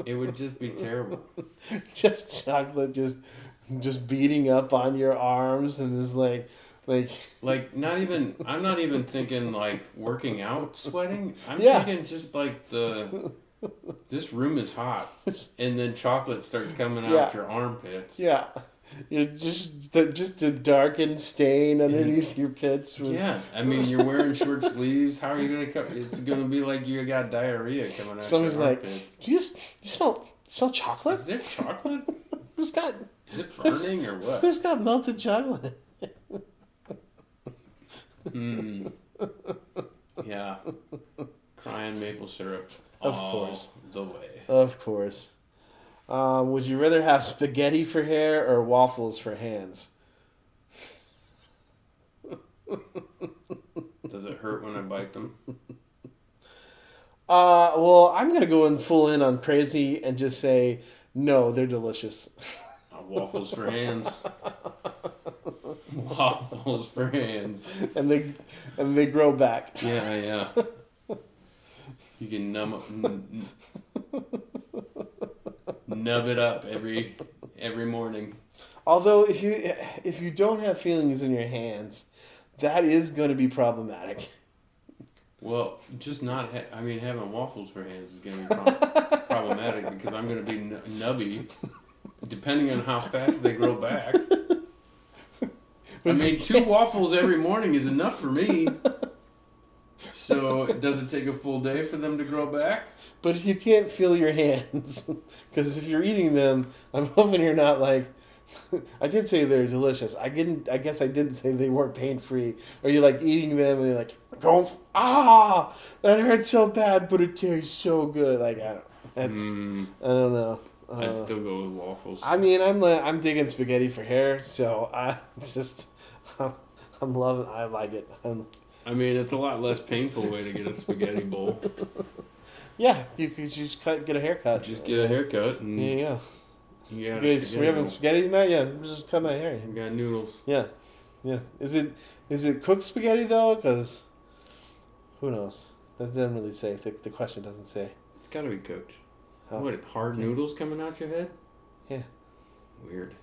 it would just be terrible. Just chocolate just beating up on your arms and it's like I'm not even thinking like working out sweating. I'm Yeah. thinking just like this room is hot and then chocolate starts coming out Yeah. your armpits. yeah. You're just a darkened stain underneath your pits. Yeah, I mean you're wearing short sleeves. How are you gonna come? It's gonna be like you got diarrhea coming out. Someone's your like, armpits. you smell chocolate? Is there chocolate? Who's got Is it burning or what? Who's got melted chocolate? Yeah. Crying maple syrup. Of all course. the way. Of course. Would you rather have spaghetti for hair or waffles for hands? Does it hurt when I bite them? Well, I'm gonna go full in on crazy and just say no. They're delicious. Waffles for hands. Waffles for hands. and they grow back. Yeah. You can nub it up every morning. Although if you don't have feelings in your hands, that is going to be problematic. Well, just not. Having waffles for hands is going to be problematic because I'm going to be nubby, depending on how fast they grow back. 2 waffles every morning is enough for me. So, does it take a full day for them to grow back? But if you can't feel your hands, because if you're eating them, I'm hoping you're not like. I did say they're delicious. I guess I didn't say they weren't pain free. Or you're like eating them and you're like, that hurts so bad, but it tastes so good. Like I don't know. I'd still go with waffles. I'm digging spaghetti for hair, so I'm loving. I like it. It's a lot less painful way to get a spaghetti bowl. Yeah, you could just get a haircut. Just get a haircut. And yeah. You guys, we having spaghetti tonight? Yeah, just cut my hair. We got noodles. Yeah. Is it cooked spaghetti though? Because who knows? That doesn't really say. The question doesn't say. It's got to be cooked. Huh? What, hard noodles coming out your head? Yeah. Weird.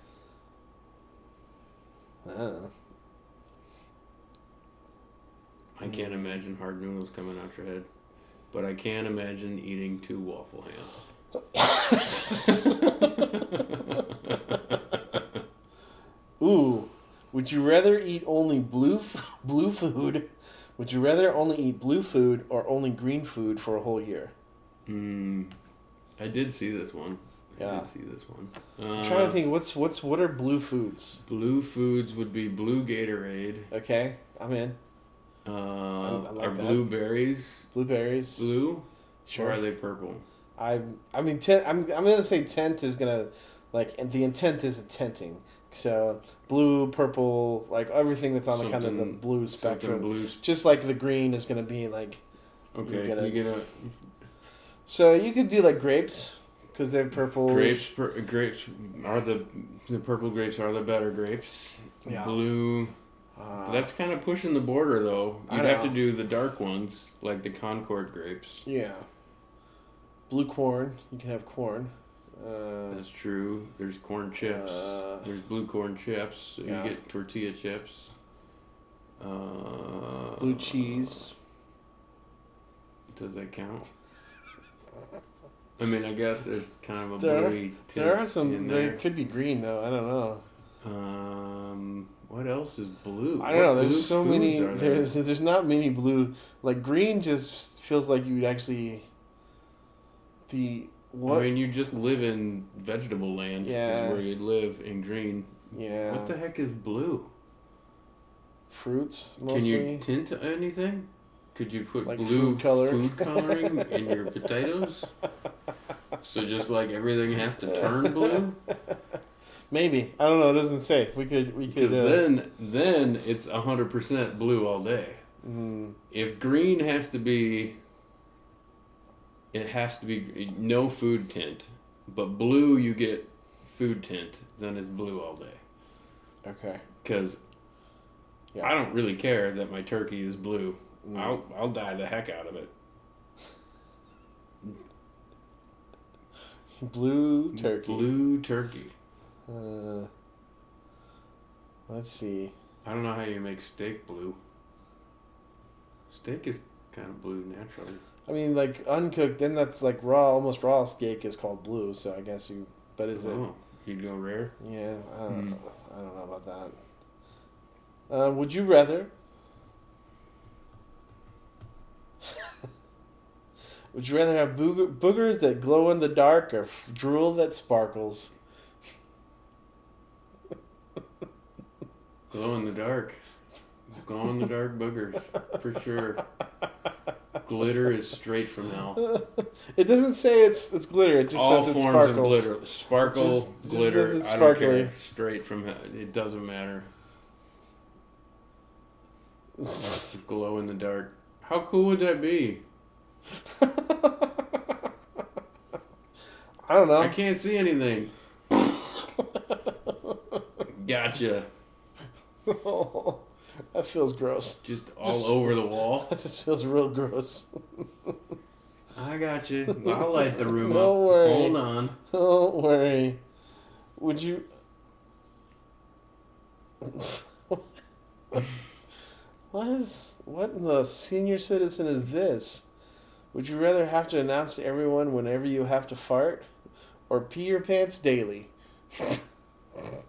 I don't know. I can't imagine hard noodles coming out your head, but I can imagine eating 2 waffle hands. Ooh, would you rather eat only blue food? Would you rather only eat blue food or only green food for a whole year? I did see this one. Yeah. I'm trying to think. What are blue foods? Blue foods would be blue Gatorade. Okay, I'm in. I like are that. blueberries blue? Sure. Or are they purple? I'm gonna say tent is gonna and the intent is a tenting. So blue, purple, like everything that's on the kind of the blue spectrum. Blue. Just like the green is gonna be like. Okay. So you could do like grapes because they're purple. Grapes are the purple grapes are the better grapes. Yeah. Blue. That's kind of pushing the border though. You'd have to do the dark ones like the Concord grapes. Yeah. Blue corn. You can have corn. That's true. There's corn chips. There's blue corn chips. So yeah. You get tortilla chips. Blue cheese. Does that count? I guess there's kind of a bluey tint. There are some. In there. They could be green though. I don't know. What else is blue? I don't know. There's so many. There? There's not many blue. Like green just feels like you would actually. You just live in vegetable land. Yeah. Is where you live in green. Yeah. What the heck is blue? Fruits mostly. Can you tint anything? Could you put like blue food coloring in your potatoes? So just like everything has to turn blue? Maybe. I don't know. It doesn't say. We could. Because then it's 100% blue all day. If green has to be, it has to be no food tint. But blue, you get food tint. Then it's blue all day. Okay. Because I don't really care that my turkey is blue. I'll dye the heck out of it. Blue turkey. Blue turkey. Let's see. I don't know how you make steak blue. Steak is kind of blue naturally. I mean, like uncooked, then that's like raw, almost raw steak is called blue. So I guess you. But is it? You'd go rare. Yeah, I don't know. I don't know about that. Would you rather? Would you rather have boogers that glow in the dark or drool that sparkles? Glow in the dark. Glow in the dark boogers, for sure. Glitter is straight from hell. It doesn't say it's glitter. It just all says it forms sparkles. of glitter. Sparkle, glitter. Just I don't care. Straight from hell. It doesn't matter. Glow in the dark. How cool would that be? I don't know. I can't see anything. Gotcha. Oh, that feels gross. Just all over the wall. That just feels real gross. I got you. I'll light the room Don't up. worry. Hold on. Don't worry. Would you... What in the senior citizen is this? Would you rather have to announce to everyone whenever you have to fart or pee your pants daily?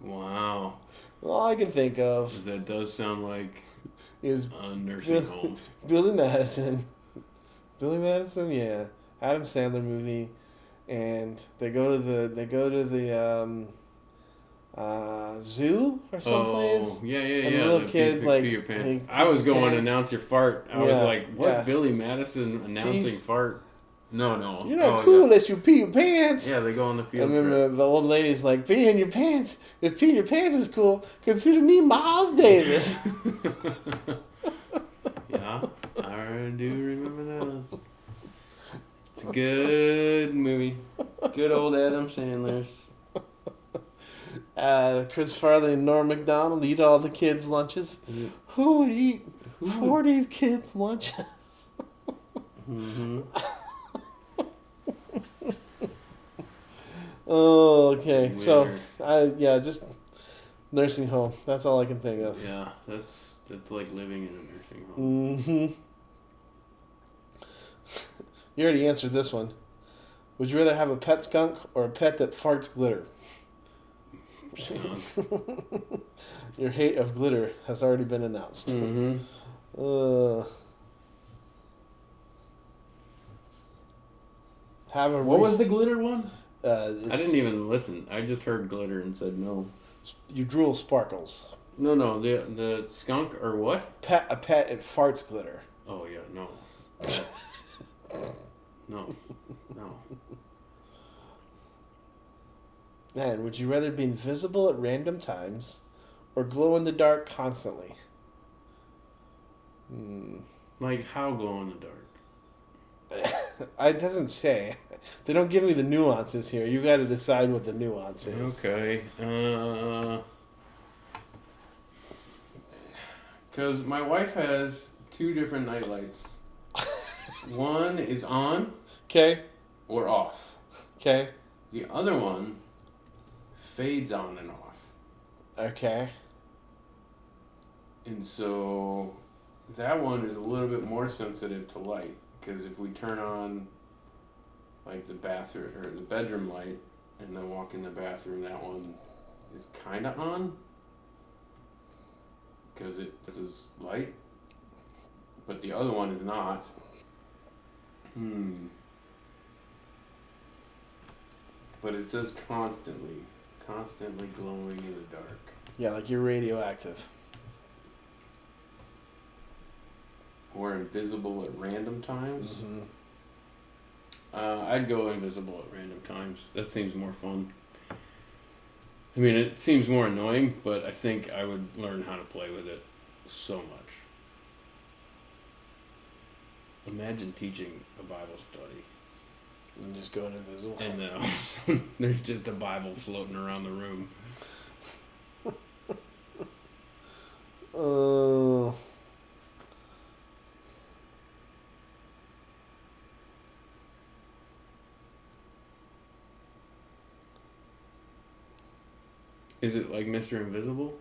Wow. All I can think of That does sound like is a nursing home. Billy Madison. Billy Madison, yeah. Adam Sandler movie, and they go to the zoo or someplace. Oh, yeah. And the little kid, like, pee your pants. like, I was pee your going to pants. announce your fart. I was like, what? Yeah. Billy Madison announcing fart? No. You're not cool unless you pee your pants. Yeah, they go on the field And then trip. the old lady's like, peeing your pants. If peeing your pants is cool, consider me Miles Davis. Yeah, I do remember those. It's a good movie. Good old Adam Sandler's. Chris Farley and Norm Macdonald eat all the kids' lunches. Yeah. Who would eat 40 kids' lunches? Mm-hmm. Oh, okay. Weird. So, just nursing home. That's all I can think of. Yeah, that's like living in a nursing home. Mm-hmm. You already answered this one. Would you rather have a pet skunk or a pet that farts glitter? Skunk. Your hate of glitter has already been announced. Mm-hmm. What was the glitter one? I didn't even listen. I just heard glitter and said no. You drool sparkles. No. The skunk or what? A pet it farts glitter. Oh yeah, no. No. Man, would you rather be invisible at random times or glow in the dark constantly? Like how glow in the dark? It doesn't say. They don't give me the nuances here. You got to decide what the nuance is. Okay. Because my wife has 2 different night lights. One is on Okay. or off. Okay. The other one fades on and off. Okay. And so that one is a little bit more sensitive to light. Because if we turn on like the bathroom or the bedroom light and then walk in the bathroom, that one is kind of on. Because it says light. But the other one is not. But it says constantly glowing in the dark. Yeah, like you're radioactive. Or invisible at random times. Mm-hmm. I'd go invisible at random times. That seems more fun. I mean, it seems more annoying, but I think I would learn how to play with it so much. Imagine teaching a Bible study. And just going invisible. And then all of a sudden, there's just a Bible floating around the room. Oh. Is it like Mr. Invisible?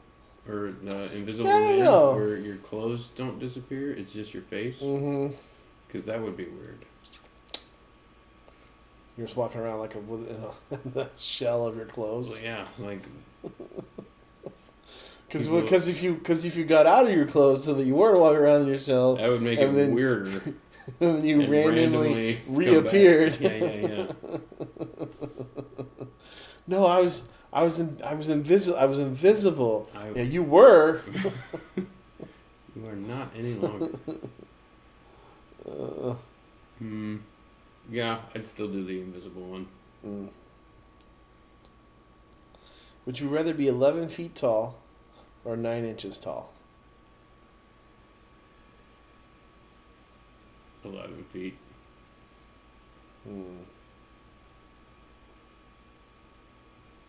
Or the Invisible I don't Man? know. Where your clothes don't disappear? It's just your face? Mm-hmm. Because that would be weird. You're just walking around like in the shell of your clothes. Well, yeah, like... Because if you got out of your clothes so that you weren't walking around in your shell, that would make it weirder. And then you And randomly come reappeared. back. Yeah. No, I was invisible. Yeah, you were. You are not any longer. Yeah, I'd still do the invisible one. Mm. Would you rather be 11 feet tall or 9 inches tall? 11 feet.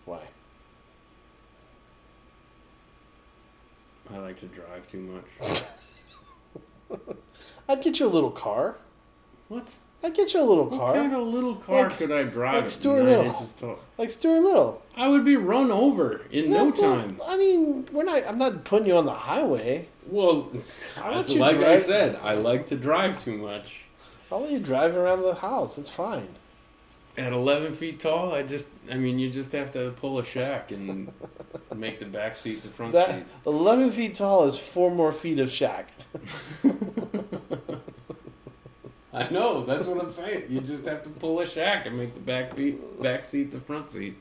Why? I like to drive too much. I'd get you a little car. What? I'd get you a little car. What kind of little car Like- could I drive like at Stuart 9 Little. inches tall? Like Stuart Little. I would be run over in no time. I mean, I'm not putting you on the highway. Well, I'll let you like I drive. said, I like to drive too much. I'll let you drive around the house. It's fine. At 11 feet tall, you just have to pull a shack and make the back seat the front seat. 11 feet tall is 4 more feet of shack. I know, that's what I'm saying. You just have to pull a shack and make the back seat the front seat.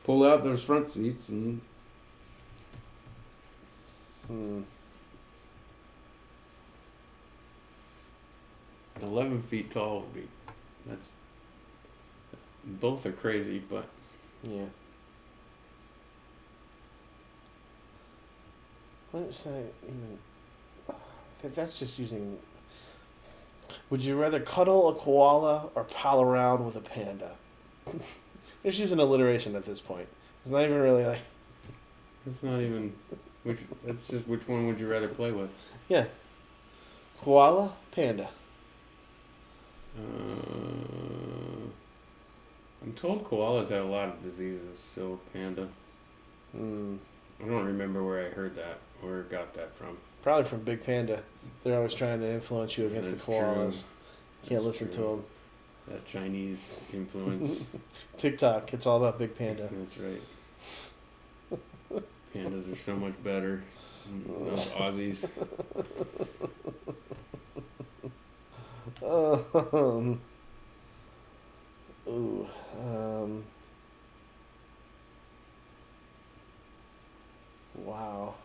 Pull out those front seats and... 11 feet tall would be... That's... Both are crazy, but... Yeah. What is that even? That's just using. Would you rather cuddle a koala or pal around with a panda? They're just using alliteration at this point. It's not even really like. That's not even... That's just which one would you rather play with? Yeah. Koala, panda. I'm told koalas have a lot of diseases, so panda. I don't remember where I heard that or got that from. Probably from Big Panda. They're always trying to influence you against That's the koalas. true. Can't listen to them. That Chinese influence. TikTok, it's all about Big Panda. That's right. Pandas are so much better than those Aussies. Wow.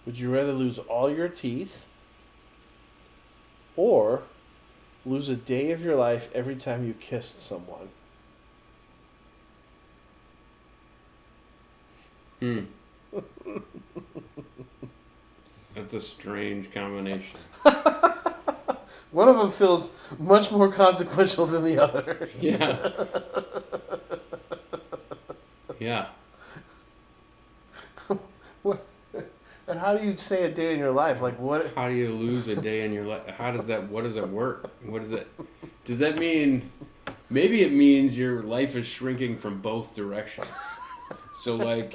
Would you rather lose all your teeth or lose a day of your life every time you kissed someone? That's a strange combination. One of them feels much more consequential than the other. Yeah. Yeah. And how do you say a day in your life? Like what? How do you lose a day in your life? What does it work? What is it? Does that mean, maybe it means your life is shrinking from both directions. So like,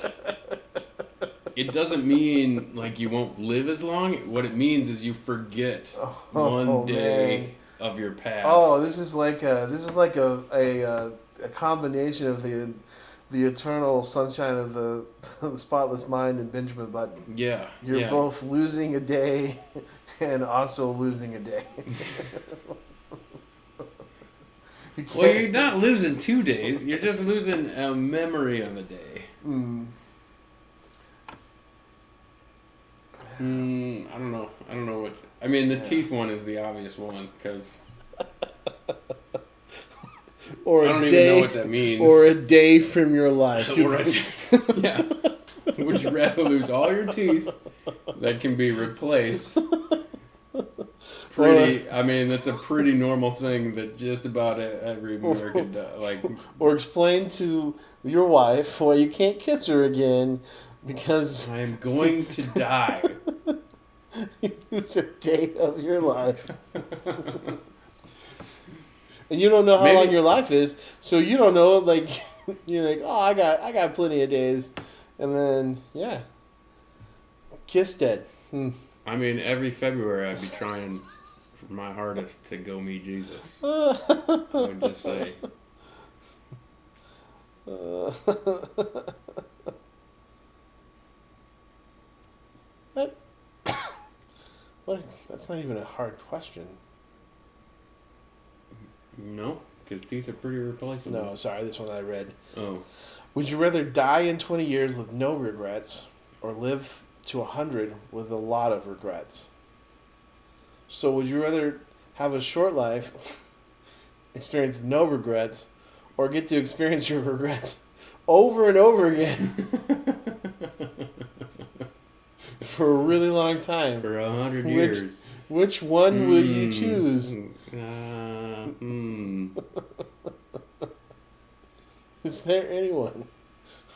it doesn't mean like you won't live as long. What it means is you forget one day of your past. Oh, this is like a combination of the eternal sunshine of the spotless mind and Benjamin Button. Yeah. You're both losing a day and also losing a day. Well, you're not losing 2 days. You're just losing a memory of a day. I don't know. What. I mean, the teeth one is the obvious one because or I don't a even day, know what that means. or a day from your life. Yeah. Would you rather lose all your teeth that can be replaced? I mean, that's a pretty normal thing that just about every American does. Like, or explain to your wife why you can't kiss her again because I am going to die. it's a day of your life. And you don't know how long your life is, so you don't know. Like, you're like, oh, I got plenty of days, and then kiss dead. I mean, every February I'd be trying my hardest to go meet Jesus. I would just say. What? That's not even a hard question. No, because teeth are pretty replaceable. No, sorry, this one I read. Oh. Would you rather die in 20 years with no regrets or live to 100 with a lot of regrets? So would you rather have a short life, experience no regrets, or get to experience your regrets over and over again for a really long time? For 100 years. Which one will you choose? Is there anyone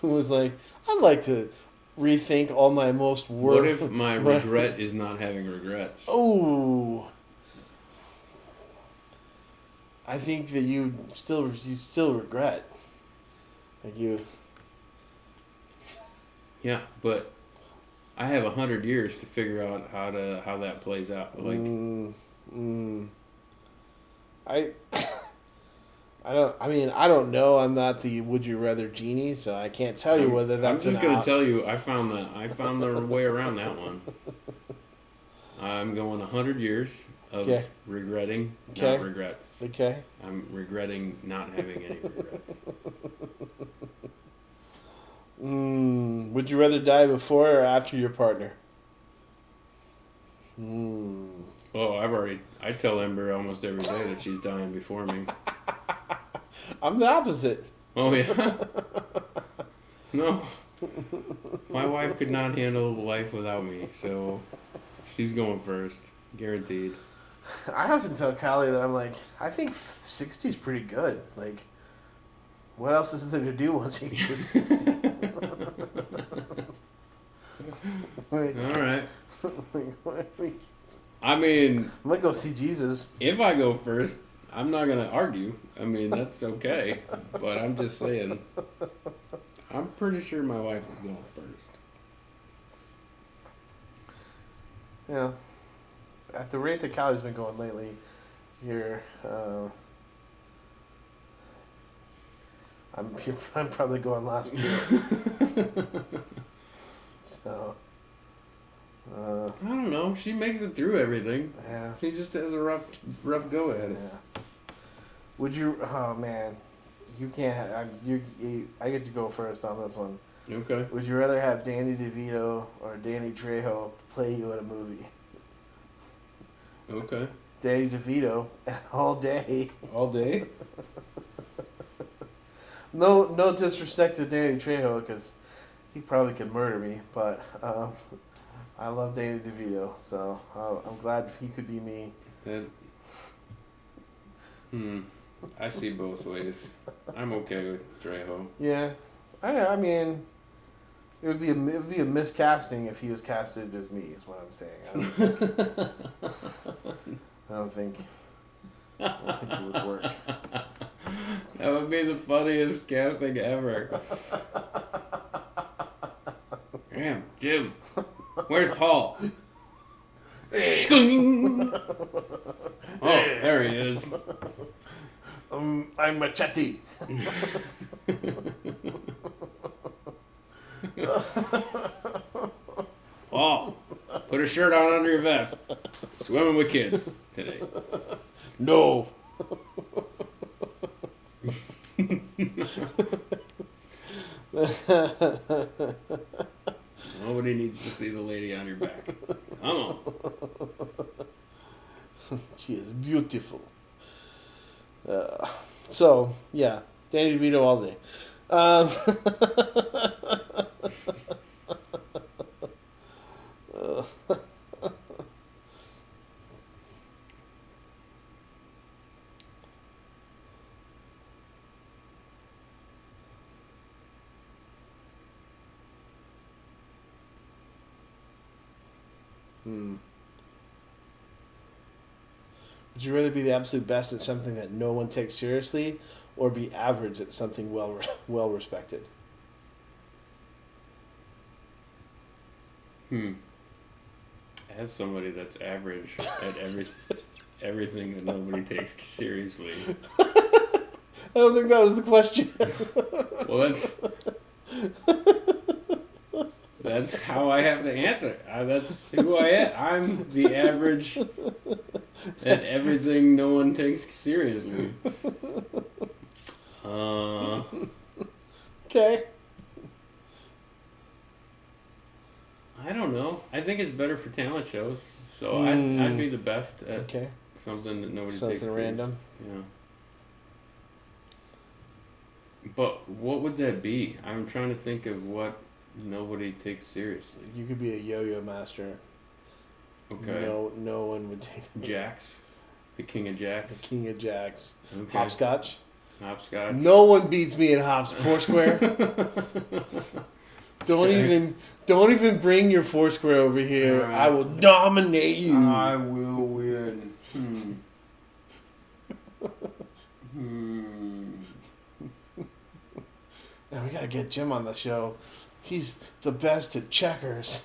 who was like, I'd like to rethink all my most What if my regret is not having regrets? Oh, I think that you still regret, like you. Yeah, but I have 100 years to figure out how that plays out. Like, I don't know. I'm not the would you rather genie, so I can't tell you whether that's. I'm just gonna tell you, I found the way around that one. I'm going 100 years of regretting, not regrets. Okay. I'm regretting not having any regrets. Would you rather die before or after your partner? Oh, I tell Ember almost every day that she's dying before me. I'm the opposite. Oh, yeah? No. My wife could not handle life without me, so she's going first. Guaranteed. I often tell Callie that I'm like, I think 60 is pretty good. Like, what else is there to do once you get to 60? All right. I mean, I'm going to go see Jesus. If I go first, I'm not going to argue. I mean, that's okay. But I'm just saying, I'm pretty sure my wife would go first. Yeah. At the rate that Callie's been going lately, I'm probably going last too. So. I don't know. She makes it through everything. Yeah. She just has a rough go at it. Yeah. Would you? Oh man, you can't. I get to go first on this one. Okay. Would you rather have Danny DeVito or Danny Trejo play you in a movie? Okay. Danny DeVito all day. All day? No disrespect to Danny Trejo because he probably could murder me, but I love Danny DeVito, so I'm glad he could be me. I see both ways. I'm okay with Trejo. Yeah, I mean, it would be a miscasting if he was casted as me. Is what I'm saying. I don't think it would work. That would be the funniest casting ever. Damn, Jim. Where's Paul? Oh, there he is. I'm Machete. Paul, put a shirt on under your vest. Swimming with kids today. No. Nobody needs to see the lady on your back. Come on. She is beautiful. So, yeah, Danny DeVito all day. Um, hmm. Would you rather be the absolute best at something that no one takes seriously, or be average at something well respected? As somebody that's average at everything that nobody takes seriously. I don't think that was the question. Well, that's how I have to answer. That's who I am. I'm the average at everything no one takes seriously. Okay. I don't know. I think it's better for talent shows. So I'd be the best at something that nobody takes seriously. Something random. Yeah. But what would that be? I'm trying to think of what nobody takes seriously. You could be a yo-yo master. Okay. No one would take Jacks. The king of jacks. The king of jacks. Okay. Hopscotch. Hopscotch. No one beats me at Foursquare. Don't even bring your Foursquare over here. Right. I will dominate you. I will win. Now we gotta get Jim on the show. He's the best at checkers.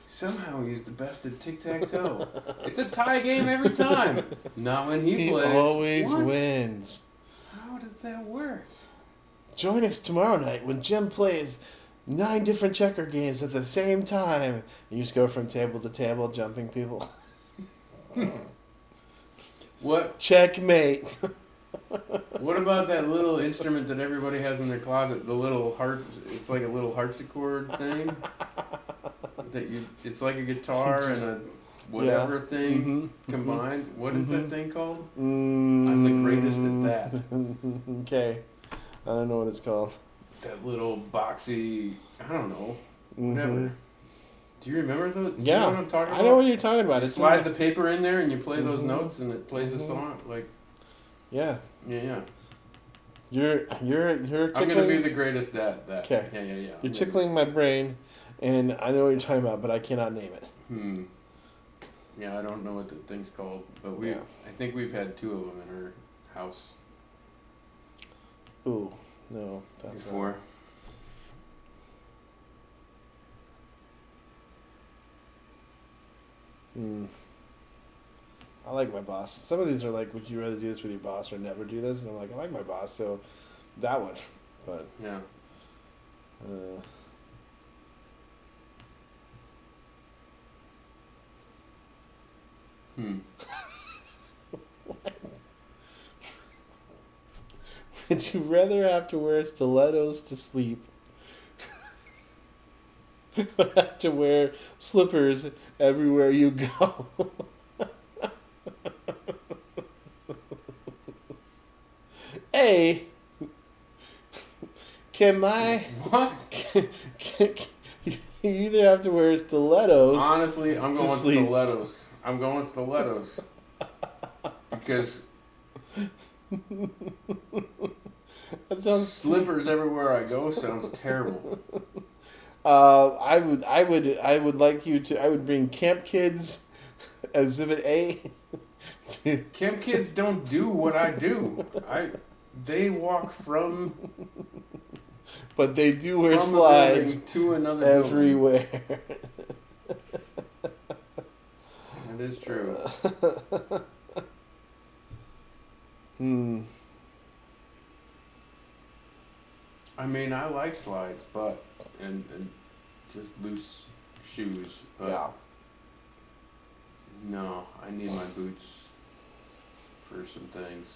Somehow he's the best at tic-tac-toe. It's a tie game every time. Not when he plays. He always What? wins. How does that work? Join us tomorrow night when Jim plays 9 different checker games at the same time. You just go from table to table, jumping people. What? Checkmate. What about that little instrument that everybody has in their closet? The little it's like a little harpsichord thing. It's like a guitar and a whatever thing combined. What is that thing called? I'm the greatest at that. Okay. I don't know what it's called. That little boxy, I don't know, whatever. Do you remember those? Yeah. Do you know what I'm talking about? I know what you're talking about. You slide the paper in there and you play those notes and it plays a song. Like, yeah. Yeah. You're tickling. I'm gonna be the greatest at that. Okay. Yeah. You're tickling my brain, and I know what you're talking about, but I cannot name it. Yeah, I don't know what the thing's called, but I think we've had 2 of them in our house. Ooh, no, that's before. I like my boss. Some of these are like, would you rather do this with your boss or never do this? And I'm like, I like my boss, so that one. But yeah. Would you rather have to wear stilettos to sleep or have to wear slippers everywhere you go? A, can my... What? You either have to wear stilettos. Honestly, I'm going sleep. stilettos. I'm going stilettos. Because that sounds slippers everywhere I go sounds terrible. I would like you to. I would bring Camp Kids Exhibit A. Camp kids don't do what I do. They walk from. But they do wear slides to another everywhere. That is true. I mean, I like slides, but and just loose shoes. But Yeah. No, I need my boots for some things.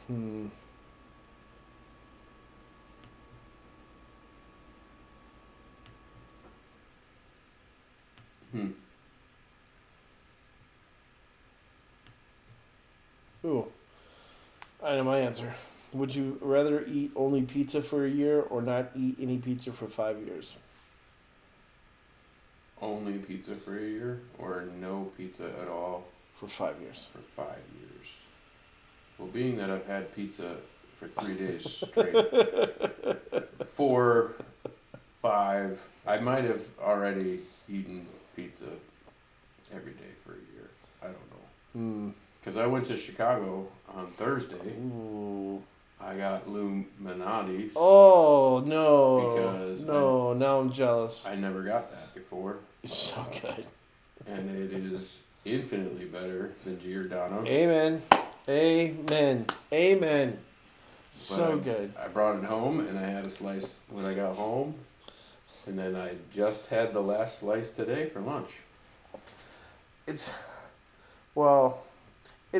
Hmm. Ooh, I know my answer. Would you rather eat only pizza for a year or not eat any pizza for 5 years? Only pizza for a year or no pizza at all For 5 years. for 5 years. Well, being that I've had pizza for 3 days straight, 4, 5, I might have already eaten pizza every day for a year. I don't know. Because I went to Chicago on Thursday. Ooh. I got Illuminati's. Oh, no. Because now I'm jealous. I never got that before. It's so good. And it is infinitely better than Giordano's. Amen. Amen. Amen. So good. I brought it home and I had a slice when I got home. And then I just had the last slice today for lunch. It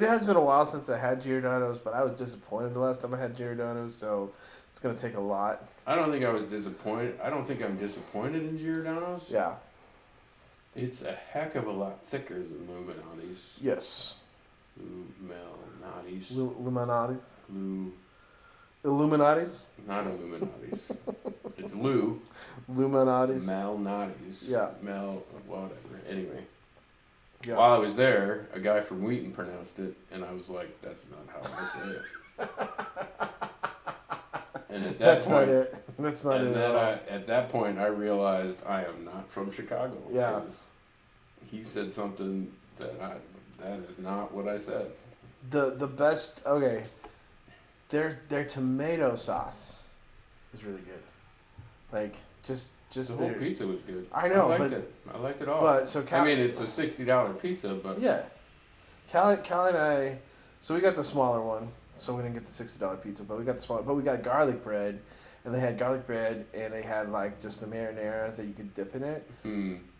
has been a while since I had Giordano's, but I was disappointed the last time I had Giordano's, so it's going to take a lot. I don't think I was disappointed. I don't think I'm disappointed in Giordano's. Yeah. It's a heck of a lot thicker than Illuminati's. Yes. Illuminati's. Illuminati's. Not Illuminati's. It's Lou. Illuminati's. Malnati's. Yeah. Whatever. Anyway. Yeah. While I was there, a guy from Wheaton pronounced it, and I was like, that's not how I say it. And at that That's point, not it. That's not it. At that point, I realized I am not from Chicago. Yeah. Because he said something that is not what I said. The best, okay, their tomato sauce is really good. Like, just The whole pizza was good. I know, I liked it all. But so I mean, it's a $60 pizza, but yeah, Callie and I, so we got the smaller one. So we didn't get the $60 pizza, but we got the smaller. But we got garlic bread, and they had garlic bread, and they had like just the marinara that you could dip in it.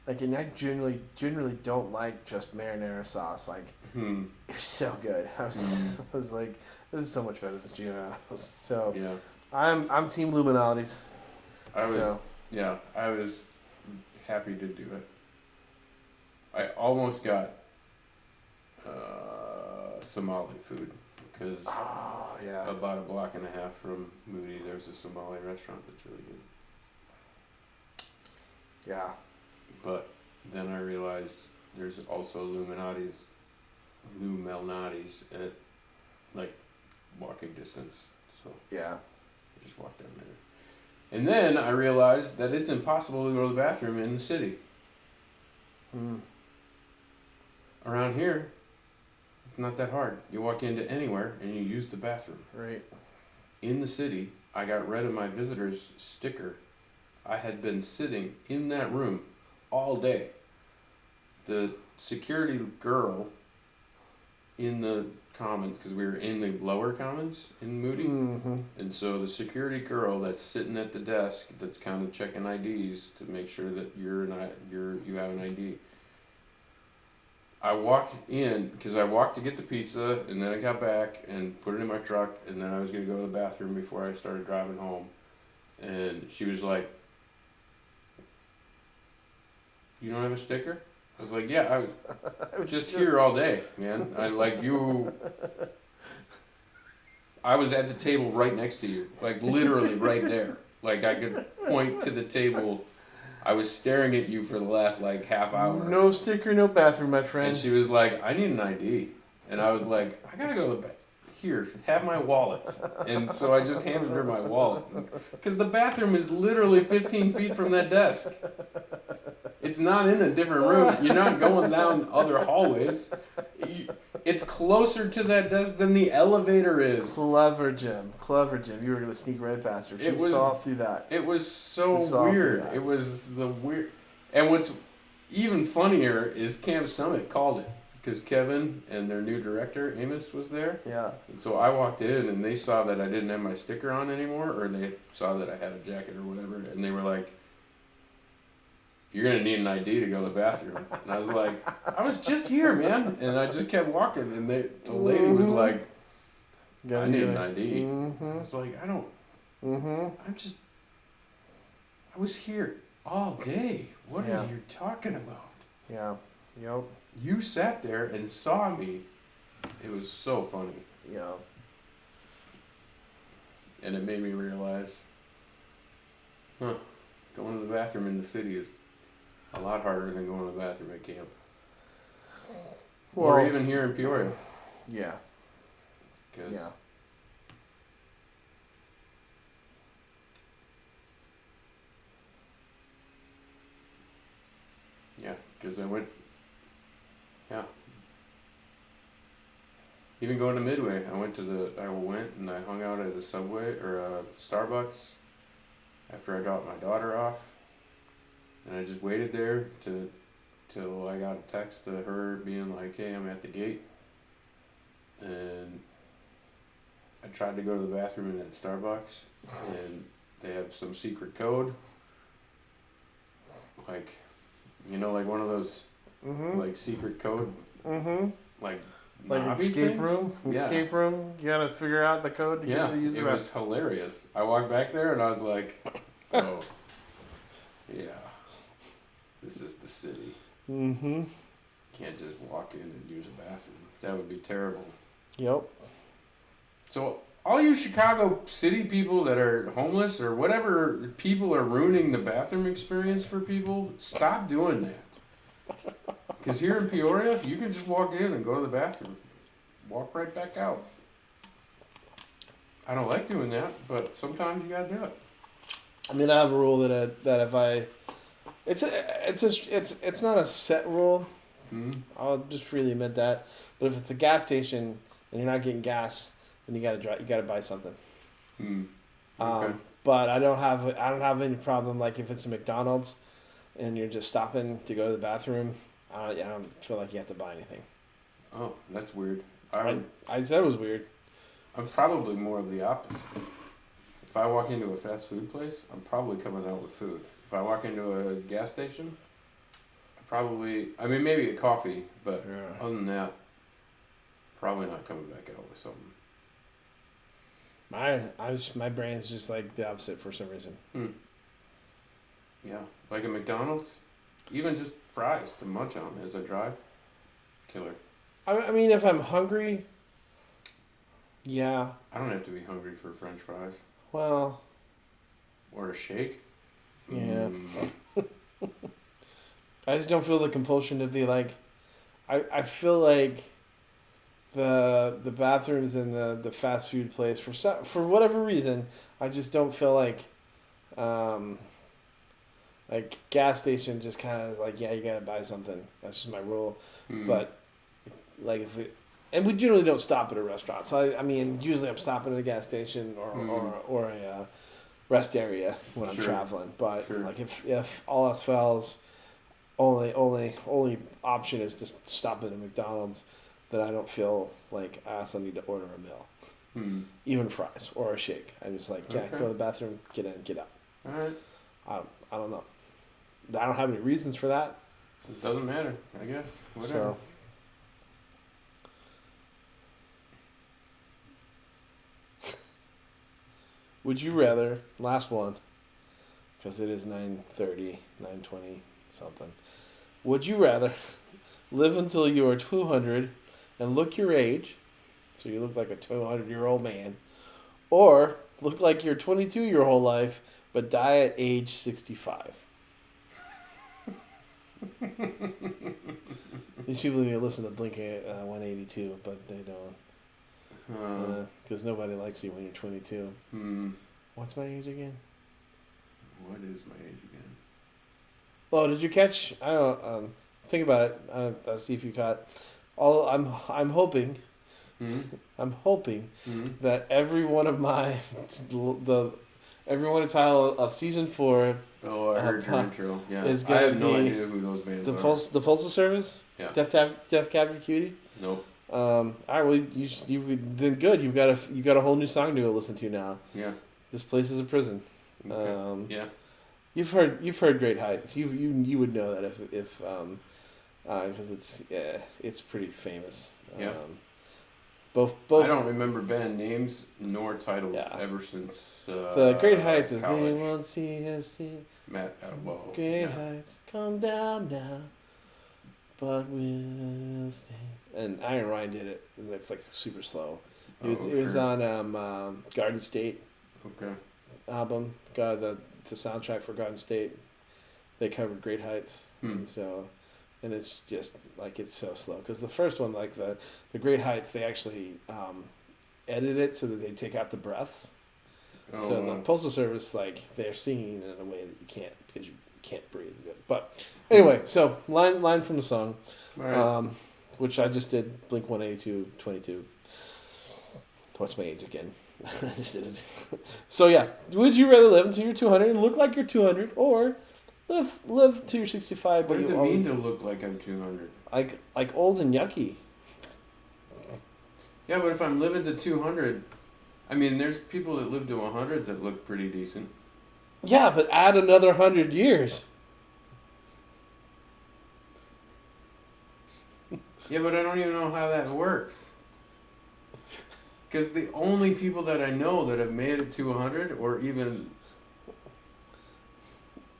Like, and I generally don't like just marinara sauce. Like, it was so good. I was like, this is so much better than Giordano's. So yeah, I'm Team Illuminati's. I was happy to do it. I almost got Somali food because about a block and a half from Moody, there's a Somali restaurant that's really good. Yeah. But then I realized there's also Illuminati's at like walking distance. So yeah, I just walked down there. And then I realized that it's impossible to go to the bathroom in the city. Around here, it's not that hard. You walk into anywhere and you use the bathroom. Right. In the city, I got rid of my visitor's sticker. I had been sitting in that room all day. The security girl in the commons, because we were in the lower commons in Moody, and so the security girl that's sitting at the desk that's kind of checking IDs to make sure that you have an ID. I walked in because I walked to get the pizza, and then I got back and put it in my truck, and then I was gonna go to the bathroom before I started driving home, and she was like, "You don't have a sticker?" I was like, "Yeah, I was just here all day, man. I was at the table right next to you, like literally right there. Like I could point to the table. I was staring at you for the last like half hour. No sticker, no bathroom, my friend." And she was like, "I need an ID," and I was like, "I gotta go to the back. Here, have my wallet." And so I just handed her my wallet because the bathroom is literally 15 feet from that desk. It's not in a different room. You're not going down other hallways. It's closer to that desk than the elevator is. Clever Jim. You were gonna sneak right past her. She saw through that. It was so weird. It was the weird. And what's even funnier is Camp Summit called it because Kevin and their new director Amos was there. Yeah. And so I walked in and they saw that I didn't have my sticker on anymore, or they saw that I had a jacket or whatever, and they were like, "You're gonna need an ID to go to the bathroom." And I was like, "I was just here, man." And I just kept walking, and the lady was like, Gotta I need do an it. ID. Mm-hmm. I was like, I don't. Mm-hmm. I was here all day. What Yeah. are you talking about? Yeah. Yep. You sat there and saw me. It was so funny. Yeah. And it made me realize, going to the bathroom in the city is a lot harder than going to the bathroom at camp. Well, or even here in Peoria. Yeah. 'Cause Yeah. Yeah, because I went. Yeah. Even going to Midway, I went and I hung out at a Subway or a Starbucks after I dropped my daughter off, and I just waited there till I got a text to her being like, "Hey, I'm at the gate," and I tried to go to the bathroom in that Starbucks, and they have some secret code, like, like one of those Mm-hmm. like secret code, Mm-hmm. like Like knobby escape things? room. Yeah. Escape room. You gotta figure out the code to Yeah, get to use the it was restroom. hilarious. I walked back there and I was like, "Oh, yeah, this is the city. Mm-hmm. Can't just walk in and use a bathroom. That would be terrible." Yep. So all you Chicago city people that are homeless or whatever people are ruining the bathroom experience for people, stop doing that. Because here in Peoria, you can just walk in and go to the bathroom. Walk right back out. I don't like doing that, but sometimes you gotta do it. I mean, I have a rule that if I, it's not a set rule. Hmm. I'll just freely admit that. But if it's a gas station and you're not getting gas, then you gotta buy something. Hmm. Okay. But I don't have any problem like if it's a McDonald's and you're just stopping to go to the bathroom. I don't feel like you have to buy anything. Oh, that's weird. I said it was weird. I'm probably more of the opposite. If I walk into a fast food place, I'm probably coming out with food. If I walk into a gas station, maybe a coffee, but Yeah. other than that, probably not coming back out with something. My brain is just like the opposite for some reason. Yeah, like a McDonald's, even just fries to munch on as I drive, killer. I mean, if I'm hungry, yeah. I don't have to be hungry for French fries Well, or a shake. yeah. I just don't feel the compulsion to be like. I feel like the bathrooms in the fast food place for whatever reason I just don't feel like gas station just kind of is like, yeah, you gotta buy something. That's just my rule. But like and we generally don't stop at a restaurant, so I mean usually I'm stopping at a gas station or a rest area when I'm traveling. But like if all else fails, only option is to stop at a McDonald's, that I don't feel like I also need to order a meal, even fries or a shake. I'm just like, yeah, go to the bathroom, get in, get out. All right. I don't know. I don't have any reasons for that. It doesn't matter, I guess. Whatever. So, would you rather, last one, because it is 9:30, 9:20 something. Would you rather live until you are 200 and look your age, so you look like a 200-year-old man, or look like you're 22 your whole life but die at age 65? These people even listen to Blink-182, but they don't. Because nobody likes you when you're 22. What's my age again? What is my age again? Oh, did you catch? I don't. Think about it. I'll see if you caught. I'm hoping. I'm hoping that every one of my every one of title of season 4. Oh, I heard your intro. Yeah, is I have gonna no be idea who those bands the are. the Postal Service. Yeah. Def Cab Cutie. Nope. All right. Well, you then good. You got a whole new song to go listen to now. Yeah. This place is a prison. Okay. Yeah. You've heard Great Heights. You would know that if because it's pretty famous. Yeah. Both. I don't remember band names nor titles Yeah. ever since The Great Heights is college. they won't see us see. Well, Great yeah. Heights, come down now, but we'll stay. And Iron Ryan did it, and it's like super slow. It was sure. on Garden State Okay. album. Got the soundtrack for Garden State. They covered Great Heights, and it's just like it's so slow because the first one, like the Great Heights, they actually edit it so that they take out the breaths. Oh, So the Postal Service, like, they're singing in a way that you can't because you can't breathe. But anyway, so line from the song, all right. which I just did Blink 182, 22. What's my age again? I just did it. So yeah, would you rather live until you're 200 and look like you're 200, or live till you're 65? What But does you it mean always, to look like I'm 200? like old and yucky? Yeah, but if I'm living to 200, I mean, there's people that live to 100 that look pretty decent. Yeah, but add another 100 years. Yeah, but I don't even know how that works. Because the only people that I know that have made it to 100, or even,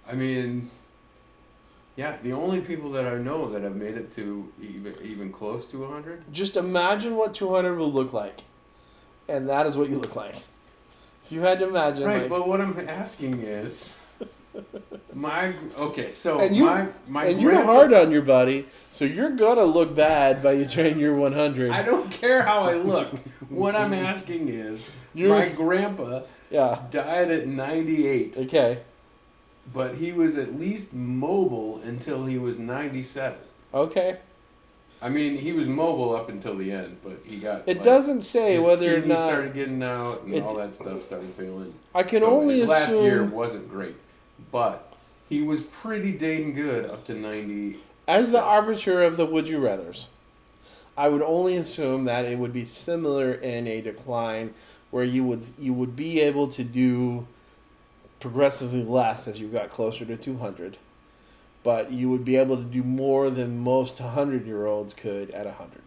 I mean, yeah, the only people that I know that have made it to even close to 100. Just imagine what 200 will look like, and that is what you look like. If you had to imagine, Right, like, but what I'm asking is, so and you my and you're grandpa- hard on your body, so you're gonna look bad by the time you're 100. I don't care how I look. What I'm asking is, my grandpa Yeah. died at 98, Okay. but he was at least mobile until he was 97. Okay. I mean, he was mobile up until the end, but he got. It doesn't say his whether or kidneys not. started getting out and It- all that stuff started failing. I can So only his last year assume, wasn't great, but he was pretty dang good up to 90. as the arbiter of the would you rather's, I would only assume that it would be similar in a decline, where you would be able to do progressively less as you got closer to 200, but you would be able to do more than most 100-year-olds could at 100.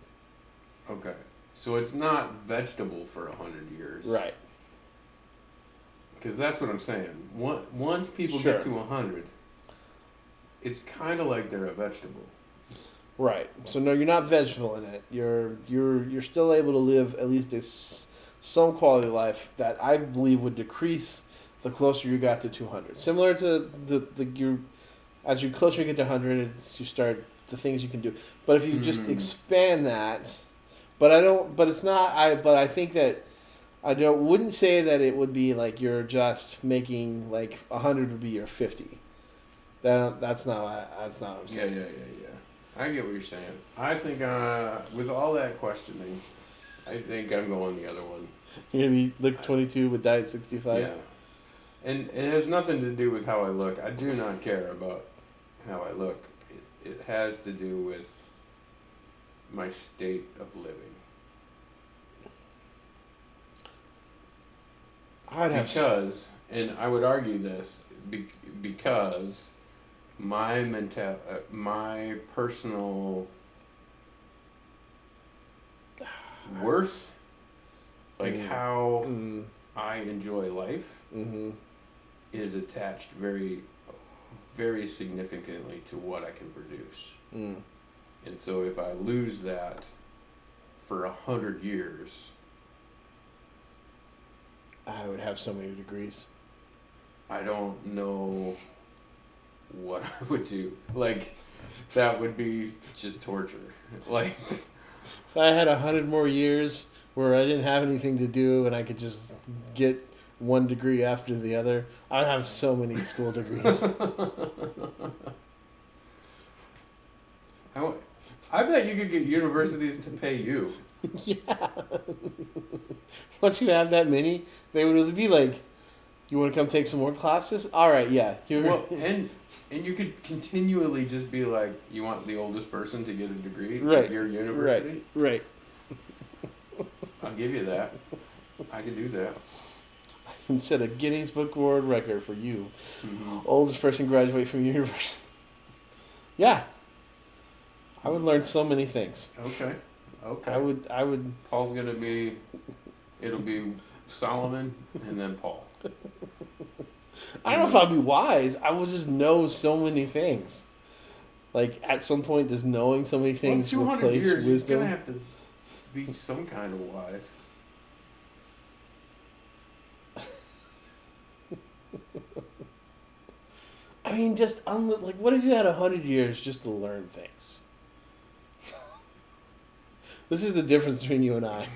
Okay, so it's not vegetable for 100 years, Right. Because that's what I'm saying. Once people Sure. get to 100, it's kind of like they're a vegetable. Right. So no, you're not vegetable in it. You're still able to live at least some quality of life that I believe would decrease the closer you got to 200. Similar to as you closer you get to 100, you start the things you can do. But if you just expand that, but it's not. But I think that wouldn't say that it would be like you're just making like 100 would be your 50. That's not what I'm saying. Yeah. I get what you're saying. I think with all that questioning, I think I'm going the other one. You're gonna be like 22 but die at 65. Yeah. And it has nothing to do with how I look. I do not care about how I look. It has to do with my state of living. Because, and I would argue this, because my personal worth, like how I enjoy life, is attached very, very significantly to what I can produce. And so if I lose that for 100 years, I would have so many degrees. I don't know what I would do. Like, that would be just torture. Like, if I had 100 more years where I didn't have anything to do and I could just get one degree after the other, I'd have so many school degrees. I bet you could get universities to pay you. Yeah. Once you have that many, they would be like, you want to come take some more classes? All right, yeah. Well, and you could continually just be like, you want the oldest person to get a degree at your university? Right. I'll give you that. I can do that. Instead of Guinness Book World Record for you, oldest person graduate from university. Yeah. I would learn so many things. Okay. Okay. I would. Paul's gonna be. It'll be Solomon and then Paul. I don't know if I'll be wise. I will just know so many things. Like at some point, does knowing so many things 200 replace years, wisdom? You're gonna have to be some kind of wise. I mean, just like, what if you had 100 years just to learn things? This is the difference between you and I.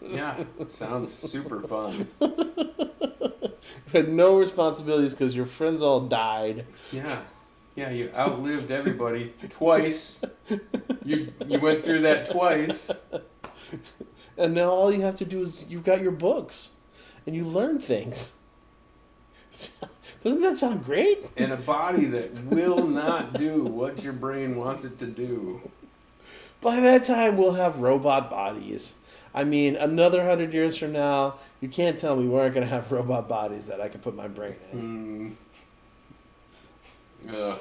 Yeah, sounds super fun. You had no responsibilities because your friends all died. Yeah, you outlived everybody twice. You went through that twice. And now all you have to do is you've got your books, and you learn things. Doesn't that sound great? And a body that will not do what your brain wants it to do. By that time, we'll have robot bodies. I mean, another 100 years from now, you can't tell me we aren't going to have robot bodies that I can put my brain in. Ugh.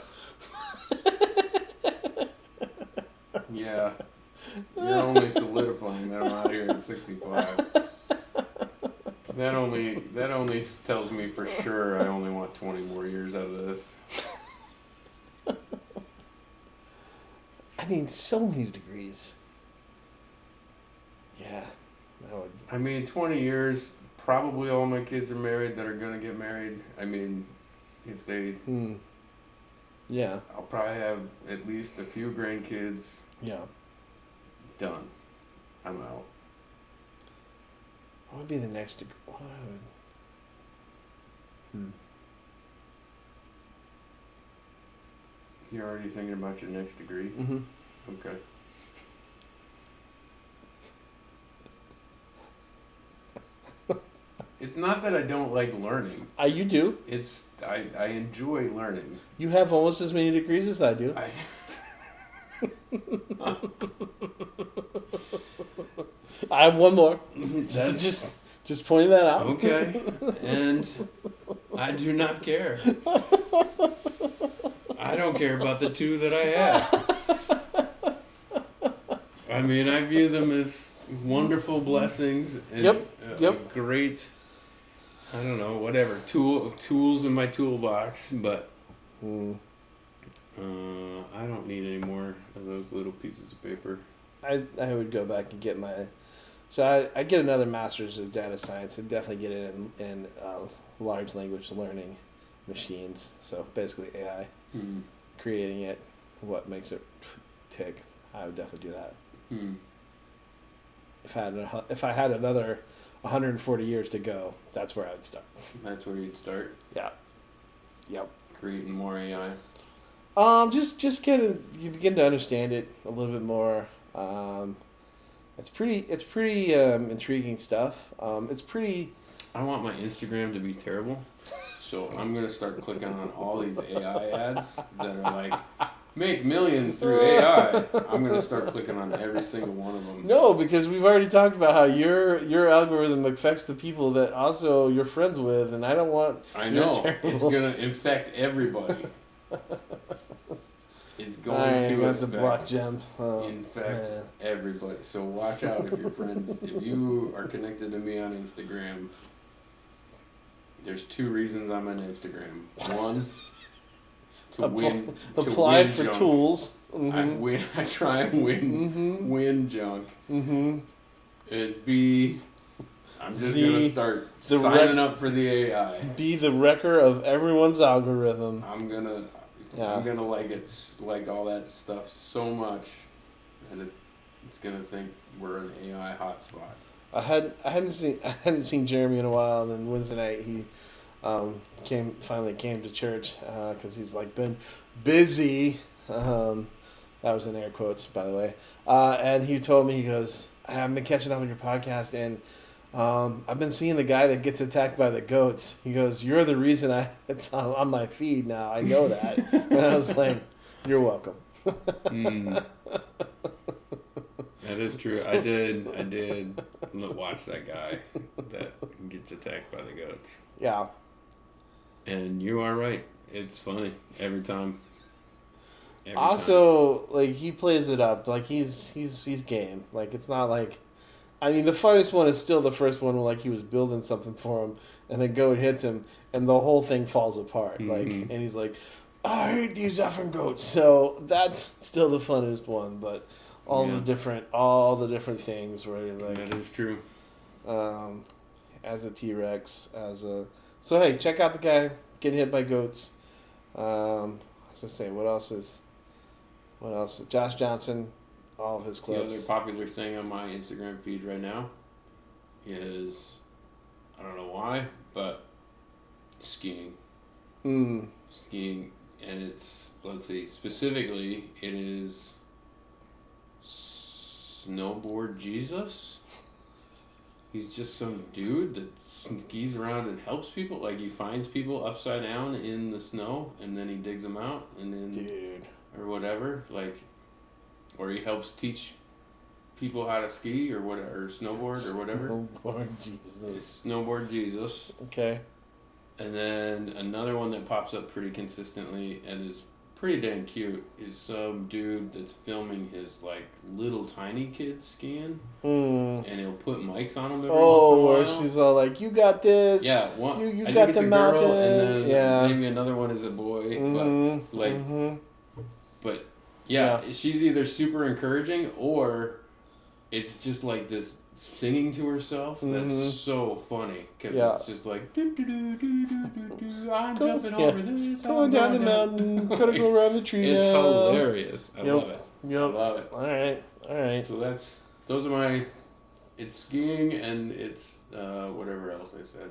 Yeah. You're only solidifying that I'm out here at 65. That only tells me for sure I only want 20 more years out of this. I mean, so many degrees. Yeah, that would. I mean, 20 years, probably all my kids are married that are going to get married. I mean, if they... Yeah. I'll probably have at least a few grandkids. Yeah. Done. I'm out. What would be the next degree? You're already thinking about your next degree? Mm-hmm. Okay. It's not that I don't like learning. You do. It's I enjoy learning. You have almost as many degrees as I do. I have one more. That's just pointing that out. okay. And I do not care. I don't care about the 2 that I have. I mean, I view them as wonderful blessings and Yep. great, I don't know, whatever, tools in my toolbox, but I don't need any more of those little pieces of paper. I would go back and get my... So I get another master's of data science. I'd definitely get it in large language learning machines. So basically AI. Creating it, what makes it tick. I would definitely do that. If I had another 140 years to go, that's where I would start. That's where you'd start? Yeah. Yep. Creating more AI? Just kind of, you begin to understand it a little bit more. It's pretty intriguing stuff. It's pretty... I want my Instagram to be terrible, so I'm going to start clicking on all these AI ads that are like, make millions through AI. I'm going to start clicking on every single one of them. No, because we've already talked about how your algorithm affects the people that also you're friends with, and I don't want... I know. It's going to infect everybody. It's going to got the block gem. infect everybody. So watch out if you're friends. If you are connected to me on Instagram, there's 2 reasons I'm on Instagram. One, to win for junk. tools. Mm-hmm. I try and win junk. Mm-hmm. And B, I'm just gonna start signing up for the AI. Be the wrecker of everyone's algorithm. I'm gonna like all that stuff so much, and it's gonna think we're an AI hotspot. I hadn't seen Jeremy in a while, and then Wednesday night he finally came to church because he's like been busy. That was in air quotes, by the way. And he told me, he goes, I've been catching up on your podcast, and I've been seeing the guy that gets attacked by the goats. He goes, you're the reason it's on my feed now. I know that. And I was like, you're welcome. That is true. I did watch that guy that gets attacked by the goats. Yeah. And you are right. It's funny every time. Every Also, like, he plays it up. Like, he's game. Like, it's not like... I mean, the funniest one is still the first one where, like, he was building something for him, and then goat hits him, and the whole thing falls apart. Like, and he's like, I hate these effing goats. So that's still the funniest one, but all the different things where you're like... That is true. As a T-Rex, So, hey, check out the guy getting hit by goats. I was going to say, what else? Josh Johnson, all of his clips. The other popular thing on my Instagram feed right now is, I don't know why, but skiing. Skiing, and it's, let's see, specifically, it is Snowboard Jesus. He's just some dude that skis around and helps people. Like, he finds people upside down in the snow, and then he digs them out, and then or whatever. Like, or he helps teach people how to ski or whatever, or snowboard or whatever. Snowboard Jesus. It's Snowboard Jesus. Okay. And then another one that pops up pretty consistently and is pretty dang cute is some dude that's filming his, like, little tiny kids skiing, and he'll put mics on them every once in a while. Where she's all like, "You got this." Yeah, one. You I got think it's the a mountain. girl, and then maybe yeah. another one is a boy. But like, but yeah, she's either super encouraging or it's just like this singing to herself. That's so funny because it's just like, I'm jumping over this. Going down the mountain. Gotta go around the tree. It's hilarious. I love it. Yep. I love it. All right. So those are my. It's skiing and it's whatever else I said.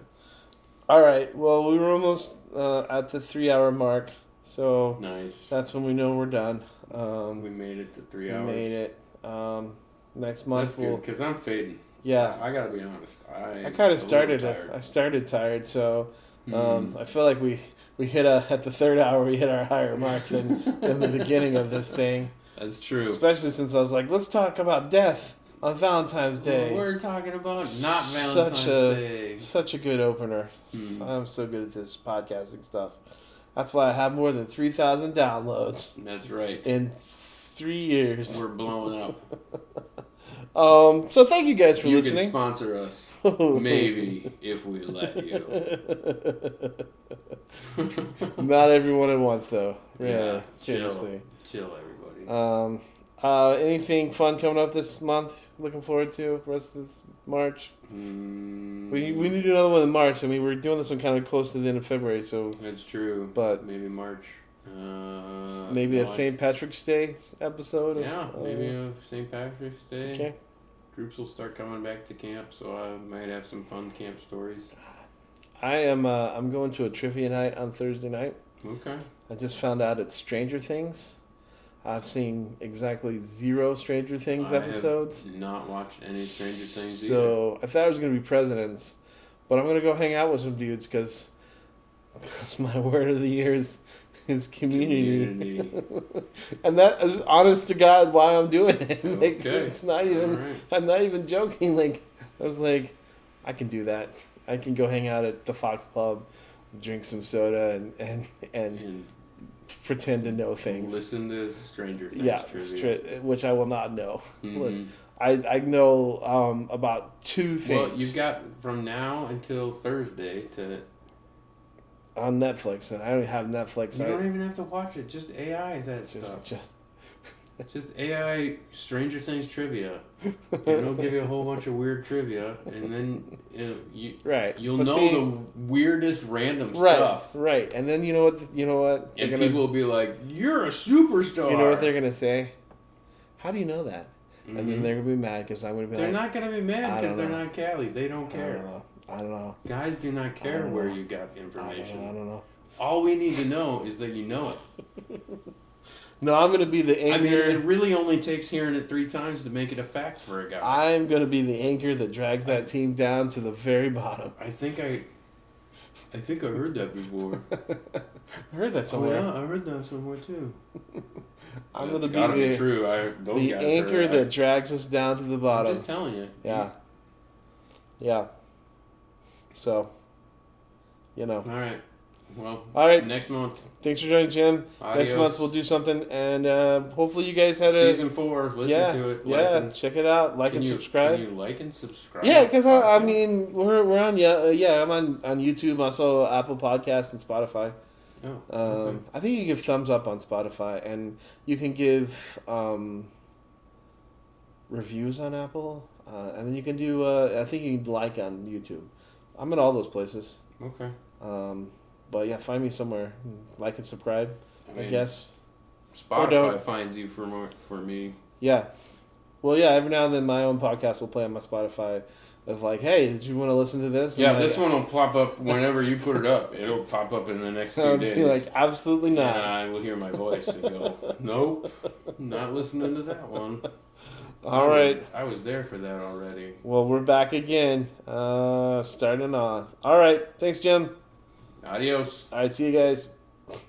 All right. Well, we were almost at the 3-hour mark, so Nice. that's when we know we're done. We made it to 3 hours. We made it. Next month That's good because I'm fading. Yeah. I gotta be honest. I kind of started. I started tired, so I feel like we hit at the 3rd hour we hit our higher mark than the beginning of this thing. That's true. Especially since I was like, let's talk about death on Valentine's Day. Well, we're talking about not Valentine's Day. Such a good opener. I'm so good at this podcasting stuff. That's why I have more than 3,000 downloads. That's right. In 3 years. We're blowing up. So thank you guys for listening. You can sponsor us, maybe, if we let you. Not everyone at once, though. Yeah, seriously. Chill, everybody. Anything fun coming up this month? Looking forward to the rest of this March. We need to do another one in March. I mean, we're doing this one kind of close to the end of February, so that's true. But maybe March. Maybe a St. Patrick's Day episode. Yeah, maybe a St. Patrick's Day. Okay. Groups will start coming back to camp, so I might have some fun camp stories. I'm going to a trivia night on Thursday night. Okay. I just found out it's Stranger Things. I've seen exactly 0 Stranger Things episodes. I have not watched any Stranger Things either. So I thought it was going to be Presidents, but I'm going to go hang out with some dudes because my word of the year is Community. And that is honest to God why I'm doing it. Like, okay. It's not even. Right. I'm not even joking. Like, I was like, I can do that. I can go hang out at the Fox Pub, drink some soda, and pretend to know things. Listen to Stranger Things trivia. Which I will not know. I know about 2 things. Well, you've got from now until Thursday to. On Netflix, and I don't have Netflix. You don't even have to watch it. Just AI that stuff. Just AI Stranger Things trivia. And it'll give you a whole bunch of weird trivia, and then you'll know the weirdest random stuff. Right, and then you know what? And people will be like, "You're a superstar." You know what they're gonna say? How do you know that? And then they're gonna be mad because I'm gonna be. They're not gonna be mad because they're not Cali. They don't care. I don't know. Guys do not care where you got information. I don't know. All we need to know is that you know it. No, I'm going to be the anchor. I mean, it really only takes hearing it 3 times to make it a fact for a guy. I'm going to be the anchor that drags that team down to the very bottom. I think I heard that before. I heard that somewhere. Oh, yeah, I heard that somewhere too. I'm going to be true. The anchor that drags us down to the bottom. I'm just telling you. Yeah. So, All right. Well, all right. next month. Thanks for joining, Jim. Adios. Next month we'll do something, and hopefully you guys had Season 4. Listen to it. Check it out. Like and subscribe. Can you like and subscribe? Yeah, because I mean we're on I'm on YouTube, also Apple Podcasts and Spotify. Oh, okay. I think you can give thumbs up on Spotify, and you can give reviews on Apple, and then you can do I think you can like on YouTube. I'm in all those places. Okay. But yeah, find me somewhere. Like and subscribe. I guess. Spotify finds you for me. Yeah. Well, yeah. Every now and then, my own podcast will play on my Spotify. Of like, hey, did you want to listen to this? Yeah, and this one will pop up whenever you put it up. It'll pop up in the next few days. Like, absolutely not. And I will hear my voice and go, nope, not listening to that one. All right. I was there for that already. Well, we're back again. Starting off. All right. Thanks, Jim. Adios. All right. See you guys.